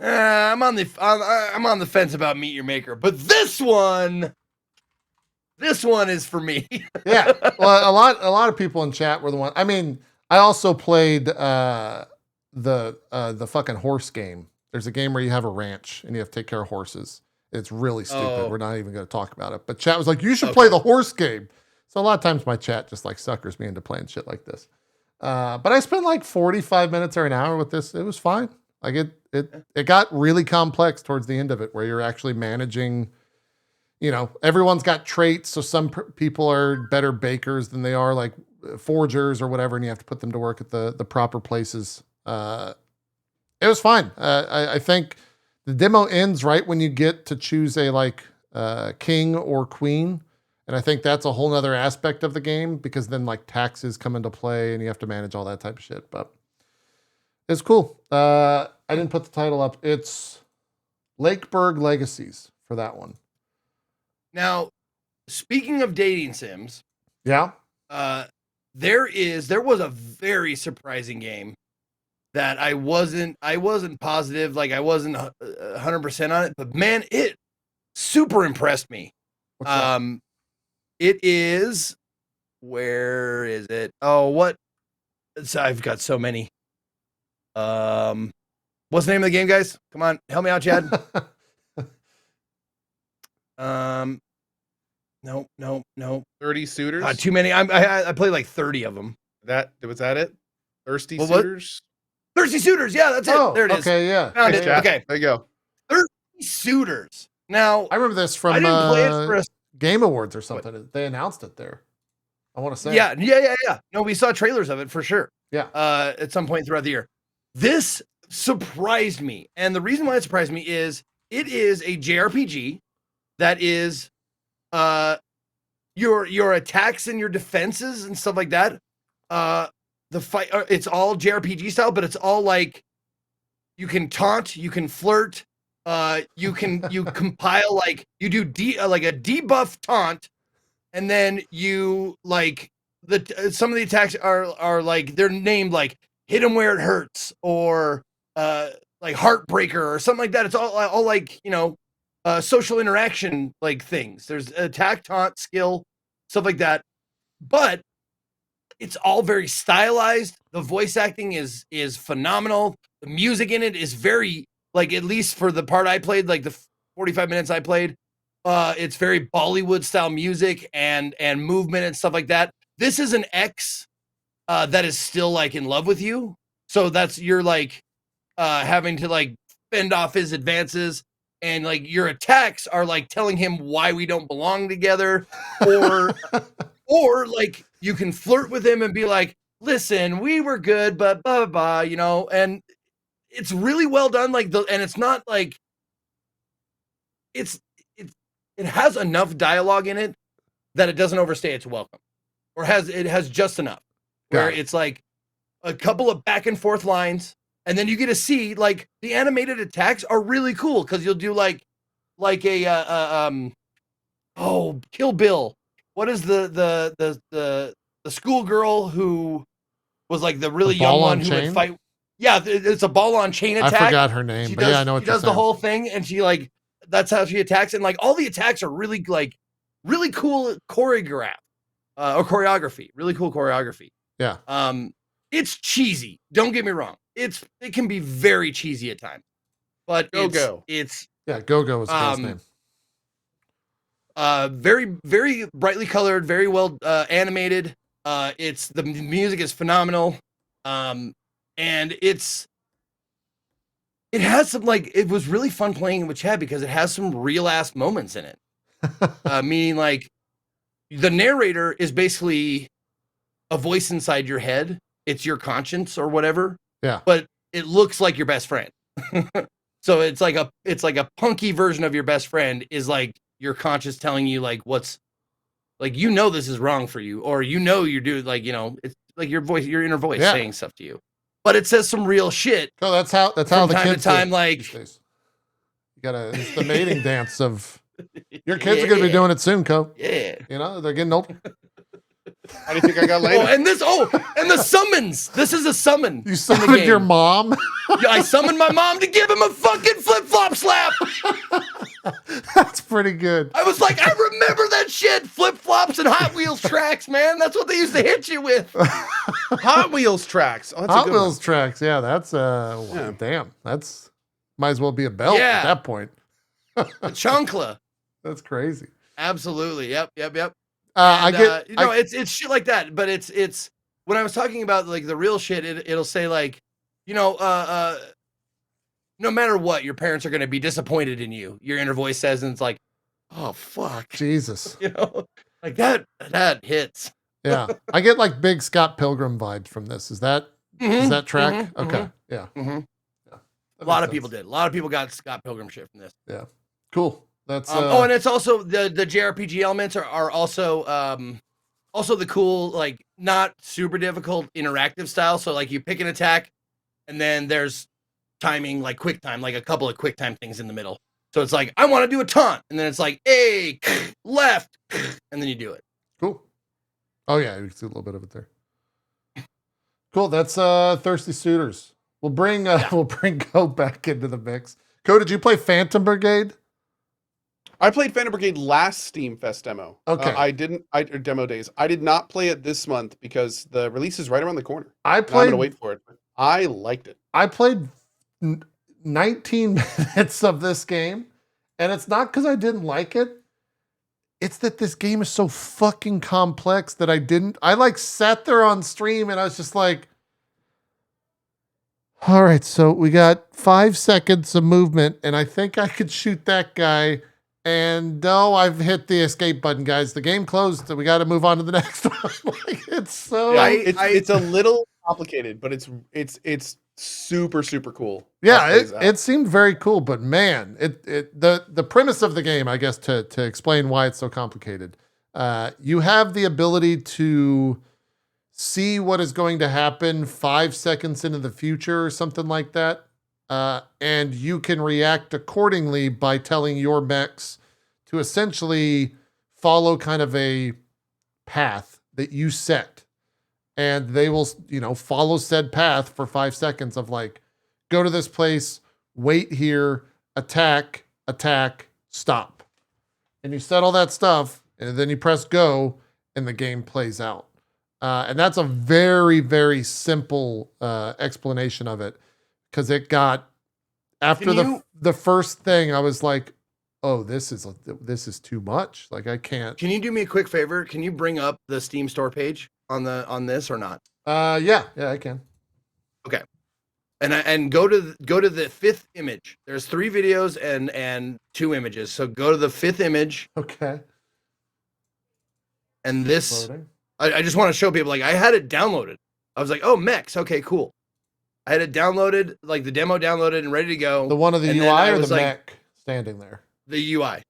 I'm on the fence about Meet Your Maker, but this one is for me. Yeah. Well, a lot of people in chat were the one. I mean, I also played the fucking horse game. There's a game where you have a ranch and you have to take care of horses. It's really stupid. We're not even going to talk about it. But chat was like, you should play the horse game. So a lot of times my chat just like suckers me into playing shit like this. But I spent like 45 minutes or an hour with this. It was fine. Like it got really complex towards the end of it, where you're actually managing, everyone's got traits. So some people are better bakers than they are like forgers or whatever. And you have to put them to work at the proper places. It was fine. I think the demo ends right when you get to choose a king or queen. And I think that's a whole nother aspect of the game, because then like taxes come into play and you have to manage all that type of shit. But it's cool. I didn't put the title up. It's Lakeburg Legacies for that one. Now, speaking of dating sims. Yeah. There was a very surprising game that I wasn't positive, like I wasn't 100% on it, but man, it super impressed me. It is, where is it? I've got so many. What's the name of the game, guys? Come on, help me out, Chad. No. 30 Suitors? Too many. I played like 30 of them. Was that it? Thirsty What? Suitors? Thirsty Suitors. Yeah, that's it. There it is. Okay, yeah. Found it. Yeah. Okay. There you go. Thirsty Suitors. Now, I remember this from I didn't play it for Game Awards or something. They announced it there. I want to say. Yeah. No, we saw trailers of it for sure. Yeah. At some point throughout the year. This surprised me. And the reason why it surprised me is it is a JRPG that is your attacks and your defenses and stuff like that. The fight, it's all JRPG style, but it's all like you can taunt, you can flirt, you compile, like you do like a debuff taunt, and then you like some of the attacks are like they're named like hit him where it hurts or like heartbreaker or something like that. It's all like, you know, social interaction like things. There's attack, taunt, skill, stuff like that. But it's all very stylized. The voice acting is phenomenal. The music in it is very, like, at least for the part I played, like the 45 minutes I played, it's very Bollywood style music and movement and stuff like that. This is an ex that is still like in love with you. So you're like having to like fend off his advances, and like your attacks are like telling him why we don't belong together, or like you can flirt with him and be like, listen, we were good, but blah, blah, blah, you know, and it's really well done. Like and it's not like it has enough dialogue in it that it doesn't overstay its welcome, or it has just enough where it's like a couple of back and forth lines. And then you get to see like the animated attacks are really cool. Cause you'll do like a, Kill Bill. What is the schoolgirl who was like the really young one who would fight? Yeah, it's a ball on chain attack. I forgot her name, but yeah, I know what she does the whole thing, and she like that's how she attacks, and like all the attacks are really like really cool choreography. Really cool choreography. Yeah. It's cheesy. Don't get me wrong. It can be very cheesy at times, but Go-Go. It's Go-Go was the guy's name. Very, very brightly colored, very well animated. The music is phenomenal. And it has some, like, it was really fun playing it with Chad because it has some real ass moments in it. Meaning like the narrator is basically a voice inside your head. It's your conscience or whatever. Yeah. But it looks like your best friend. So it's like a punky version of your best friend is like your conscience telling you like what's like, you know, this is wrong for you, or you know you're doing, like, you know, it's like your inner voice saying stuff to you. But it says some real shit. Oh, that's how the time kids to time, like you gotta, it's the mating dance of your kids are gonna be doing it soon, Cohh. Yeah. You know, they're getting old. How do you think I got laid? And the summons. This is a summon. You summoned your mom? Yeah, I summoned my mom to give him a fucking flip-flop slap. That's pretty good. I was like, I remember that shit. Flip-flops and Hot Wheels tracks, man. That's what they used to hit you with. Hot Wheels tracks. Oh, that's Hot a good Wheels one. tracks. Yeah, that's damn. That's might as well be a belt at that point. The chancla. That's crazy. Absolutely. Yep. And, it's shit like that, but it's when I was talking about like the real shit, it'll say like, you know, no matter what, your parents are going to be disappointed in you. Your inner voice says, and it's like, oh fuck, Jesus, you know, like that hits. Yeah, I get like big Scott Pilgrim vibes from this. Is that track? Okay, yeah. Yeah, a lot of people did. A lot of people got Scott Pilgrim shit from this. Yeah, cool. That's and it's also the JRPG elements are also the cool, like, not super difficult interactive style. So like you pick an attack and then there's timing, like quick time, like a couple of quick time things in the middle. So it's like, I want to do a taunt, and then it's like, hey, left, and then you do it. Cool. Oh yeah, you can see a little bit of it there. Cool. That's Thirsty Suitors. We'll bring Cohh back into the mix. Cohh, did you play Phantom Brigade? I played Phantom Brigade last Steam Fest demo. Okay. Or demo days. I did not play it this month because the release is right around the corner. I'm gonna wait for it. I liked it. I played 19 minutes of this game, and it's not because I didn't like it. It's that this game is so fucking complex that I like sat there on stream and I was just like, All right, so we got 5 seconds of movement, and I think I could shoot that guy. And no, I've hit the escape button, guys. The game closed, so we got to move on to the next one. Like, it's so it's a little complicated, but it's super cool. Yeah, it seemed very cool, but man, the premise of the game, I guess, to explain why it's so complicated, you have the ability to see what is going to happen 5 seconds into the future or something like that. And you can react accordingly by telling your mechs to essentially follow kind of a path that you set. And they will, follow said path for 5 seconds of like, go to this place, wait here, attack, stop. And you set all that stuff, and then you press go, and the game plays out. And that's a very, very simple explanation of it. Because it got after the first thing, I was like, "Oh, this is too much. Like, I can't." Can you do me a quick favor? Can you bring up the Steam store page on this or not? Yeah, I can. Okay, and go to the 5th image. There's 3 videos and 2 images. So go to the 5th image. Okay. And this, I just want to show people. Like, I had it downloaded. I was like, "Oh, mechs. Okay, cool." I had it downloaded, like the demo downloaded and ready to go. The one of the UI or the mech standing there? The UI.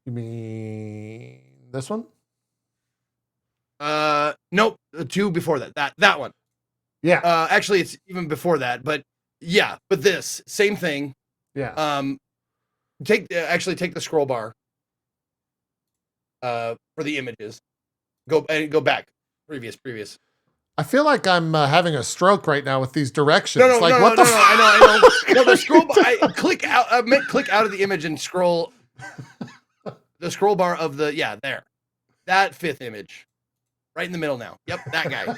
You mean this one? Nope. The 2 before that. That one. Yeah. Actually, it's even before that, but yeah. But this same thing. Yeah. Take the scroll bar. For the images. Go back. Previous. I feel like I'm having a stroke right now with these directions. No, what the fuck? I know. No, the scroll bar. I click out. I meant click out of the image and scroll. The scroll bar of there. That 5th image, right in the middle now. Yep, that guy.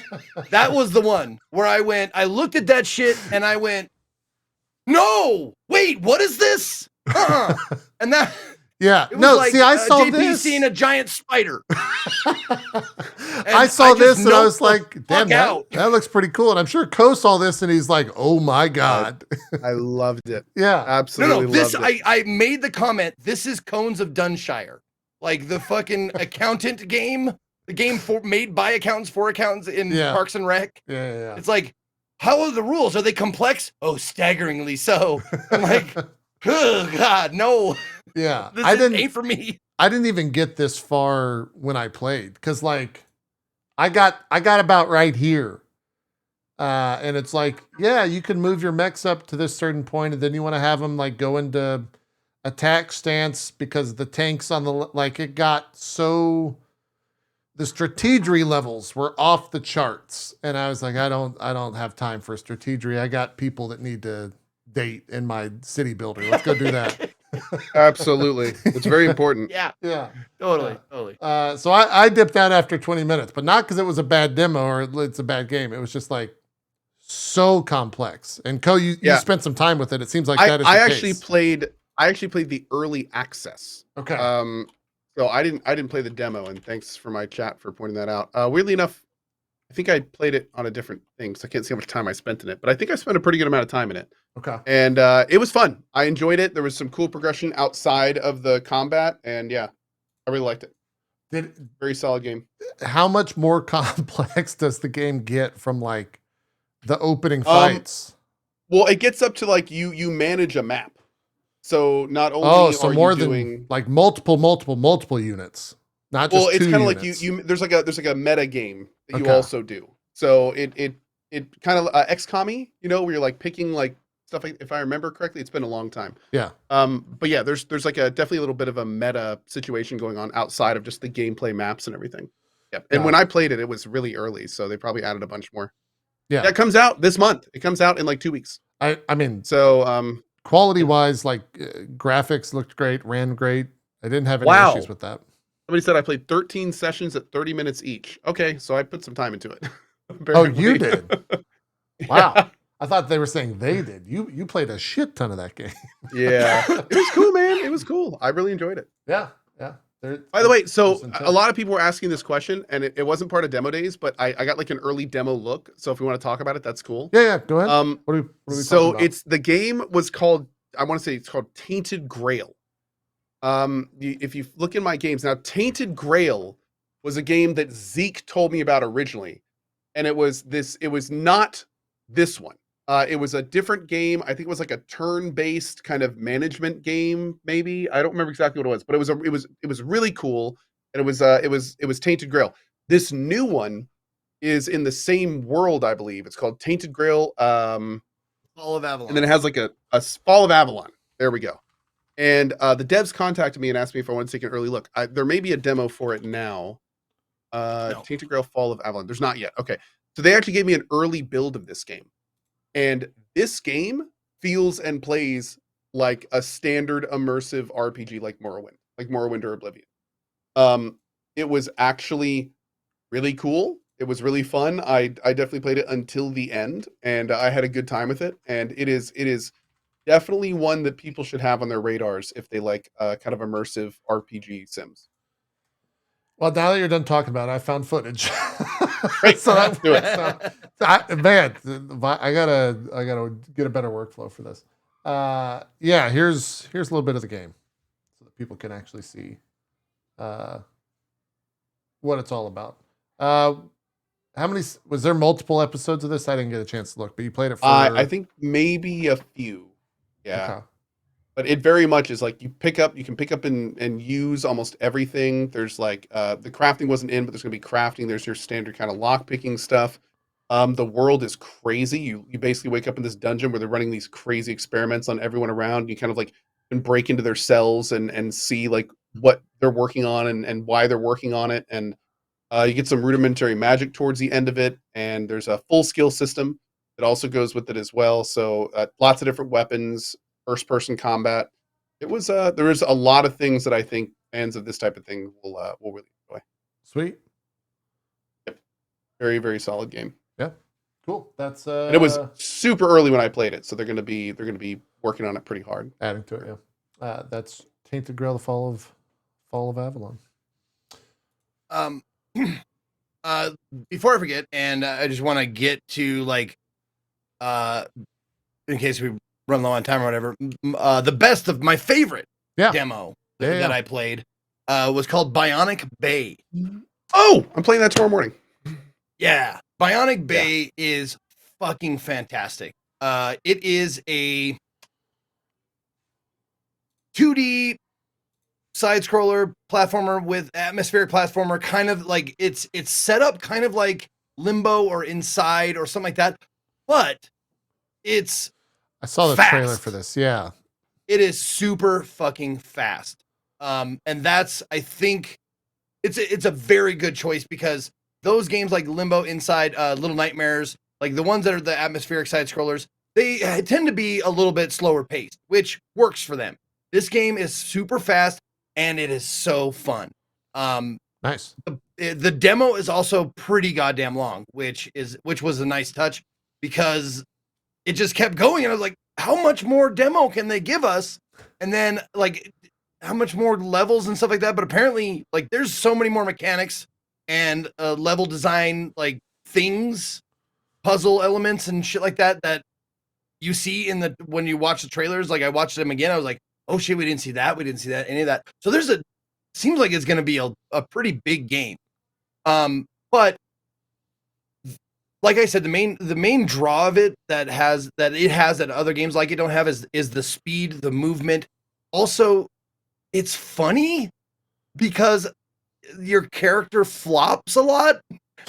That was the one where I looked at that shit and I went, "No, wait, what is this?" And that. Yeah. It was like, I saw JP this. seeing a giant spider. I saw this and I was like, damn, that looks pretty cool. And I'm sure Cohh saw this and he's like, oh my God. I loved it. Yeah. Absolutely. This, loved it. I made the comment, this is Cones of Dunshire. Like the fucking accountant game, the game made by accountants for accountants in Parks and Rec. Yeah. It's like, how are the rules? Are they complex? Oh, staggeringly so. I'm like, oh God, no. Yeah, this ain't for me. I didn't even get this far when I played because, like, I got about right here, and it's like, yeah, you can move your mechs up to this certain point, and then you want to have them like go into attack stance because the tanks on the it got so the strategery levels were off the charts, and I was like, I don't have time for strategery. I got people that need to date in my city builder. Let's go do that. Absolutely. It's very important. Yeah. Totally. So I dipped out after 20 minutes, but not because it was a bad demo or it's a bad game. It was just like so complex. And Cohh, you spent some time with it. It seems like that is the case. I actually played the early access. Okay. So I didn't play the demo, and thanks for my chat for pointing that out. Weirdly enough, I think I played it on a different thing, so I can't see how much time I spent in it, but I think I spent a pretty good amount of time in it. Okay. And it was fun. I enjoyed it. There was some cool progression outside of the combat, and yeah, I really liked it. Very solid game. How much more complex does the game get from like the opening fights? Well, it gets up to like you manage a map. So not only are more you doing like multiple units. Not just it's kind of like you there's like a meta game that you also do. So it kind of XCOM-y, where you're like picking like stuff. If I remember correctly, it's been a long time. Yeah. But yeah, there's like definitely a little bit of a meta situation going on outside of just the gameplay maps and everything. Yeah. And when I played it, it was really early, so they probably added a bunch more. Yeah. It comes out this month. It comes out in like 2 weeks. I mean, so quality wise, like graphics looked great, ran great. I didn't have any issues with that. Somebody said I played 13 sessions at 30 minutes each. Okay, so I put some time into it. Oh, you did? Wow. I thought they were saying they did. You played a shit ton of that game. Yeah. It was cool, man. It was cool. I really enjoyed it. Yeah. By the way, so there's a intent. lot of people were asking this question, and it wasn't part of demo days, but I got like an early demo look. So if we want to talk about it, that's cool. Yeah, go ahead. What are we talking So about? it's the game was called, I want to say it's called Tainted Grail. If you look in my games now, Tainted Grail was a game that Zeke told me about originally, and it was not this one. It was a different game. I think it was like a turn-based kind of management game, maybe. I don't remember exactly what it was, but it was really cool, and it was Tainted Grail. This new one is in the same world, I believe. It's called Tainted Grail. Fall of Avalon. And then it has like a Fall of Avalon. There we go. And the devs contacted me and asked me if I wanted to take an early look. There may be a demo for it now. No. Tainted Grail Fall of Avalon. There's not yet. Okay. So they actually gave me an early build of this game. And this game feels and plays like a standard immersive RPG like Morrowind or Oblivion. It was actually really cool. It was really fun. I definitely played it until the end, and I had a good time with it. And it is definitely one that people should have on their radars if they like kind of immersive RPG sims. Well, now that you're done talking about it, I found footage. Great. So Let's do it. Man, I gotta get a better workflow for this. Yeah, here's a little bit of the game, so that people can actually see what it's all about. How many was there? Multiple episodes of this? I didn't get a chance to look, but you played it for. I think maybe a few. Yeah. Okay. But it very much is like you can pick up and use almost everything. There's like the crafting wasn't in, but there's gonna be crafting. There's your standard kind of lock picking stuff. The world is crazy. You basically wake up in this dungeon where they're running these crazy experiments on everyone around. You kind of like can break into their cells and see like what they're working on and why they're working on it. And you get some rudimentary magic towards the end of it. And there's a full skill system that also goes with it as well. So lots of different weapons. First person combat. It was there is a lot of things that I think fans of this type of thing will really enjoy. Sweet. Yep. Very, very solid game. Yeah. Cool. That's and it was super early when I played it, so they're gonna be working on it pretty hard. Adding to it, yeah. That's Tainted Grail, the Fall of Avalon. Before I forget, and I just want to get to like in case we run low on time or whatever, the best of my favorite demo that I played was called Bionic Bay. Oh, I'm playing that tomorrow morning. Yeah, Bionic Bay is fucking fantastic. It is a 2D side scroller platformer with atmospheric platformer, kind of like it's set up kind of like Limbo or Inside or something like that, but it's I saw the trailer for this. Yeah. It is super fucking fast. And that's, I think it's a very good choice because those games like Limbo, Inside, Little Nightmares, like the ones that are the atmospheric side scrollers, they tend to be a little bit slower paced, which works for them. This game is super fast and it is so fun. Nice. The demo is also pretty goddamn long, which was a nice touch because it just kept going, and I was like, how much more demo can they give us? And then like how much more levels and stuff like that. But apparently like there's so many more mechanics and level design, like things, puzzle elements and shit like that you see when you watch the trailers. Like I watched them again, I was like, oh shit, we didn't see that, any of that. So seems like it's gonna be a pretty big game. But like I said, the main draw of it that other games like it don't have is the speed, the movement. Also, it's funny because your character flops a lot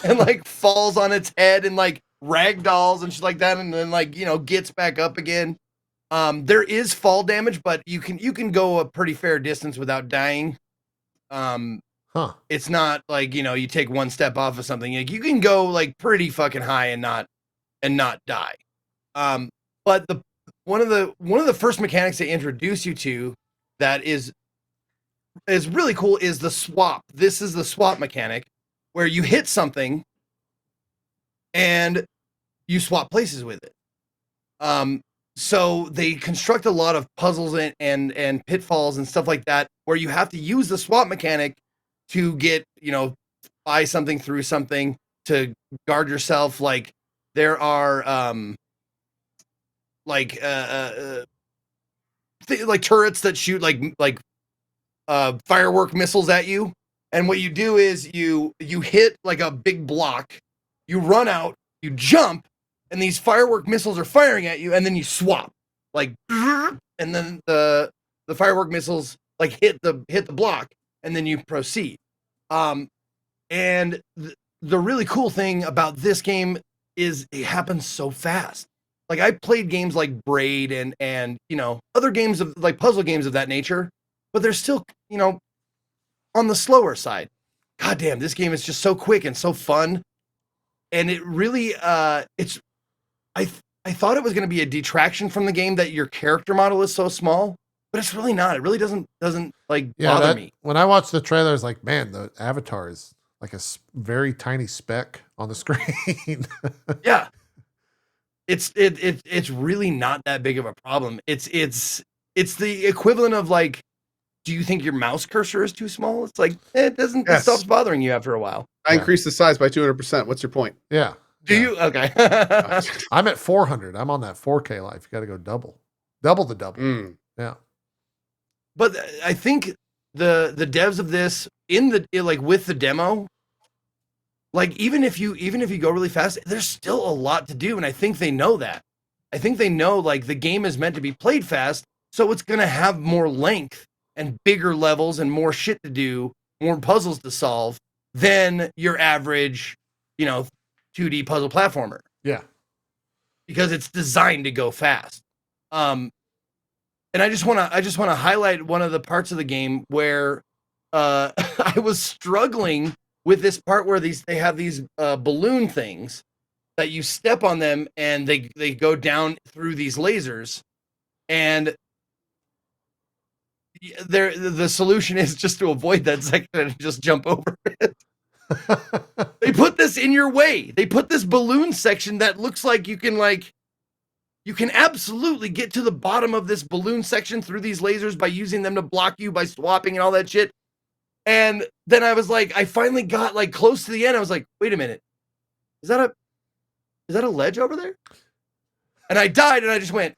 and like falls on its head and like ragdolls and shit like that, and then like gets back up again. There is fall damage, but you can go a pretty fair distance without dying. It's not like you take one step off of something. Like you can go like pretty fucking high and not die. But one of the first mechanics they introduce you to that is really cool is the swap. This is the swap mechanic where you hit something and you swap places with it. So they construct a lot of puzzles and pitfalls and stuff like that where you have to use the swap mechanic to get, buy something through something to guard yourself. Like there are like turrets that shoot like firework missiles at you, and what you do is you hit like a big block, you run out, you jump, and these firework missiles are firing at you, and then you swap and then the firework missiles like hit the block, and then you proceed. And the really cool thing about this game is it happens so fast. Like I played games like Braid and other games of like puzzle games of that nature, but they're still, on the slower side. God damn, this game is just so quick and so fun. And it really I thought it was going to be a detraction from the game that your character model is so small, but it's really not. It really doesn't bother me. When I watched the trailer, I was like, man, the avatar is like a very tiny speck on the screen. Yeah. It's really not that big of a problem. It's the equivalent of like, do you think your mouse cursor is too small? It's like, it stops bothering you after a while. I increased the size by 200%. What's your point? Yeah. Do you? Okay. I'm at 400. I'm on that 4K life. You got to go double the double. Yeah. But I think the devs of this with the demo, like even if you go really fast, there's still a lot to do, and I think they know that. I think they know like the game is meant to be played fast, so it's gonna have more length and bigger levels and more shit to do, more puzzles to solve than your average, 2D puzzle platformer. Yeah. Because it's designed to go fast. And I just want to highlight one of the parts of the game where I was struggling with this part where they have these balloon things that you step on them and they go down through these lasers, and the solution is just to avoid that section and just jump over it. They put this in your way. They put this balloon section that looks like you can absolutely get to the bottom of this balloon section through these lasers by using them to block you by swapping and all that shit. And then I was like, I finally got like close to the end. I was like, wait a minute. Is that a ledge over there? And I died and I just went,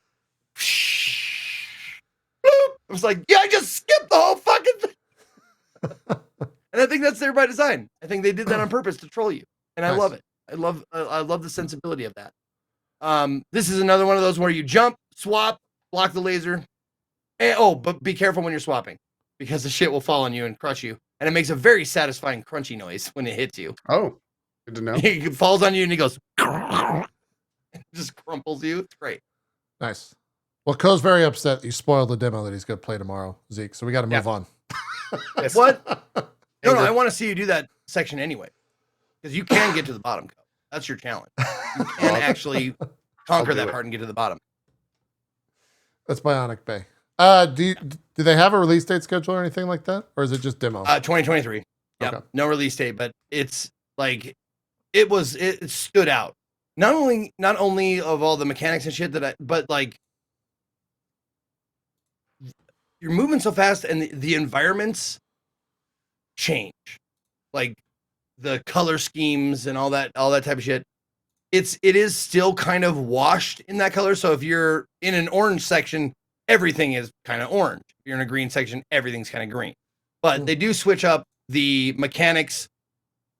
boop. I was like, yeah, I just skipped the whole fucking thing. And I think that's there by design. I think they did that on purpose to troll you. And nice. I love it. I love the sensibility of that. This is another one of those where you jump, swap, block the laser. But be careful when you're swapping, because the shit will fall on you and crush you. And it makes a very satisfying crunchy noise when it hits you. Oh, good to know. It falls on you and he goes, it just crumples you. It's great. Nice. Well, Cohh's very upset you spoiled the demo that he's going to play tomorrow, Zeke. So we got to move on. Yes. What? No, I want to see you do that section anyway, because you can get to the bottom, Cohh. That's your challenge. You can actually conquer that part and get to the bottom. That's Bionic Bay. Do they have a release date schedule or anything like that, or is it just demo? 2023. Yeah, okay. No release date, but it's like it stood out. Not only of all the mechanics and shit but like you're moving so fast and the environments change, like the color schemes and all that type of shit. It is still kind of washed in that color. So if you're in an orange section, everything is kind of orange. If you're in a green section, everything's kind of green. But they do switch up the mechanics,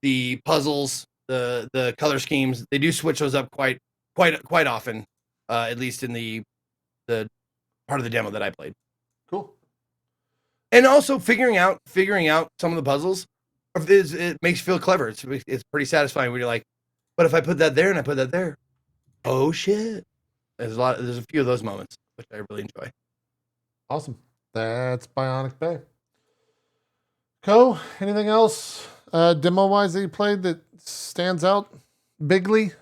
the puzzles, the color schemes. They do switch those up quite often, at least in the part of the demo that I played. Cool. And also figuring out some of the puzzles, it makes you feel clever. It's pretty satisfying when you're like, but if I put that there and I put that there, oh shit. There's a few of those moments, which I really enjoy. Awesome. That's Bionic Bay. Cohh, anything else demo-wise that you played that stands out bigly?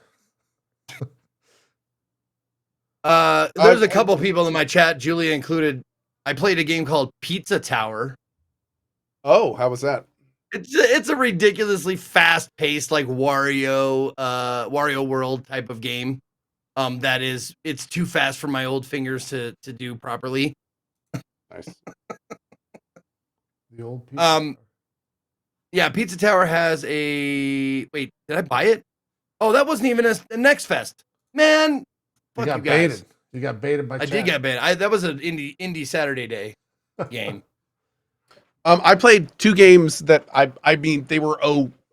There's a couple people in my chat, Julia included. I played a game called Pizza Tower. Oh, how was that? It's a ridiculously fast-paced, like Wario World type of game. It's too fast for my old fingers to do properly. Nice. The old pizza. Yeah, Pizza Tower has a. Wait, did I buy it? Oh, that wasn't even a Next Fest. Man, You fuck got you guys. baited. You got baited by I chat. did get baited. That was an indie Saturday day game. I played 2 games that I mean they were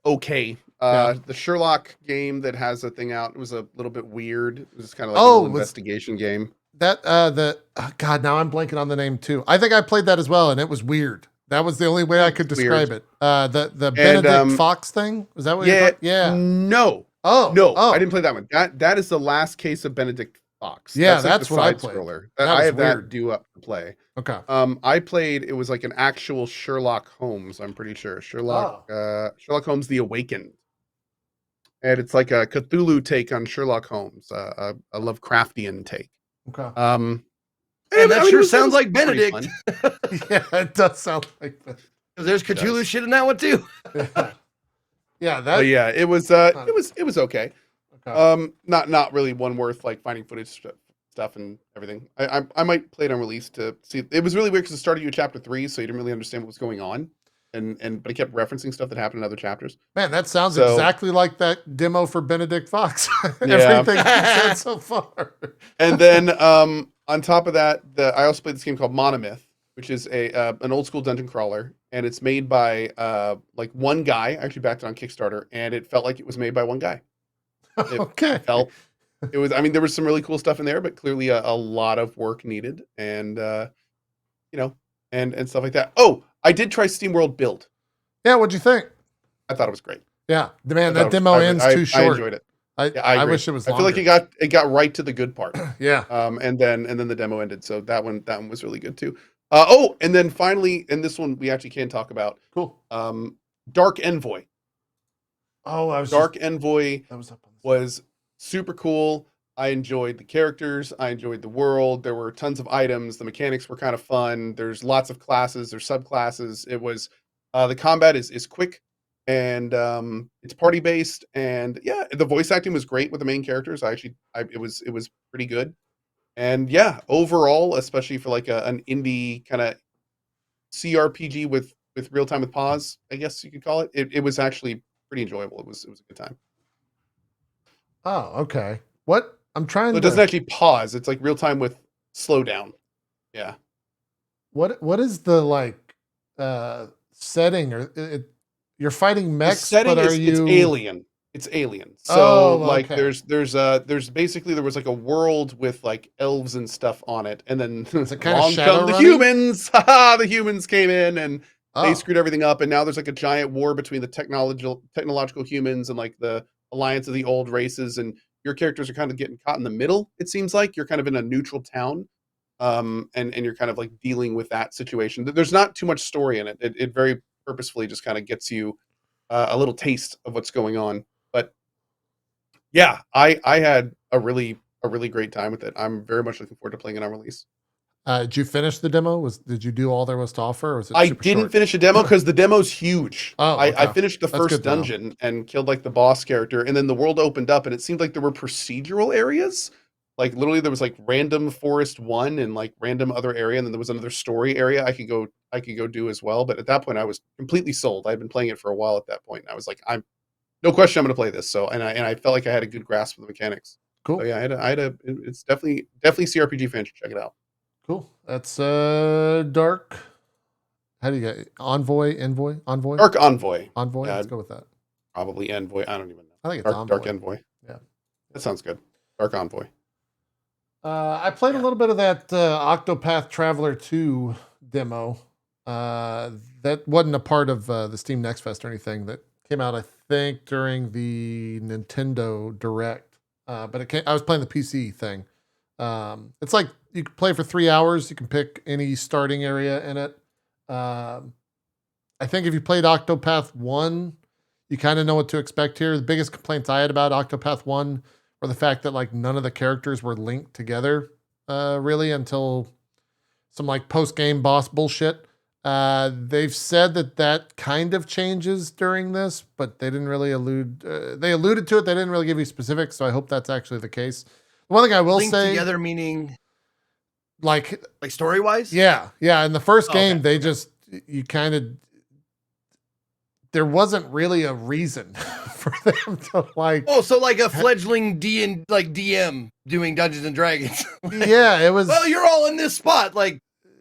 okay. The Sherlock game that has a thing out, it was a little bit weird. It was kind of like a little investigation game. That God, now I'm blanking on the name too. I think I played that as well, and it was weird. That was the only way I could describe it. The Benedict Fox thing, was that what you're talking? Yeah. No. No, I didn't play that one. That is the last case of Benedict Fox. Yeah, that's what I played. I have that due up to play. Okay. I played. It was like an actual Sherlock Holmes. I'm pretty sure Sherlock Holmes: The Awakened, and it's like a Cthulhu take on Sherlock Holmes, a Lovecraftian take. Okay. And that sure sounds like Benedict. Yeah, it does sound like that. There's Cthulhu shit in that one too. Yeah, it was okay. Not really one worth like finding footage stuff and everything. I might play it on release to see. It was really weird because it started you at chapter 3, so you didn't really understand what was going on, but it kept referencing stuff that happened in other chapters. Man, that sounds exactly like that demo for Benedict Fox. Everything you said so far. And then on top of that, I also played this game called Monomyth, which is an old school dungeon crawler, and it's made by like one guy. I actually backed it on Kickstarter, and it felt like it was made by one guy. It was. I mean, there was some really cool stuff in there, but clearly a lot of work needed, and and stuff like that. Oh, I did try Steamworld Build. Yeah, what'd you think? I thought it was great. Yeah, man, that demo ends too short. I enjoyed it. I wish it was longer. I feel like it got right to the good part. Yeah. And then the demo ended, so that one was really good too. And then finally, and this one we actually can talk about. Cool. Dark Envoy. Oh, Envoy was super cool. I enjoyed the characters. I enjoyed the world. There were tons of items. The mechanics were kind of fun. There's lots of classes. There's subclasses. It was the combat is quick and it's party based. And yeah, the voice acting was great with the main characters. It was pretty good. And yeah, overall, especially for like an indie kind of CRPG with real time with pause, I guess you could call it. It was actually pretty enjoyable. It was a good time. Oh, okay. What I'm trying to. It doesn't actually pause. It's like real time with slowdown. Yeah. What is the like setting or you're fighting mechs? The setting it's alien. It's alien. So like there's basically there was like a world with like elves and stuff on it, and then along come the humans. The humans came in and they screwed everything up, and now there's like a giant war between the technological humans and like the alliance of the old races, and your characters are kind of getting caught in the middle. It seems like you're kind of in a neutral town, and you're kind of like dealing with that situation. There's not too much story in it. It very purposefully just kind of gets you a little taste of what's going on. But yeah, I had a really great time with it. I'm very much looking forward to playing it on release. Did you finish the demo? Did you do all there was to offer? Or was it I didn't finish the demo because the demo's huge. I finished the That's first dungeon and killed like the boss character, and then the world opened up, and it seemed like there were procedural areas. Like literally, there was like random forest 1 and like random other area, and then there was another story area I could go do as well. But at that point, I was completely sold. I'd been playing it for a while at that point, and I was like, no question, I'm going to play this. So and I felt like I had a good grasp of the mechanics. Cool. So yeah, it's definitely CRPG fans should check it out. Cool. That's Dark. How do you get Envoy? Dark Envoy. Envoy. Yeah, let's go with that. Probably Envoy. I don't even know. I think it's Dark Envoy. Yeah, that sounds good. Dark Envoy. I played a little bit of that Octopath Traveler 2 demo. That wasn't a part of the Steam Next Fest or anything. That came out, I think, during the Nintendo Direct. But I was playing the PC thing. It's like you can play for 3 hours. You can pick any starting area in it. I think if you played Octopath 1, you kind of know what to expect here. The biggest complaints I had about Octopath 1 were the fact that like none of the characters were linked together really until some like post-game boss bullshit. They've said that kind of changes during this, but they didn't really they alluded to it. They didn't really give you specifics, so I hope that's actually the case. One thing I will say, together meaning like story wise. Yeah. In the first game, they just you kind of, there wasn't really a reason for them to like. Oh, so like a fledgling DM doing Dungeons and Dragons. Yeah, it was. Well, you're all in this spot. Like,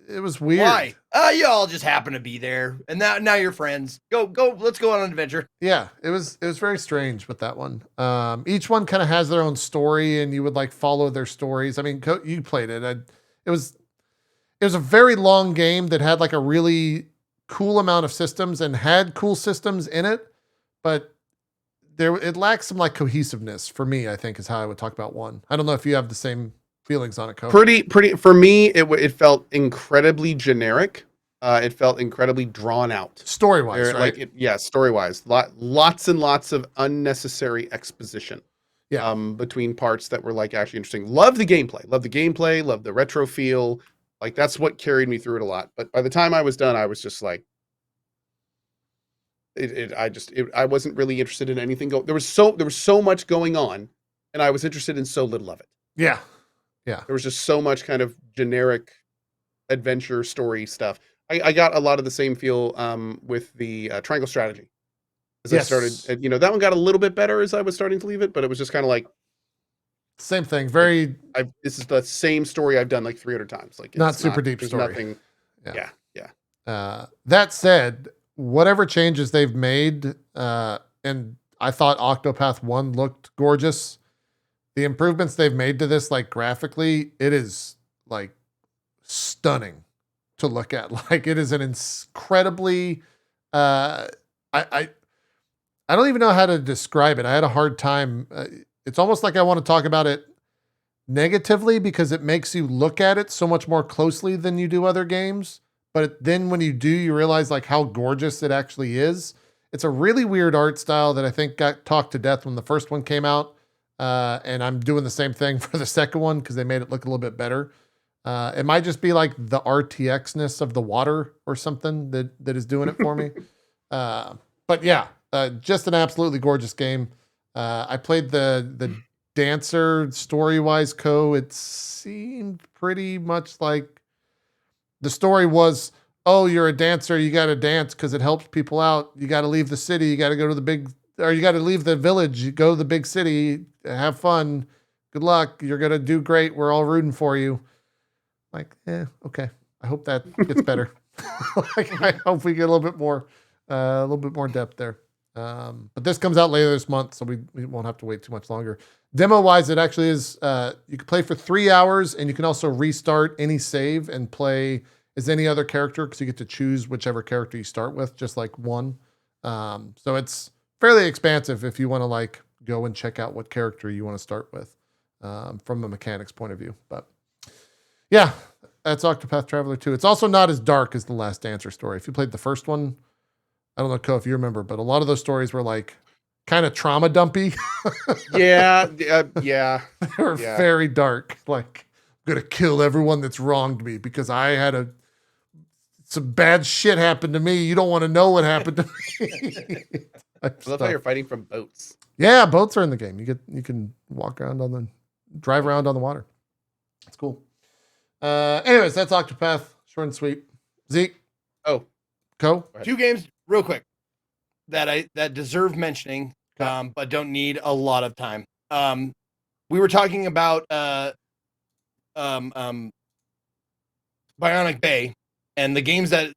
it was weird. Why? You all just happen to be there, and now you're friends. Go. Let's go on an adventure. Yeah, it was very strange with that one. Each one kind of has their own story, and you would like follow their stories. I mean, you played it. It was a very long game that had like a really cool amount of systems and had cool systems in it, but it lacks some like cohesiveness for me, I think, is how I would talk about one. I don't know if you have the same feelings on it, Cohh. Pretty for me, it felt incredibly generic. It felt incredibly drawn out. Story-wise, right? Like story-wise. Lots and lots of unnecessary exposition. Yeah. Between parts that were like actually interesting. Love the gameplay. Love the retro feel. Like that's what carried me through it a lot. But by the time I was done, I was just like, I wasn't really interested in anything. There was so much going on, and I was interested in so little of it. Yeah. There was just so much kind of generic adventure story stuff. I got a lot of the same feel with the Triangle Strategy. As I started, that one got a little bit better as I was starting to leave it, but it was just kind of like, same thing. This is the same story I've done like 300 times. Like not super deep story. Nothing. Yeah. That said, whatever changes they've made, and I thought Octopath 1 looked gorgeous. The improvements they've made to this, like graphically, it is like stunning to look at. Like it is an incredibly, I don't even know how to describe it. I had a hard time. It's almost like I want to talk about it negatively because it makes you look at it so much more closely than you do other games. But then when you do, you realize like how gorgeous it actually is. It's a really weird art style that I think got talked to death when the first one came out. And I'm doing the same thing for the second one because they made it look a little bit better. It might just be like the RTX-ness of the water or something that is doing it for me. But yeah, just an absolutely gorgeous game. I played the dancer story-wise, Cohh. It seemed pretty much like the story was, oh, you're a dancer, you got to dance because it helps people out. You got to leave the city, you got to go to the big, or you got to leave the village, you go to the big city, have fun, good luck, you're going to do great, we're all rooting for you. Like, okay. I hope that gets better. Like, I hope we get a little bit more depth there. But this comes out later this month, so we won't have to wait too much longer. Demo-wise, it actually is, you can play for 3 hours, and you can also restart any save and play as any other character, because you get to choose whichever character you start with, just like one. So it's fairly expansive if you want to like go and check out what character you want to start with from a mechanics point of view. But yeah, that's Octopath Traveler 2. It's also not as dark as the Last Dancer story. If you played the first one, I don't know, Cohh, if you remember, but a lot of those stories were like kind of trauma dumpy. Yeah. They were very dark. Like, I'm going to kill everyone that's wronged me because I had some bad shit happened to me. You don't want to know what happened to me. I love how you're fighting from boats. Yeah, boats are in the game. You can drive around on the water. It's cool. Anyways, that's Octopath. Short and sweet. Zeke. Oh. Cohh. 2 games real quick that deserve mentioning, but don't need a lot of time. We were talking about Bionic Bay and the games that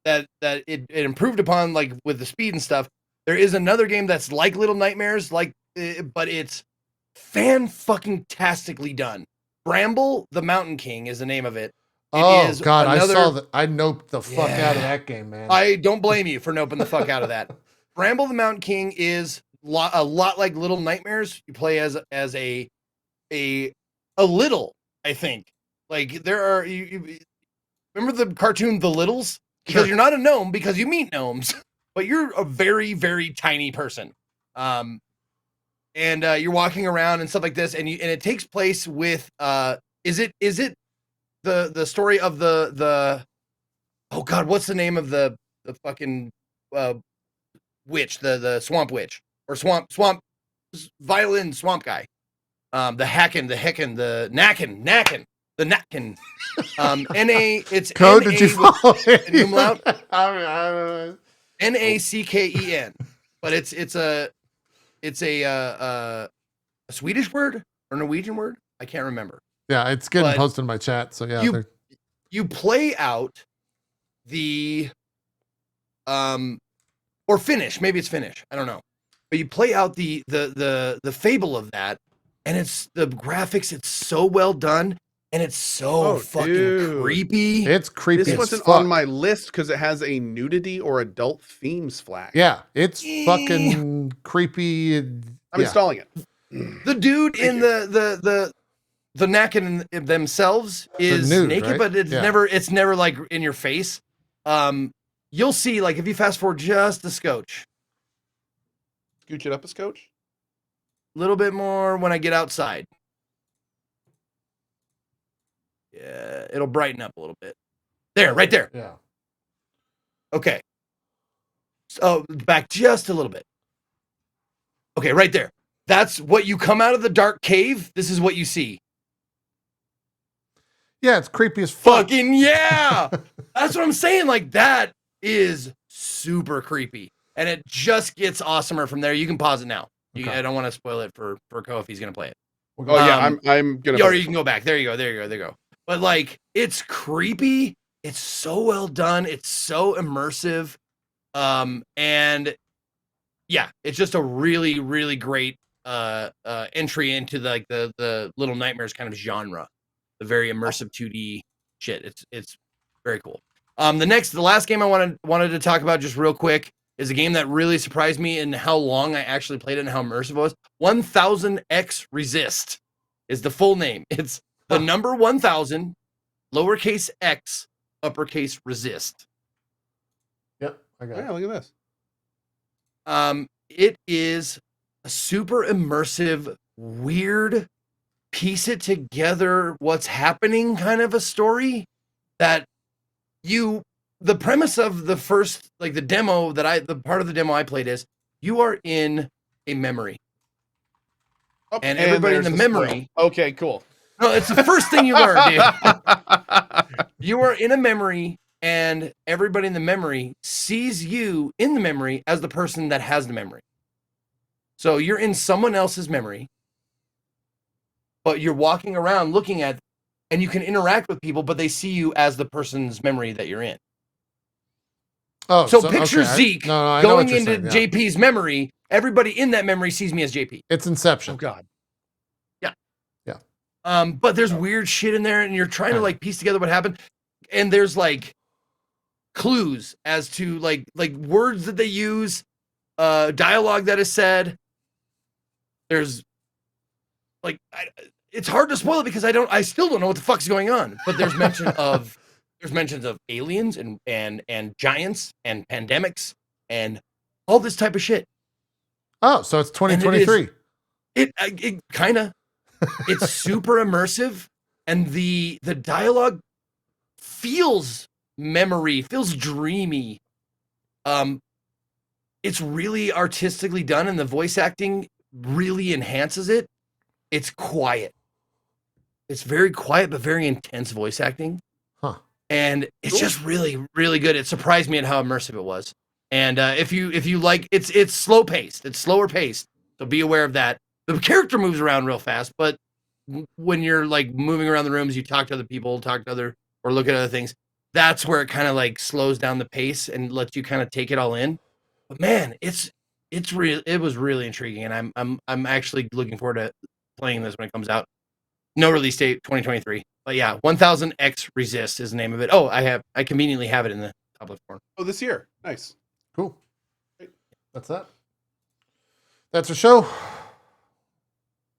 it improved upon, like with the speed and stuff. There is another game that's like Little Nightmares, but it's fan-fucking-tastically done. Bramble, the Mountain King is the name of it. God, I saw that. I noped the fuck out of that game, man. I don't blame you for noping the fuck out of that. Bramble, the Mountain King is a lot like Little Nightmares. You play as a little, I think. Like there are you remember the cartoon The Littles? Because you're not a gnome because you meet gnomes, but you're a very, very tiny person. And you're walking around and stuff like this, and it takes place with is it the story of the oh god, what's the name of the fucking witch, the swamp witch or swamp violin swamp guy, the Nacken. the napkin. It's Code, did you follow an umlaut. it? Nacken, but it's a Swedish word or Norwegian word. I can't remember. Yeah, it's getting But posted in my chat. So yeah, you play out the or Finnish. Maybe it's Finnish. I don't know. But you play out the fable of that, and it's the graphics. It's so well done, and it's so fucking creepy. It's creepy. This wasn't on my list because it has a nudity or adult themes flag. Yeah, it's fucking creepy. I'm installing it. The dude in the Nacken themselves is nude, naked, right? but it's never like in your face. You'll see, like, if you fast forward just a scotch. Scooch it up a scotch? A little bit more when I get outside. Yeah, it'll brighten up a little bit. There, right there. Yeah. Okay. So back just a little bit. Okay, right there. That's what you come out of the dark cave. This is what you see. Yeah, it's creepy as fuck. Fucking yeah. That's what I'm saying. Like, that is super creepy. And it just gets awesomer from there. You can pause it now. I don't want to spoil it for Cohh if he's going to play it. I'm going to. Or you can go back. There you go. But, like, it's creepy. It's so well done. It's so immersive. And yeah, it's just a really, really great entry into the Little Nightmares kind of genre. The very immersive 2D shit. It's very cool. The last game I wanted to talk about just real quick is a game that really surprised me in how long I actually played it and how immersive it was. 1000X Resist is the full name. It's the number 1000, lowercase x, uppercase resist. Yep, I got it. Yeah, look at this. It is a super immersive, weird, piece it together, what's happening kind of a story that the premise of the first, like the part of the demo I played is you are in a memory. And everybody in the memory. Okay, cool. No, it's the first thing you learn, dude. You are in a memory, and everybody in the memory sees you in the memory as the person that has the memory. So you're in someone else's memory, but you're walking around looking at, and you can interact with people, but they see you as the person's memory that you're in. Oh, so picture Zeke going into JP's memory. Everybody in that memory sees me as JP. It's Inception. Oh God. Yeah. But there's weird shit in there, and you're trying to like piece together what happened. And there's like clues as to like words that they use, dialogue that is said. There's like it's hard to spoil it because I still don't know what the fuck's going on. But there's mentions of aliens and giants and pandemics and all this type of shit. Oh, so it's 2023. It kind of. It's super immersive, and the dialogue feels dreamy. It's really artistically done, and the voice acting really enhances it. It's quiet. It's very quiet, but very intense voice acting. Huh. And it's just really, really good. It surprised me at how immersive it was. And if you like, it's slow paced. It's slower paced. So be aware of that. The character moves around real fast, but when you're like moving around the rooms, you talk to other people, or look at other things. That's where it kind of like slows down the pace and lets you kind of take it all in. But man, it was really intriguing, and I'm actually looking forward to playing this when it comes out. No release date, 2023. But yeah, 1000X Resist is the name of it. Oh, I conveniently have it in the top left corner. Oh, this year. Nice. Cool. That's that. That's a show.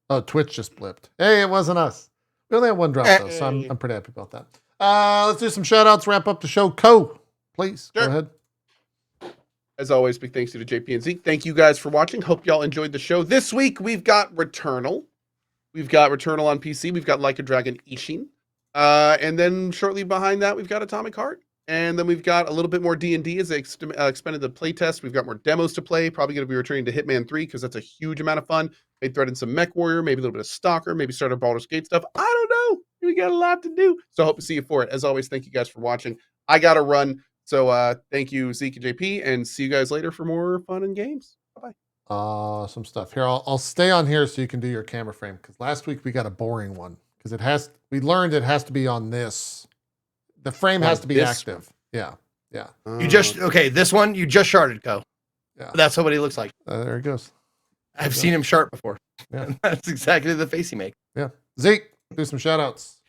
Oh, Twitch just blipped. Hey, it wasn't us. We only had one drop though, so I'm pretty happy about that. Let's do some shout outs, wrap up the show. Cohh, please. Sure. Go ahead. As always, big thanks to JP and Zeke. Thank you guys for watching. Hope y'all enjoyed the show. This week we've got Returnal. We've got Returnal on PC. We've got Like a Dragon Ishin. And then shortly behind that, we've got Atomic Heart. And then we've got a little bit more D&D as they expanded the playtest. We've got more demos to play. Probably going to be returning to Hitman 3 because that's a huge amount of fun. Maybe thread in some Mech Warrior, maybe a little bit of Stalker, maybe start a Baldur's Gate stuff. I don't know. We got a lot to do. So I hope to see you for it. As always, thank you guys for watching. I got to run. So thank you, Zeke and JP, and see you guys later for more fun and games. Bye-bye. Some stuff here. I'll stay on here so you can do your camera frame, because last week we got a boring one because we learned it has to be on this. The frame has to be active. Yeah. You just this one you just sharded, Cohh. Yeah, that's what he looks like. There he goes. I've seen him shart before. Yeah, that's exactly the face he makes. Yeah, Zeke, do some shout outs.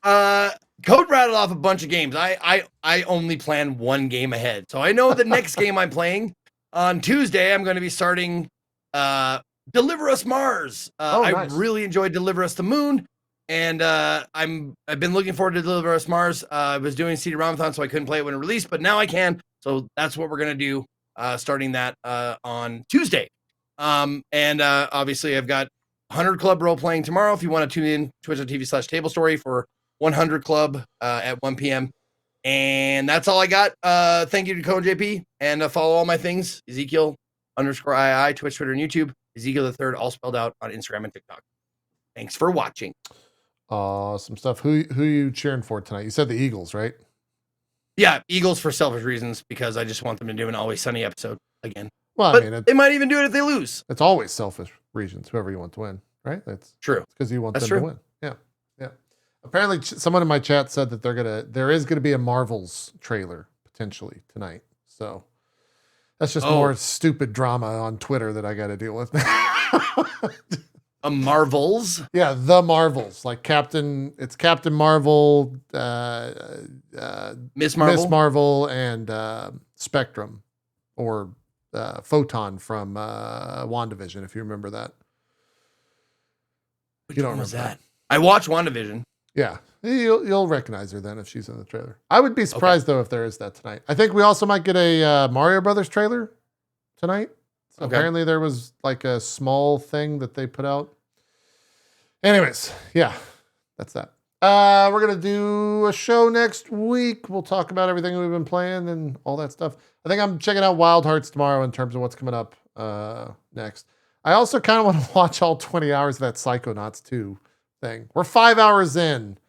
Code rattled off a bunch of games. I only plan one game ahead. So I know the next game I'm playing on Tuesday, I'm going to be starting Deliver Us Mars. Nice. I really enjoyed Deliver Us the Moon. And I've been looking forward to Deliver Us Mars. I was doing CD ROM-a-thon, so I couldn't play it when it released, but now I can. So that's what we're going to do, starting that on Tuesday. And obviously I've got 100 Club role-playing tomorrow. If you want to tune in, twitch.tv/tablestory for 100 Club at 1 p.m. And that's all I got. Thank you to Cohh JP, and follow all my things, Ezekiel_II, Twitch, Twitter, and YouTube. Ezekiel the Third, all spelled out on Instagram and TikTok. Thanks for watching. Some stuff. Who you cheering for tonight? You said the Eagles, right? Yeah, Eagles for selfish reasons, because I just want them to do an Always Sunny episode again. Well, but I mean, they might even do it if they lose. It's always selfish reasons, whoever you want to win, right? That's true. Because you want them to win. Yeah. Apparently, someone in my chat said that there is gonna be a Marvels trailer potentially tonight. So that's just more stupid drama on Twitter that I got to deal with. A Marvels? Yeah, the Marvels, like Captain Marvel, Miss Marvel, and Spectrum, or Photon from WandaVision, if you remember that. Which one was that? I watched WandaVision. Yeah, you'll recognize her then if she's in the trailer. I would be surprised though if there is that tonight. I think we also might get a Mario Brothers trailer tonight. So apparently there was like a small thing that they put out. Anyways, yeah, that's that. We're going to do a show next week. We'll talk about everything we've been playing and all that stuff. I think I'm checking out Wild Hearts tomorrow in terms of what's coming up next. I also kind of want to watch all 20 hours of that Psychonauts 2 thing. We're 5 hours in.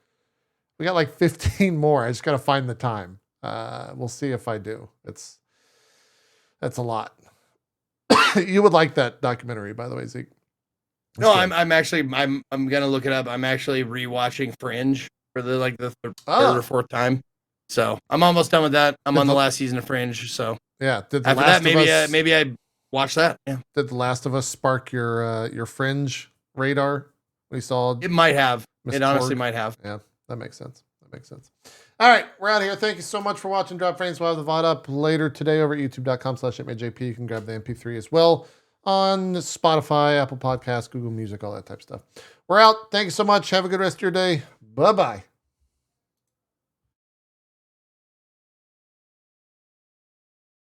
We got like 15 more. I just got to find the time. We'll see if I do. That's a lot. You would like that documentary, by the way, Zeke. No, I'm gonna look it up. I'm actually rewatching Fringe for the third or fourth time. So I'm almost done with that. I'm on the last season of Fringe. So yeah, after that, maybe I watch that. Yeah. Did The Last of Us spark your Fringe radar? We saw it might have. It honestly might have. Yeah, that makes sense. All right, we're out of here. Thank you so much for watching Drop Frames. We'll have the VOD up later today over at youtube.com/itmeJP. You can grab the MP3 as well on Spotify, Apple Podcasts, Google Music, all that type of stuff. We're out. Thank you so much. Have a good rest of your day. Bye-bye.